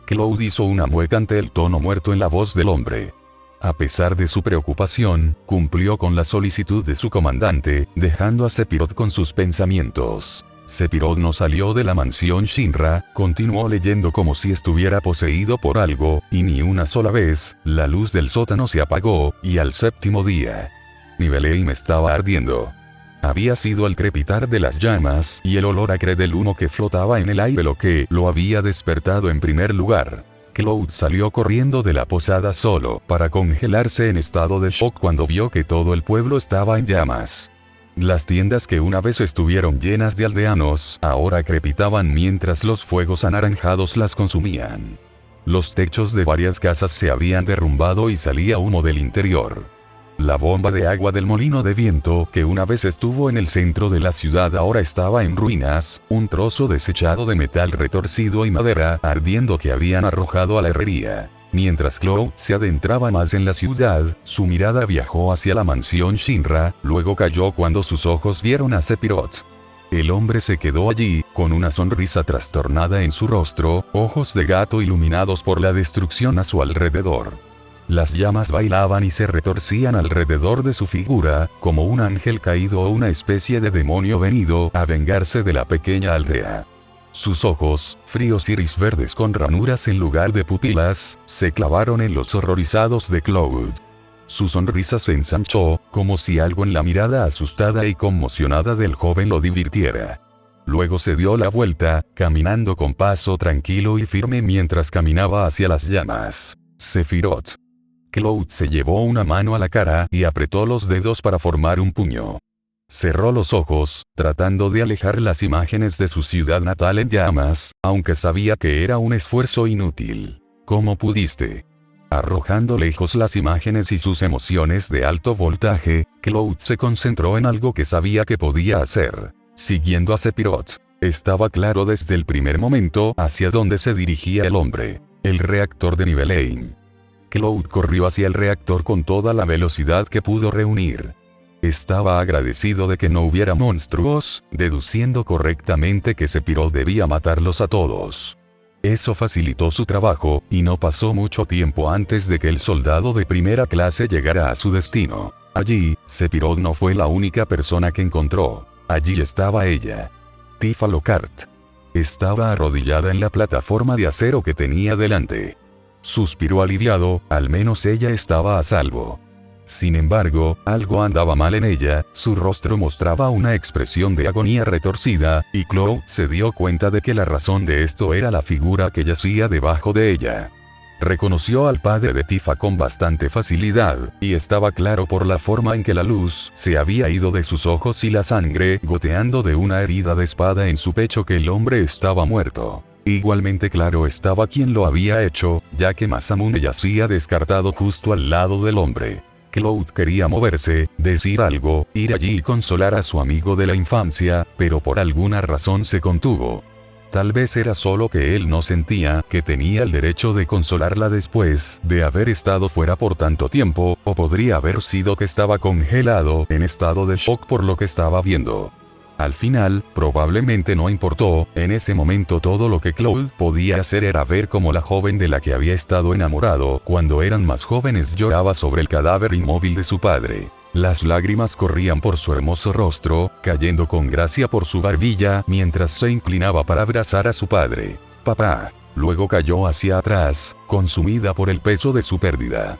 S2: Cloud hizo una mueca ante el tono muerto en la voz del hombre. A pesar de su preocupación, cumplió con la solicitud de su comandante, dejando a Sephiroth con sus pensamientos. Sephiroth no salió de la mansión Shinra, continuó leyendo como si estuviera poseído por algo, y ni una sola vez, la luz del sótano se apagó, y al séptimo día. Nibelheim estaba ardiendo. Había sido el crepitar de las llamas y el olor acre del humo que flotaba en el aire lo que lo había despertado en primer lugar. Cloud salió corriendo de la posada solo para congelarse en estado de shock cuando vio que todo el pueblo estaba en llamas. Las tiendas que una vez estuvieron llenas de aldeanos, ahora crepitaban mientras los fuegos anaranjados las consumían. Los techos de varias casas se habían derrumbado y salía humo del interior. La bomba de agua del molino de viento que una vez estuvo en el centro de la ciudad ahora estaba en ruinas, un trozo desechado de metal retorcido y madera ardiendo que habían arrojado a la herrería. Mientras Cloud se adentraba más en la ciudad, su mirada viajó hacia la mansión Shinra, luego cayó cuando sus ojos vieron a Sephiroth. El hombre se quedó allí, con una sonrisa trastornada en su rostro, ojos de gato iluminados por la destrucción a su alrededor. Las llamas bailaban y se retorcían alrededor de su figura, como un ángel caído o una especie de demonio venido a vengarse de la pequeña aldea. Sus ojos, fríos iris verdes con ranuras en lugar de pupilas, se clavaron en los horrorizados de Cloud. Su sonrisa se ensanchó, como si algo en la mirada asustada y conmocionada del joven lo divirtiera. Luego se dio la vuelta, caminando con paso tranquilo y firme mientras caminaba hacia las llamas. Sephiroth. Cloud se llevó una mano a la cara y apretó los dedos para formar un puño. Cerró los ojos, tratando de alejar las imágenes de su ciudad natal en llamas, aunque sabía que era un esfuerzo inútil. ¿Cómo pudiste? Arrojando lejos las imágenes y sus emociones de alto voltaje, Cloud se concentró en algo que sabía que podía hacer. Siguiendo a Sephiroth. Estaba claro desde el primer momento hacia dónde se dirigía el hombre. El reactor de Nibelheim. Cloud corrió hacia el reactor con toda la velocidad que pudo reunir. Estaba agradecido de que no hubiera monstruos, deduciendo correctamente que Sephiroth debía matarlos a todos. Eso facilitó su trabajo, y no pasó mucho tiempo antes de que el soldado de primera clase llegara a su destino. Allí, Sephiroth no fue la única persona que encontró. Allí estaba ella. Tifa Lockhart. Estaba arrodillada en la plataforma de acero que tenía delante. Suspiró aliviado, al menos ella estaba a salvo. Sin embargo, algo andaba mal en ella, su rostro mostraba una expresión de agonía retorcida, y Cloud se dio cuenta de que la razón de esto era la figura que yacía debajo de ella. Reconoció al padre de Tifa con bastante facilidad, y estaba claro por la forma en que la luz se había ido de sus ojos y la sangre goteando de una herida de espada en su pecho que el hombre estaba muerto. Igualmente claro estaba quién lo había hecho, ya que Masamune yacía descartado justo al lado del hombre. Cloud quería moverse, decir algo, ir allí y consolar a su amigo de la infancia, pero por alguna razón se contuvo. Tal vez era solo que él no sentía que tenía el derecho de consolarla después de haber estado fuera por tanto tiempo, o podría haber sido que estaba congelado en estado de shock por lo que estaba viendo. Al final, probablemente no importó, en ese momento todo lo que Cloud podía hacer era ver cómo la joven de la que había estado enamorado cuando eran más jóvenes lloraba sobre el cadáver inmóvil de su padre. Las lágrimas corrían por su hermoso rostro, cayendo con gracia por su barbilla mientras se inclinaba para abrazar a su padre. «Papá». Luego cayó hacia atrás, consumida por el peso de su pérdida.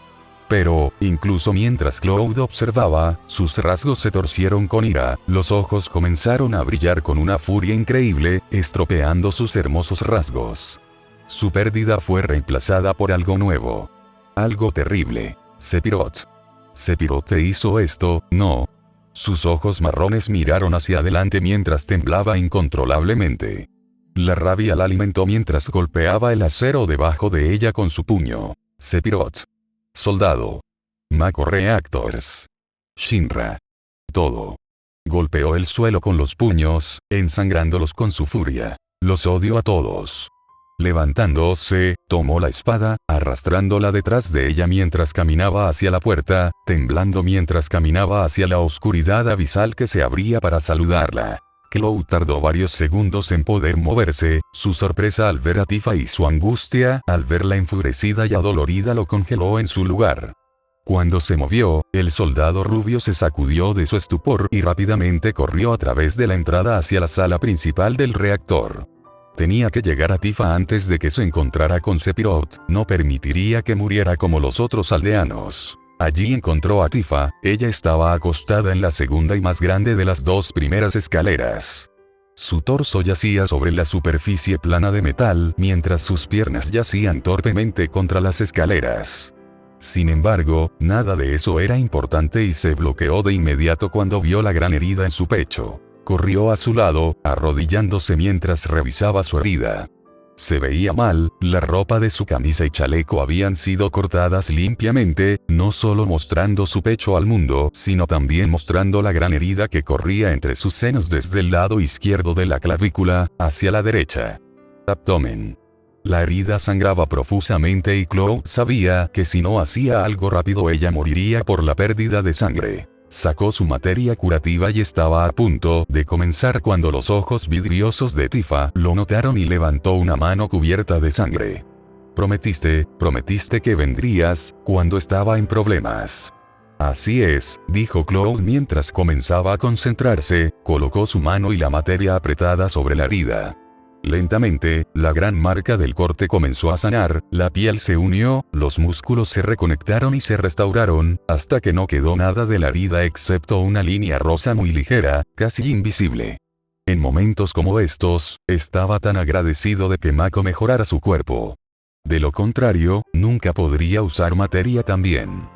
S2: Pero, incluso mientras Cloud observaba, sus rasgos se torcieron con ira, los ojos comenzaron a brillar con una furia increíble, estropeando sus hermosos rasgos. Su pérdida fue reemplazada por algo nuevo. Algo terrible. Sephiroth. ¿Sephiroth te hizo esto? No. Sus ojos marrones miraron hacia adelante mientras temblaba incontrolablemente. La rabia la alimentó mientras golpeaba el acero debajo de ella con su puño. Sephiroth. Soldado. Mako Reactors. Shinra. Todo. Golpeó el suelo con los puños, ensangrándolos con su furia. Los odio a todos. Levantándose, tomó la espada, arrastrándola detrás de ella mientras caminaba hacia la puerta, temblando mientras caminaba hacia la oscuridad abisal que se abría para saludarla. Cloud tardó varios segundos en poder moverse, su sorpresa al ver a Tifa y su angustia al verla enfurecida y adolorida lo congeló en su lugar. Cuando se movió, el soldado rubio se sacudió de su estupor y rápidamente corrió a través de la entrada hacia la sala principal del reactor. Tenía que llegar a Tifa antes de que se encontrara con Sephiroth, no permitiría que muriera como los otros aldeanos. Allí encontró a Tifa, ella estaba acostada en la segunda y más grande de las dos primeras escaleras. Su torso yacía sobre la superficie plana de metal, mientras sus piernas yacían torpemente contra las escaleras. Sin embargo, nada de eso era importante y se bloqueó de inmediato cuando vio la gran herida en su pecho. Corrió a su lado, arrodillándose mientras revisaba su herida. Se veía mal, la ropa de su camisa y chaleco habían sido cortadas limpiamente, no solo mostrando su pecho al mundo, sino también mostrando la gran herida que corría entre sus senos desde el lado izquierdo de la clavícula, hacia la derecha. Abdomen. La herida sangraba profusamente y Cloud sabía que si no hacía algo rápido ella moriría por la pérdida de sangre. Sacó su materia curativa y estaba a punto de comenzar cuando los ojos vidriosos de Tifa lo notaron y levantó una mano cubierta de sangre. Prometiste que vendrías cuando estaba en problemas. Así es, dijo Cloud mientras comenzaba a concentrarse, colocó su mano y la materia apretada sobre la herida. Lentamente, la gran marca del corte comenzó a sanar, la piel se unió, los músculos se reconectaron y se restauraron, hasta que no quedó nada de la herida excepto una línea rosa muy ligera, casi invisible. En momentos como estos, estaba tan agradecido de que Mako mejorara su cuerpo. De lo contrario, nunca podría usar materia tan bien.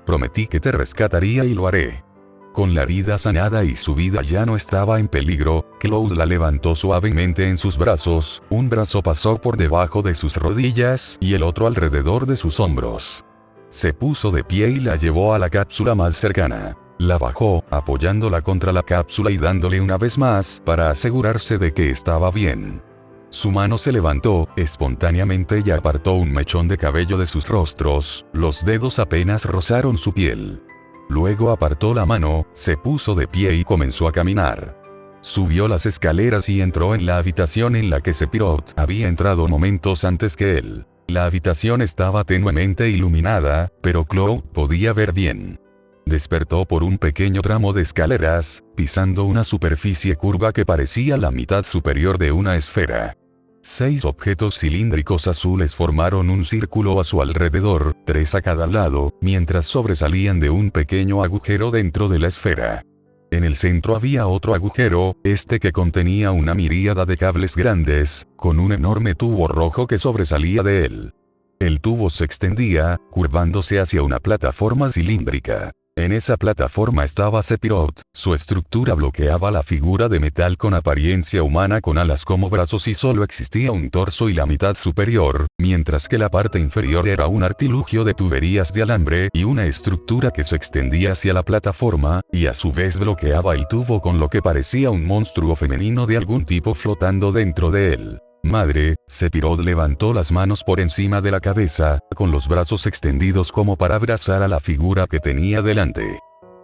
S2: Prometí que te rescataría y lo haré. Con la herida sanada y su vida ya no estaba en peligro, Cloud la levantó suavemente en sus brazos, un brazo pasó por debajo de sus rodillas y el otro alrededor de sus hombros. Se puso de pie y la llevó a la cápsula más cercana. La bajó, apoyándola contra la cápsula y dándole una vez más para asegurarse de que estaba bien. Su mano se levantó, espontáneamente y apartó un mechón de cabello de sus rostros, los dedos apenas rozaron su piel. Luego apartó la mano, se puso de pie y comenzó a caminar. Subió las escaleras y entró en la habitación en la que Sephiroth había entrado momentos antes que él. La habitación estaba tenuemente iluminada, pero Cloud podía ver bien. Despertó por un pequeño tramo de escaleras, pisando una superficie curva que parecía la mitad superior de una esfera. 6 objetos cilíndricos azules formaron un círculo a su alrededor, 3 a cada lado, mientras sobresalían de un pequeño agujero dentro de la esfera. En el centro había otro agujero, este que contenía una miríada de cables grandes, con un enorme tubo rojo que sobresalía de él. El tubo se extendía, curvándose hacia una plataforma cilíndrica. En esa plataforma estaba Sephiroth, su estructura bloqueaba la figura de metal con apariencia humana con alas como brazos y solo existía un torso y la mitad superior, mientras que la parte inferior era un artilugio de tuberías de alambre y una estructura que se extendía hacia la plataforma, y a su vez bloqueaba el tubo con lo que parecía un monstruo femenino de algún tipo flotando dentro de él. Madre, Sephiroth levantó las manos por encima de la cabeza, con los brazos extendidos como para abrazar a la figura que tenía delante.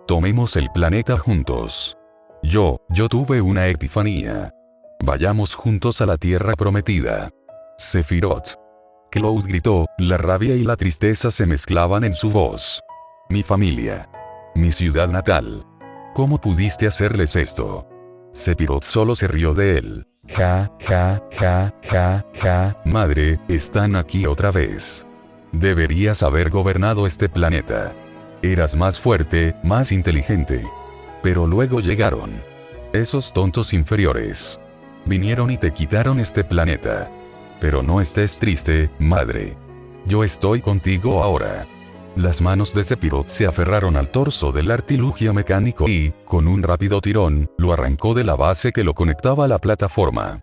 S2: Tomemos el planeta juntos. Yo tuve una epifanía. Vayamos juntos a la tierra prometida. Sephiroth. Cloud gritó, la rabia y la tristeza se mezclaban en su voz. Mi familia. Mi ciudad natal. ¿Cómo pudiste hacerles esto? Sephiroth solo se rió de él. Ja, ja, ja, ja, ja, madre, están aquí otra vez. Deberías haber gobernado este planeta. Eras más fuerte, más inteligente. Pero luego llegaron. Esos tontos inferiores. Vinieron y te quitaron este planeta. Pero no estés triste, madre. Yo estoy contigo ahora. Las manos de Sephiroth se aferraron al torso del artilugio mecánico y, con un rápido tirón, lo arrancó de la base que lo conectaba a la plataforma.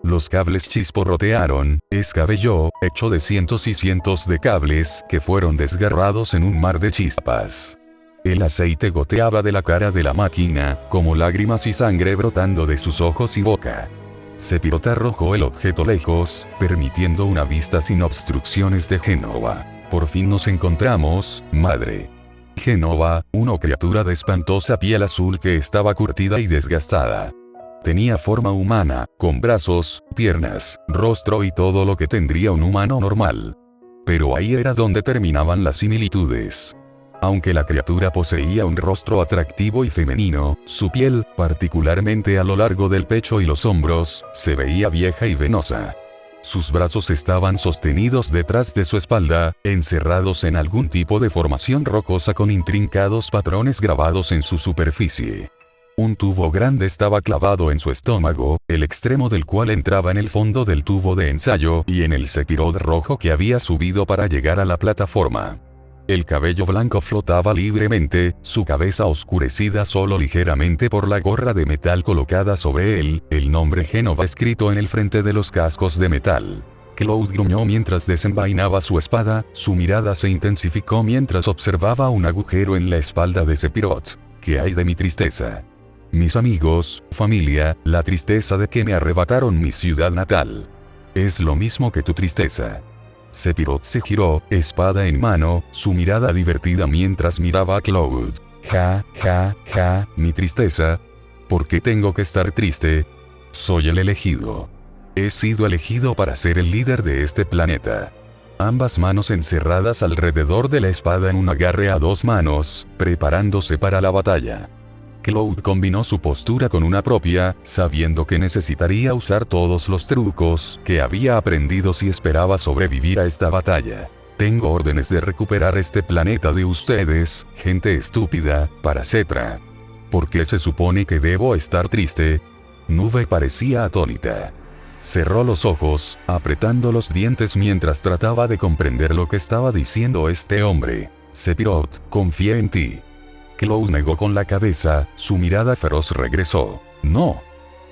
S2: Los cables chisporrotearon, escabelló, hecho de cientos y cientos de cables que fueron desgarrados en un mar de chispas. El aceite goteaba de la cara de la máquina, como lágrimas y sangre brotando de sus ojos y boca. Sephiroth arrojó el objeto lejos, permitiendo una vista sin obstrucciones de Jenova. Por fin nos encontramos, madre. Jenova, una criatura de espantosa piel azul que estaba curtida y desgastada. Tenía forma humana, con brazos, piernas, rostro y todo lo que tendría un humano normal. Pero ahí era donde terminaban las similitudes. Aunque la criatura poseía un rostro atractivo y femenino, su piel, particularmente a lo largo del pecho y los hombros, se veía vieja y venosa. Sus brazos estaban sostenidos detrás de su espalda, encerrados en algún tipo de formación rocosa con intrincados patrones grabados en su superficie. Un tubo grande estaba clavado en su estómago, el extremo del cual entraba en el fondo del tubo de ensayo y en el Sephiroth rojo que había subido para llegar a la plataforma. El cabello blanco flotaba libremente, su cabeza oscurecida solo ligeramente por la gorra de metal colocada sobre él, el nombre Jenova escrito en el frente de los cascos de metal. Cloud gruñó mientras desenvainaba su espada, su mirada se intensificó mientras observaba un agujero en la espalda de Sephiroth. ¿Qué hay de mi tristeza? Mis amigos, familia, la tristeza de que me arrebataron mi ciudad natal. Es lo mismo que tu tristeza. Sephiroth se giró, espada en mano, su mirada divertida mientras miraba a Cloud. Ja, ja, ja, mi tristeza. ¿Por qué tengo que estar triste? Soy el elegido. He sido elegido para ser el líder de este planeta. Ambas manos encerradas alrededor de la espada en un agarre a 2 manos, preparándose para la batalla. Cloud combinó su postura con una propia, sabiendo que necesitaría usar todos los trucos que había aprendido si esperaba sobrevivir a esta batalla. Tengo órdenes de recuperar este planeta de ustedes, gente estúpida, para Cetra. ¿Por qué se supone que debo estar triste? Nube parecía atónita. Cerró los ojos, apretando los dientes mientras trataba de comprender lo que estaba diciendo este hombre. Sephiroth, confié en ti. Cloud negó con la cabeza, su mirada feroz regresó. No.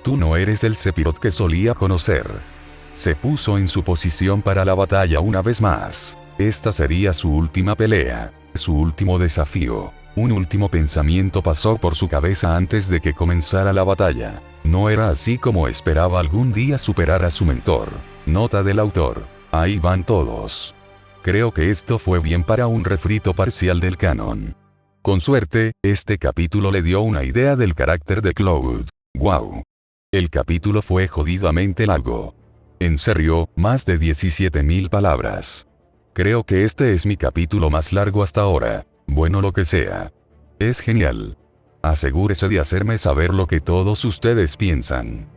S2: Tú no eres el Sephiroth que solía conocer. Se puso en su posición para la batalla una vez más. Esta sería su última pelea, su último desafío. Un último pensamiento pasó por su cabeza antes de que comenzara la batalla. No era así como esperaba algún día superar a su mentor. Nota del autor. Ahí van todos. Creo que esto fue bien para un refrito parcial del canon. Con suerte, este capítulo le dio una idea del carácter de Cloud. ¡Wow! El capítulo fue jodidamente largo. En serio, más de 17.000 palabras. Creo que este es mi capítulo más largo hasta ahora. Bueno, lo que sea. Es genial. Asegúrese de hacerme saber lo que todos ustedes piensan.